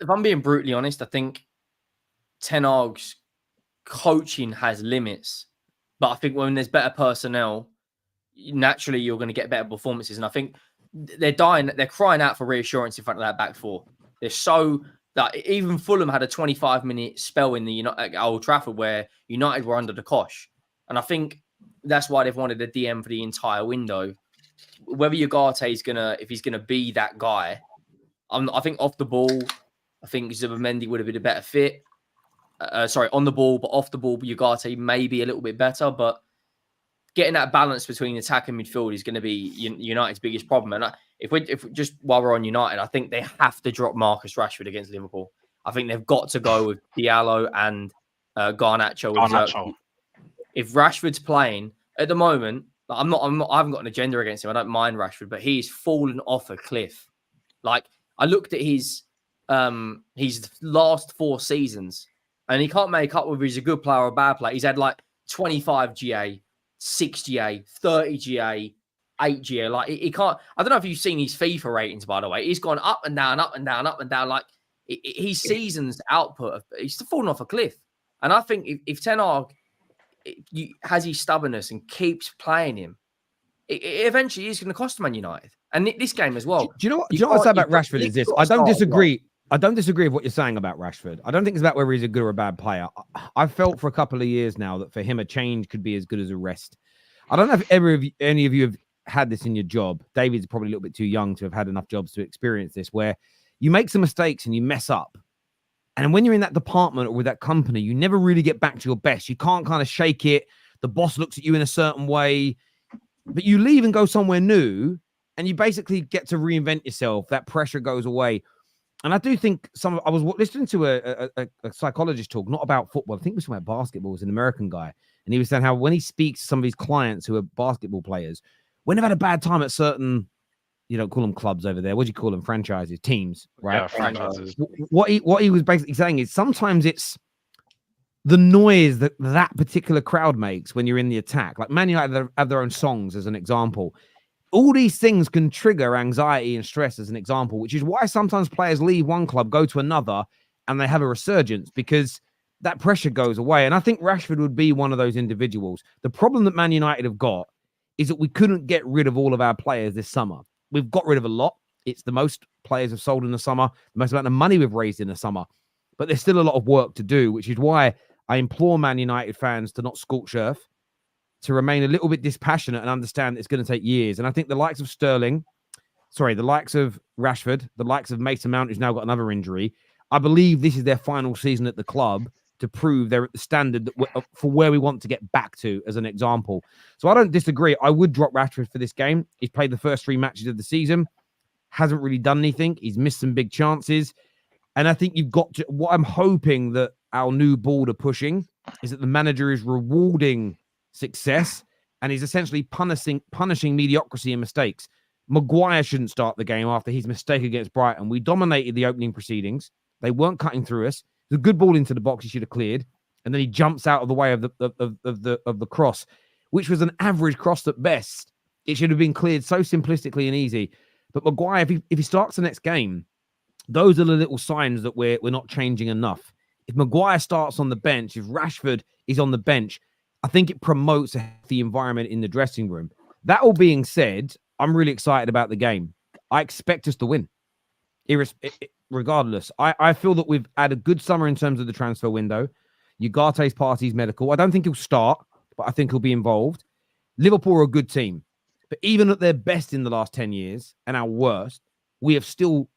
if I'm being brutally honest, I think Ten Hag's coaching has limits. But I think when there's better personnel, naturally you're going to get better performances. And I think they're crying out for reassurance in front of that back four. They're so that even Fulham had a 25-minute spell in the Old Trafford where United were under the cosh, and I think that's why they've wanted a DM for the entire window. Whether Ugarte if he's gonna be that guy, I think off the ball, I think Zubimendi would have been a better fit. On the ball, but off the ball, Ugarte may be a little bit better. But getting that balance between attack and midfield is going to be United's biggest problem. And if just while we're on United, I think they have to drop Marcus Rashford against Liverpool. I think they've got to go with Diallo and Garnacho. If Rashford's playing at the moment, I haven't got an agenda against him. I don't mind Rashford, but he's fallen off a cliff. Like, I looked at his last 4 seasons, and he can't make up whether he's a good player or a bad player. He's had like 25 GA, 6 GA, 30 GA, 8 GA. Like, he can't. I don't know if you've seen his FIFA ratings, by the way. He's gone up and down, up and down, up and down. Like, his season's output, he's fallen off a cliff. And I think if Ten Hag has his stubbornness and keeps playing him, it eventually is going to cost Man United. And this game as well. Do you know what I say about Rashford is this? I don't disagree. I don't disagree with what you're saying about Rashford. I don't think it's about whether he's a good or a bad player. I've felt for a couple of years now that for him, a change could be as good as a rest. I don't know if any of you have had this in your job. David's probably a little bit too young to have had enough jobs to experience this, where you make some mistakes and you mess up. And when you're in that department or with that company, you never really get back to your best. You can't kind of shake it. The boss looks at you in a certain way, but you leave and go somewhere new and you basically get to reinvent yourself. That pressure goes away. And I do think I was listening to a psychologist talk, not about football. I think it was about basketball. It was an American guy. And he was saying how when he speaks to some of his clients who are basketball players, when they've had a bad time at certain, you don't call them clubs over there. What do you call them? Franchises, teams, right? Yeah, franchises. What he was basically saying is sometimes it's the noise that particular crowd makes when you're in the attack. Like Man United have their own songs as an example. All these things can trigger anxiety and stress as an example, which is why sometimes players leave one club, go to another, and they have a resurgence because that pressure goes away. And I think Rashford would be one of those individuals. The problem that Man United have got is that we couldn't get rid of all of our players this summer. We've got rid of a lot. It's the most players have sold in the summer, the most amount of money we've raised in the summer. But there's still a lot of work to do, which is why I implore Man United fans to not scorch earth, to remain a little bit dispassionate and understand it's going to take years. And I think the likes of the likes of Rashford, the likes of Mason Mount, who's now got another injury, I believe this is their final season at the club to prove they're at the standard for where we want to get back to, as an example. So I don't disagree. I would drop Rashford for this game. He's played the first 3 matches of the season, hasn't really done anything. He's missed some big chances. And I think you've got to, what I'm hoping that our new board are pushing is that the manager is rewarding success and he's essentially punishing mediocrity and mistakes. Maguire shouldn't start the game after his mistake against Brighton. We dominated the opening proceedings. They weren't cutting through us. The good ball into the box he should have cleared, and then he jumps out of the way of the cross, which was an average cross at best. It should have been cleared so simplistically and easy. But Maguire, if he starts the next game, those are the little signs that we're not changing enough. If Maguire starts on the bench, if Rashford is on the bench, I think it promotes a healthy environment in the dressing room. That all being said, I'm really excited about the game. I expect us to win. Regardless, I feel that we've had a good summer in terms of the transfer window. Ugarte's party's medical. I don't think he'll start, but I think he'll be involved. Liverpool are a good team. But even at their best in the last 10 years and our worst, we have still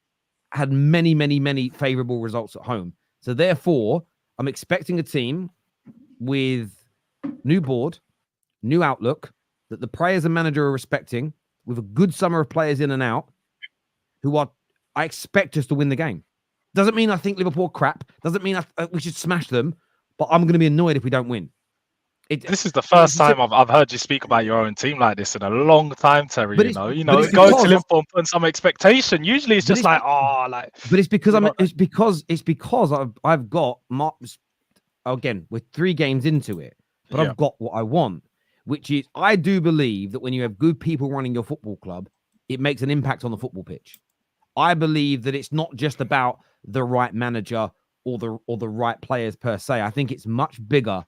had many, many, many favourable results at home. So therefore, I'm expecting a team with new board, new outlook, that the players and manager are respecting, with a good summer of players in and out, I expect us to win the game. Doesn't mean I think Liverpool crap. Doesn't mean we should smash them. But I'm going to be annoyed if we don't win. This is the first time I've heard you speak about your own team like this in a long time, Terry. But Going to Liverpool and putting some expectation. Usually it's just like. But it's because I've got again, we're 3 games into it, but I've got what I want, which is I do believe that when you have good people running your football club, it makes an impact on the football pitch. I believe that it's not just about the right manager or the right players per se. I think it's much bigger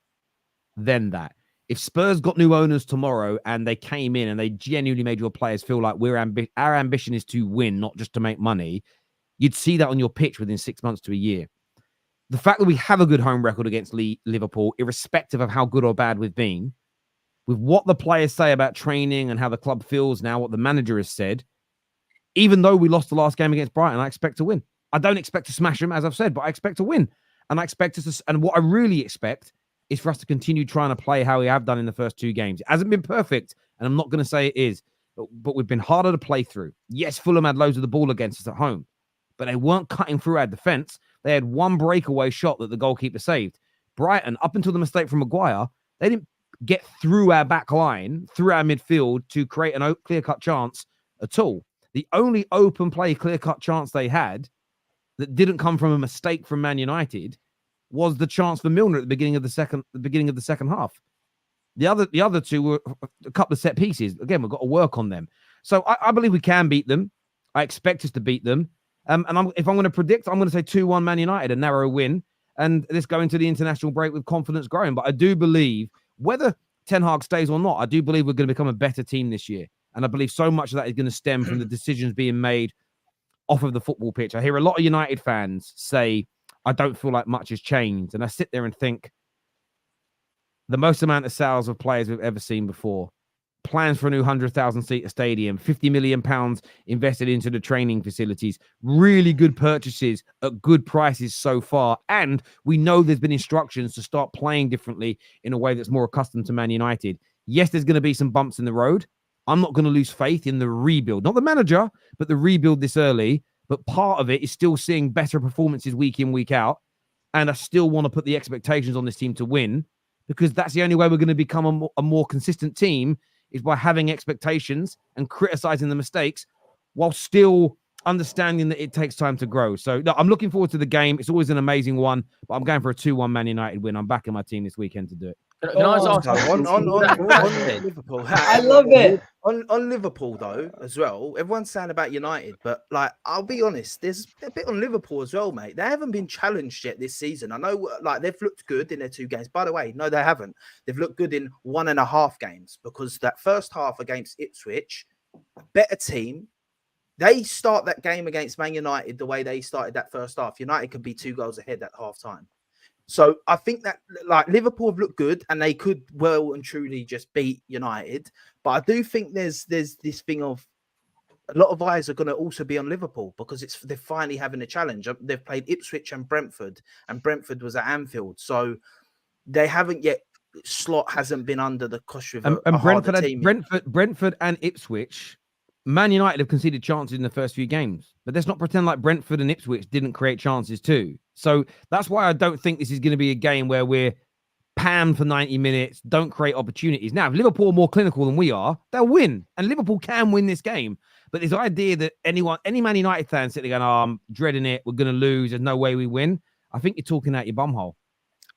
than that. If Spurs got new owners tomorrow and they came in and they genuinely made your players feel like our ambition is to win, not just to make money, you'd see that on your pitch within 6 months to a year. The fact that we have a good home record against Liverpool, irrespective of how good or bad we've been, with what the players say about training and how the club feels now, what the manager has said, even though we lost the last game against Brighton, I expect to win. I don't expect to smash them, as I've said, but I expect to win. And I expect us to, and what I really expect is for us to continue trying to play how we have done in the first 2 games. It hasn't been perfect, and I'm not going to say it is, but we've been harder to play through. Yes, Fulham had loads of the ball against us at home, but they weren't cutting through our defense. They had one breakaway shot that the goalkeeper saved. Brighton, up until the mistake from Maguire, they didn't get through our back line, through our midfield to create a clear-cut chance at all. The only open play, clear-cut chance they had that didn't come from a mistake from Man United was the chance for Milner at the beginning of the second half. The other 2 were a couple of set pieces. Again, we've got to work on them. So I believe we can beat them. I expect us to beat them. If I'm going to predict, I'm going to say 2-1 Man United, a narrow win. And let's go into the international break with confidence growing. But I do believe, whether Ten Hag stays or not, I do believe we're going to become a better team this year. And I believe so much of that is going to stem from the decisions being made off of the football pitch. I hear a lot of United fans say, I don't feel like much has changed. And I sit there and think, the most amount of sales of players we've ever seen before, plans for a new 100,000-seater stadium, £50 million invested into the training facilities, really good purchases at good prices so far. And we know there's been instructions to start playing differently in a way that's more accustomed to Man United. Yes, there's going to be some bumps in the road. I'm not going to lose faith in the rebuild, not the manager, but the rebuild this early. But part of it is still seeing better performances week in, week out. And I still want to put the expectations on this team to win, because that's the only way we're going to become a more consistent team, is by having expectations and criticizing the mistakes while still understanding that it takes time to grow. So no, I'm looking forward to the game. It's always an amazing one, but I'm going for a 2-1 Man United win. I'm backing my team this weekend to do it. Can I just ask on Liverpool? I love it. On Liverpool though, as well. Everyone's saying about United, but like, I'll be honest, there's a bit on Liverpool as well, mate. They haven't been challenged yet this season. I know, like, they've looked good in their 2 games. By the way, no, they haven't. They've looked good in 1.5 games, because that first half against Ipswich, a better team. They start that game against Man United the way they started that first half. United could be 2 goals ahead at half time. So I think that, like, Liverpool have looked good and they could well and truly just beat United. But I do think there's this thing of a lot of eyes are going to also be on Liverpool, because they're finally having a challenge. They've played Ipswich and Brentford Brentford was at Anfield. So they haven't yet. Slot hasn't been under the cosh with Brentford and Ipswich. Man United have conceded chances in the first few games, but let's not pretend like Brentford and Ipswich didn't create chances too. So that's why I don't think this is going to be a game where we're panned for 90 minutes, don't create opportunities. Now, if Liverpool are more clinical than we are, they'll win, and Liverpool can win this game. But this idea that any Man United fan sitting there going, "Oh, I'm dreading it, we're going to lose, there's no way we win," I think you're talking out your bumhole.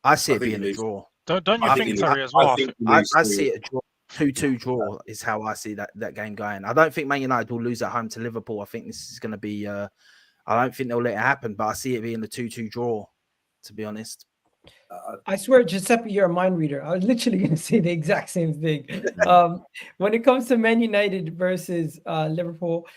I see it being a draw. Don't you think, Terry, as well? I see it a draw. 2-2 draw is how I see that game going. I don't think Man United will lose at home to Liverpool. I think this is going to be. I don't think they'll let it happen, but I see it being a 2-2 draw. To be honest, I swear, Giuseppe, you're a mind reader. I was literally going to say the exact same thing. When it comes to Man United versus Liverpool,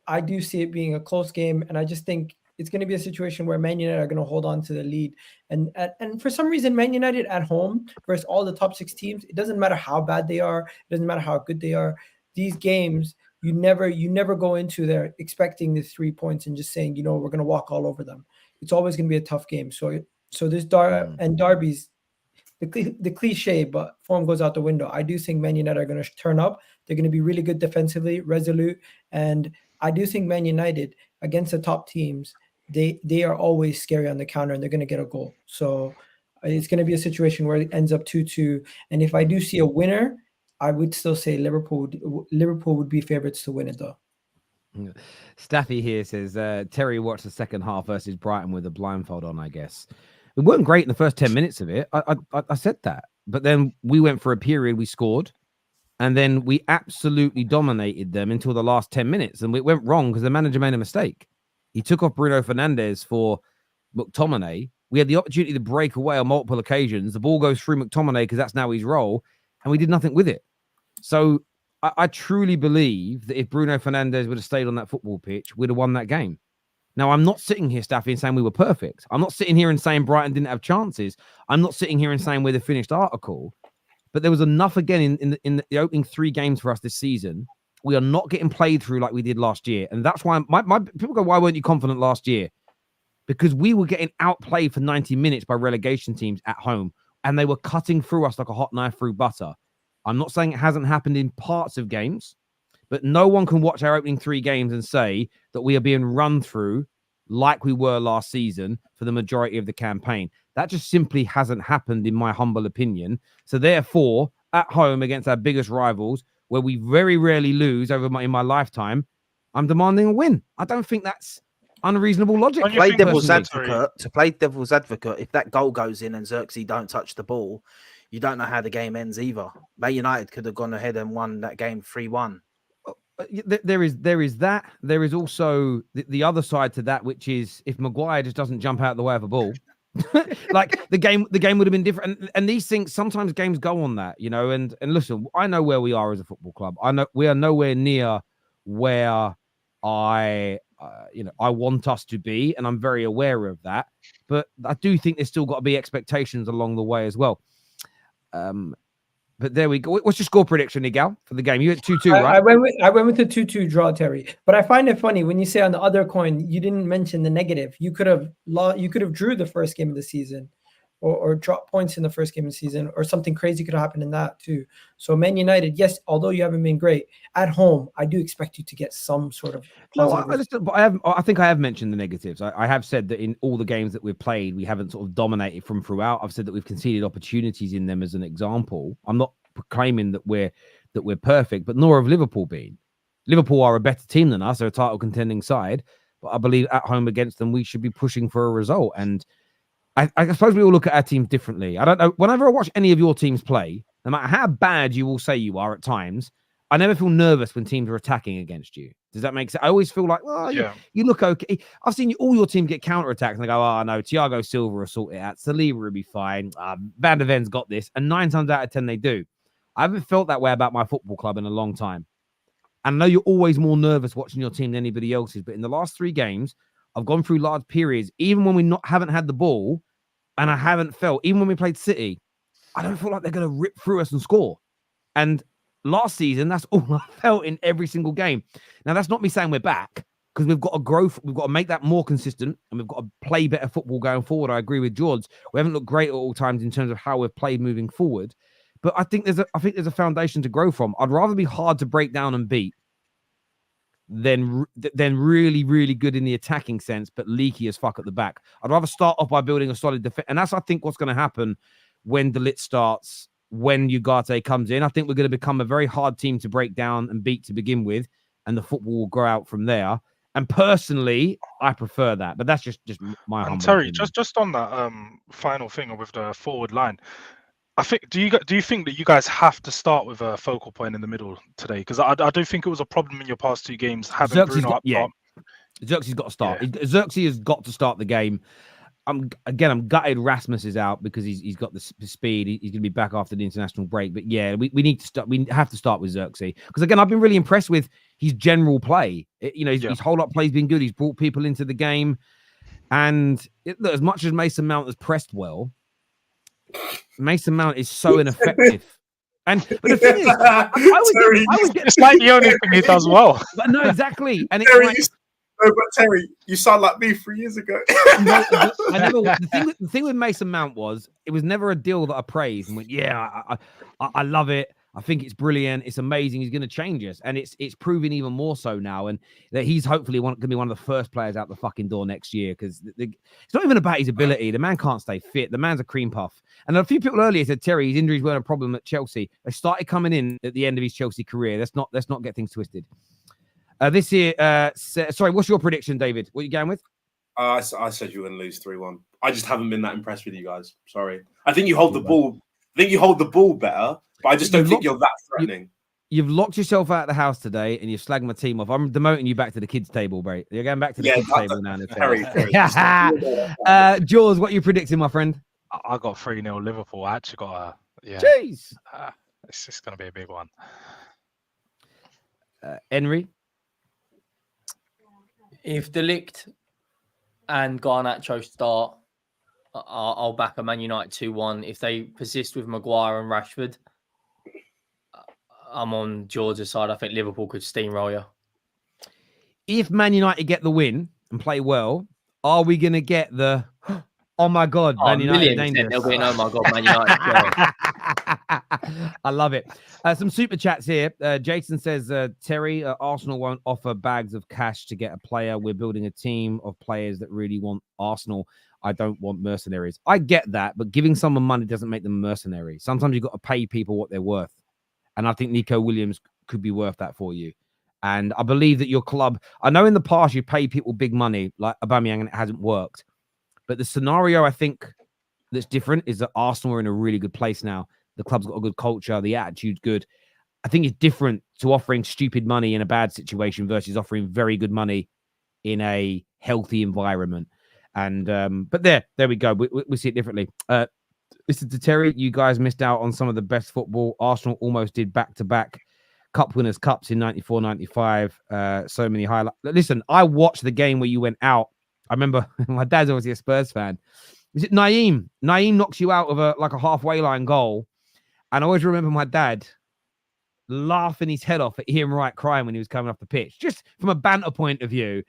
I do see it being a close game, and I just think it's going to be a situation where Man United are going to hold on to the lead. And for some reason, Man United at home versus all the top 6 teams, it doesn't matter how bad they are. It doesn't matter how good they are. These games, you never go into there expecting the 3 points and just saying, we're going to walk all over them. It's always going to be a tough game. So this derbies, the cliche, but form goes out the window. I do think Man United are going to turn up. They're going to be really good defensively, resolute. And I do think Man United against the top teams, they are always scary on the counter, and they're going to get a goal. So it's going to be a situation where it ends up 2-2. And if I do see a winner, I would still say Liverpool would be favorites to win it, though. Staffy here says Terry watched the second half versus Brighton with a blindfold on, I guess. It weren't great in the first 10 minutes of it. I said that. But then we went for a period, we scored, and then we absolutely dominated them until the last 10 minutes. And it went wrong because the manager made a mistake. He took off Bruno Fernandes for McTominay. We had the opportunity to break away on multiple occasions. The ball goes through McTominay because that's now his role, and we did nothing with it. So I truly believe that if Bruno Fernandes would have stayed on that football pitch, we'd have won that game. Now, I'm not sitting here, Staffy, and saying we were perfect. I'm not sitting here and saying Brighton didn't have chances. I'm not sitting here and saying we're the finished article. But there was enough again in the opening 3 games for us this season. We are not getting played through like we did last year. And that's why my people go, why weren't you confident last year? Because we were getting outplayed for 90 minutes by relegation teams at home, and they were cutting through us like a hot knife through butter. I'm not saying it hasn't happened in parts of games, but no one can watch our opening 3 games and say that we are being run through like we were last season for the majority of the campaign. That just simply hasn't happened, in my humble opinion. So therefore, at home against our biggest rivals, where we very rarely lose in my lifetime, I'm demanding a win. I don't think that's unreasonable logic. To play devil's advocate, if that goal goes in and Xerxes don't touch the ball, you don't know how the game ends either. Man United could have gone ahead and won that game 3-1. There is that. There is also the other side to that, which is if Maguire just doesn't jump out the way of a ball, like the game would have been different. And these things, sometimes games go on that, and listen, I know where we are as a football club. I know we are nowhere near where I want us to be, and I'm very aware of that. But I do think there's still got to be expectations along the way as well. But there we go. What's your score prediction, Egal, for the game? You had 2-2, right? I went with the 2-2 draw, Terry. But I find it funny when you say on the other coin, you didn't mention the negative. You could have drew the first game of the season. or drop points in the first game of the season, or something crazy could happen in that too. So Man United, yes, although you haven't been great at home, I do expect you to get some sort of positive. But I think I have mentioned the negatives. I have said that in all the games that we've played, we haven't sort of dominated from throughout. I've said that we've conceded opportunities in them as an example. I'm not proclaiming that we're perfect, but nor have Liverpool been. Liverpool are a better team than us. They're a title contending side, but I believe at home against them, we should be pushing for a result. And I suppose we all look at our teams differently. I don't know. Whenever I watch any of your teams play, no matter how bad you will say you are at times, I never feel nervous when teams are attacking against you. Does that make sense? I always feel like, well, you look okay. I've seen all your team get counterattacks and they go, oh, no, Thiago Silva will sort it out. Saliba will be fine. Van der Ven's got this. And 9 times out of 10, they do. I haven't felt that way about my football club in a long time. And I know you're always more nervous watching your team than anybody else's. But in the last 3 games, I've gone through large periods, even when we haven't had the ball, and I haven't felt, even when we played City, I don't feel like they're going to rip through us and score. And last season, that's all I felt in every single game. Now, that's not me saying we're back, because we've got to grow. We've got to make that more consistent, and we've got to play better football going forward. I agree with George. We haven't looked great at all times in terms of how we've played moving forward. But I think there's a foundation to grow from. I'd rather be hard to break down and beat than really, really good in the attacking sense, but leaky as fuck at the back. I'd rather start off by building a solid defense. And that's, I think, what's going to happen when De Ligt starts, when Ugarte comes in. I think we're going to become a very hard team to break down and beat to begin with, and the football will grow out from there. And personally, I prefer that. But that's just my humble Terry, opinion. just on that final thing with the forward line, I think. Do you think that you guys have to start with a focal point in the middle today? Because I do think it was a problem in your past 2 games having Bruno up top. Xerxes got to start. Yeah. Xerxes has got to start the game. I'm gutted Rasmus is out because he's got the speed. He's going to be back after the international break. But yeah, we need to start. We have to start with Xerxes because again, I've been really impressed with his general play. His hold up play's been good. He's brought people into the game, and as much as Mason Mount has pressed well, Mason Mount is so ineffective. But the thing is, I would get it's like the only thing he does well. But no, exactly. And Terry, it's but Terry, you sound like me 3 years ago. The thing with Mason Mount was it was never a deal that I praised and went, I love it. I think it's brilliant. It's amazing. He's going to change us. And it's proving even more so now. And that he's hopefully going to be one of the first players out the fucking door next year because it's not even about his ability. The man can't stay fit. The man's a cream puff. And a few people earlier said, Terry, his injuries weren't a problem at Chelsea. They started coming in at the end of his Chelsea career. Let's not get things twisted. This year, sorry, what's your prediction, David? What are you going with? I said you were going to lose 3-1. I just haven't been that impressed with you guys. Sorry. I think you hold the ball. I think you hold the ball better, but I just don't think you're that threatening. You've locked yourself out of the house today, and you've slagged my team off. I'm demoting you back to the kids' table, bro. You're going back to the kids' table now. Jaws, what are you predicting, my friend? I got 3-0 Liverpool. I actually got Jeez. It's just going to be a big one. Henry? If De Ligt and Garnacho start, I'll back a Man United 2-1. If they persist with Maguire and Rashford, I'm on George's side. I think Liverpool could steamroll you. If Man United get the win and play well, are we going to get the oh my God, Man United dangerous? They'll be an oh my God, Man United. I love it. Some super chats here. Jason says, Terry, Arsenal won't offer bags of cash to get a player. We're building a team of players that really want Arsenal. I don't want mercenaries. I get that, but giving someone money doesn't make them mercenaries. Sometimes you've got to pay people what they're worth. And I think Nico Williams could be worth that for you. And I believe that your club, I know in the past you pay people big money like Aubameyang and it hasn't worked. But the scenario I think that's different is that Arsenal are in a really good place now. The club's got a good culture. The attitude's good. I think it's different to offering stupid money in a bad situation versus offering very good money in a healthy environment. And but there we go. We see it differently. Listen to Terry. You guys missed out on some of the best football. Arsenal almost did back-to-back Cup Winners' Cups in 94, 95. So many highlights. Listen, I watched the game where you went out. I remember my dad's obviously a Spurs fan. Is it Naeem? Naeem knocks you out of a halfway line goal. And I always remember my dad laughing his head off at Ian Wright crying when he was coming off the pitch, just from a banter point of view.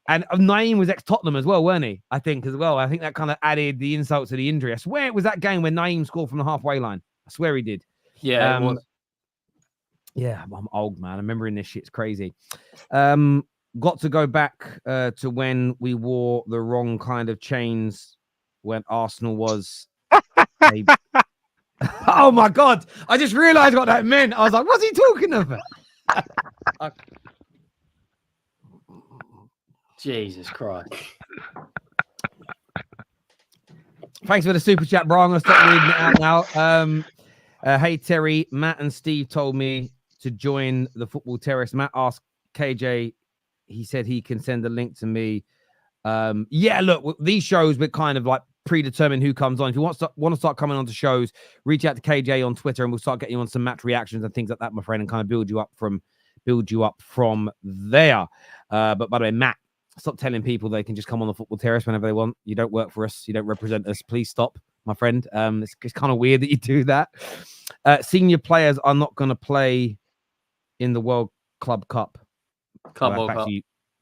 And Naeem was ex-Tottenham as well, weren't he? I think as well. I think that kind of added the insult to the injury. I swear it was that game when Naeem scored from the halfway line. I swear he did. Yeah, it was. Yeah, I'm old, man. I'm remembering this shit's crazy. Got to go back to when we wore the wrong kind of chains when Arsenal was Oh my God. I just realized what that meant. I was like, what's he talking about? Jesus Christ. Thanks for the super chat, bro. I'm going to start reading it out now. Hey, Terry, Matt and Steve told me to join the Football Terrace. Matt asked KJ. He said he can send a link to me. Yeah, look, these shows, we're kind of like predetermined who comes on. If you want to start coming on to shows, reach out to KJ on Twitter and we'll start getting you on some match reactions and things like that, my friend, and kind of build you up from there. But by the way, Matt, stop telling people they can just come on the Football Terrace whenever they want. You don't work for us. You don't represent us. Please stop, my friend. It's kind of weird that you do that. Senior players are not going to play in the World Club Cup. World Cup.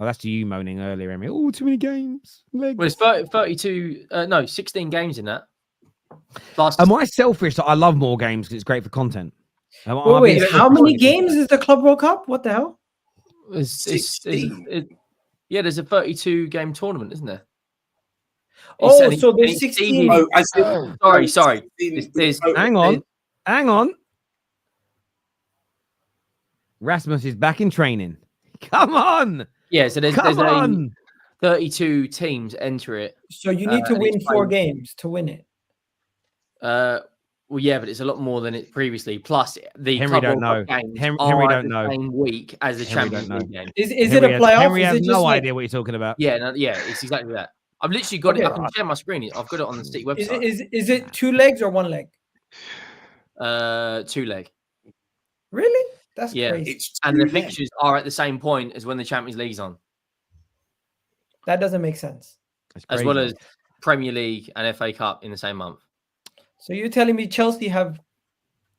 That's to you moaning earlier, Emmy. Oh, too many games. Legs. Well, it's 32, 16 games in that. Am I selfish that I love more games because it's great for content? Wait, how many games is the Club World Cup? What the hell? Yeah, there's a 32 game tournament, isn't there? So there's 16. Sorry. Hang on. Rasmus is back in training. Come on. Yeah, so there's 32 teams enter it. So you need to win 4 games to win it. Well, yeah, but it's a lot more than it previously. Plus, the Henry Club don't World know. Cup games Henry are don't the know. same week as the Henry Champions League game. Is it a playoff? Henry has no idea what you're talking about. Yeah, it's exactly that. I've literally got it. I can share my screen. I've got it on the City website. Is it 2 legs or 1 leg? 2 leg. Really? That's crazy. And the fixtures are at the same point as when the Champions League's on. That doesn't make sense. As well as Premier League and FA Cup in the same month. So you're telling me Chelsea have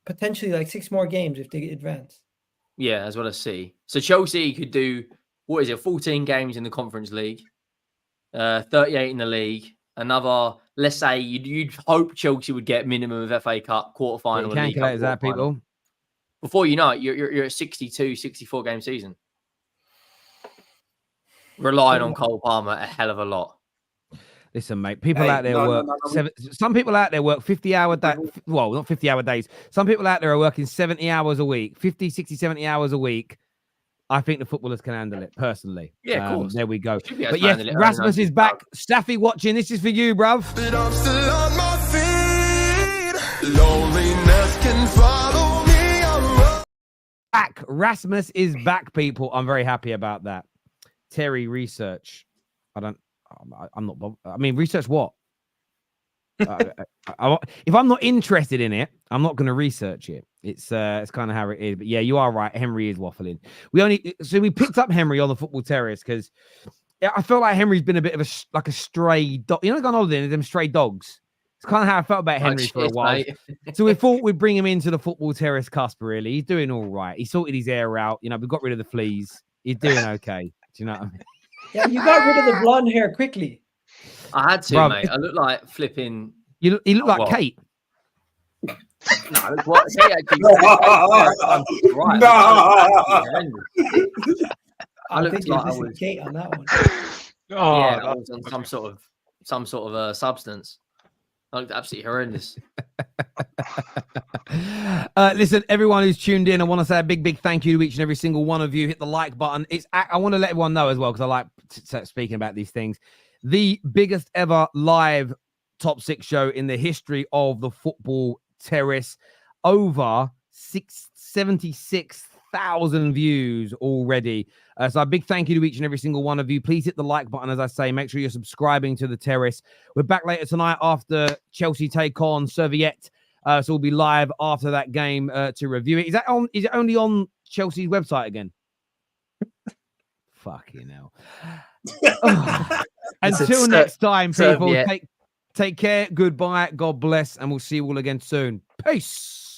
potentially like 6 more games if they advance? Yeah, as well as City. So Chelsea could do, 14 games in the Conference League, 38 in the league. Another, let's say you'd hope Chelsea would get minimum of FA Cup quarterfinal. Calculate that, people. Before you know it, you're at 62, 64 game season. Relying on Cole Palmer a hell of a lot. Listen, mate, people out there some people out there work 50-hour days. Well, not 50-hour days. Some people out there are working 70 hours a week, 50, 60, 70 hours a week. I think the footballers can handle it, personally. Yeah, of course. There we go. But yes, Rasmus is back. Staffy watching. This is for you, bruv. But I'm still on my feet. Loneliness can follow me. Back. Rasmus is back, people. I'm very happy about that. Terry, research. I'm not. I mean, research what? If I'm not interested in it, I'm not going to research it. It's kind of how it is. But yeah, you are right. Henry is waffling. We picked up Henry on the Football Terrace because I felt like Henry's been a bit of a stray dog. You know, gone holiday and them stray dogs. It's kind of how I felt about Henry for a while. So we thought we'd bring him into the Football Terrace cusp. Really, he's doing all right. He sorted his hair out. You know, we got rid of the fleas. He's doing okay. Do you know what I mean? Yeah, you got rid of the blonde hair quickly. I had to, mate. I look like flipping. You look like Kate. No, what? Actually, right. I looked like I was Kate on that one. I was on some sort of substance. I looked absolutely horrendous. Listen, everyone who's tuned in, I want to say a big thank you to each and every single one of you. Hit the like button. I want to let everyone know as well, because I like speaking about these things. The biggest ever live top 6 show in the history of the Football Terrace. Over 76,000 views already. So a big thank you to each and every single one of you. Please hit the like button, as I say. Make sure you're subscribing to the Terrace. We're back later tonight after Chelsea take on Serviette. So we'll be live after that game to review it. Is it only on Chelsea's website again? Fucking hell. Until next time, people. Take care. Goodbye. God bless. And we'll see you all again soon. Peace.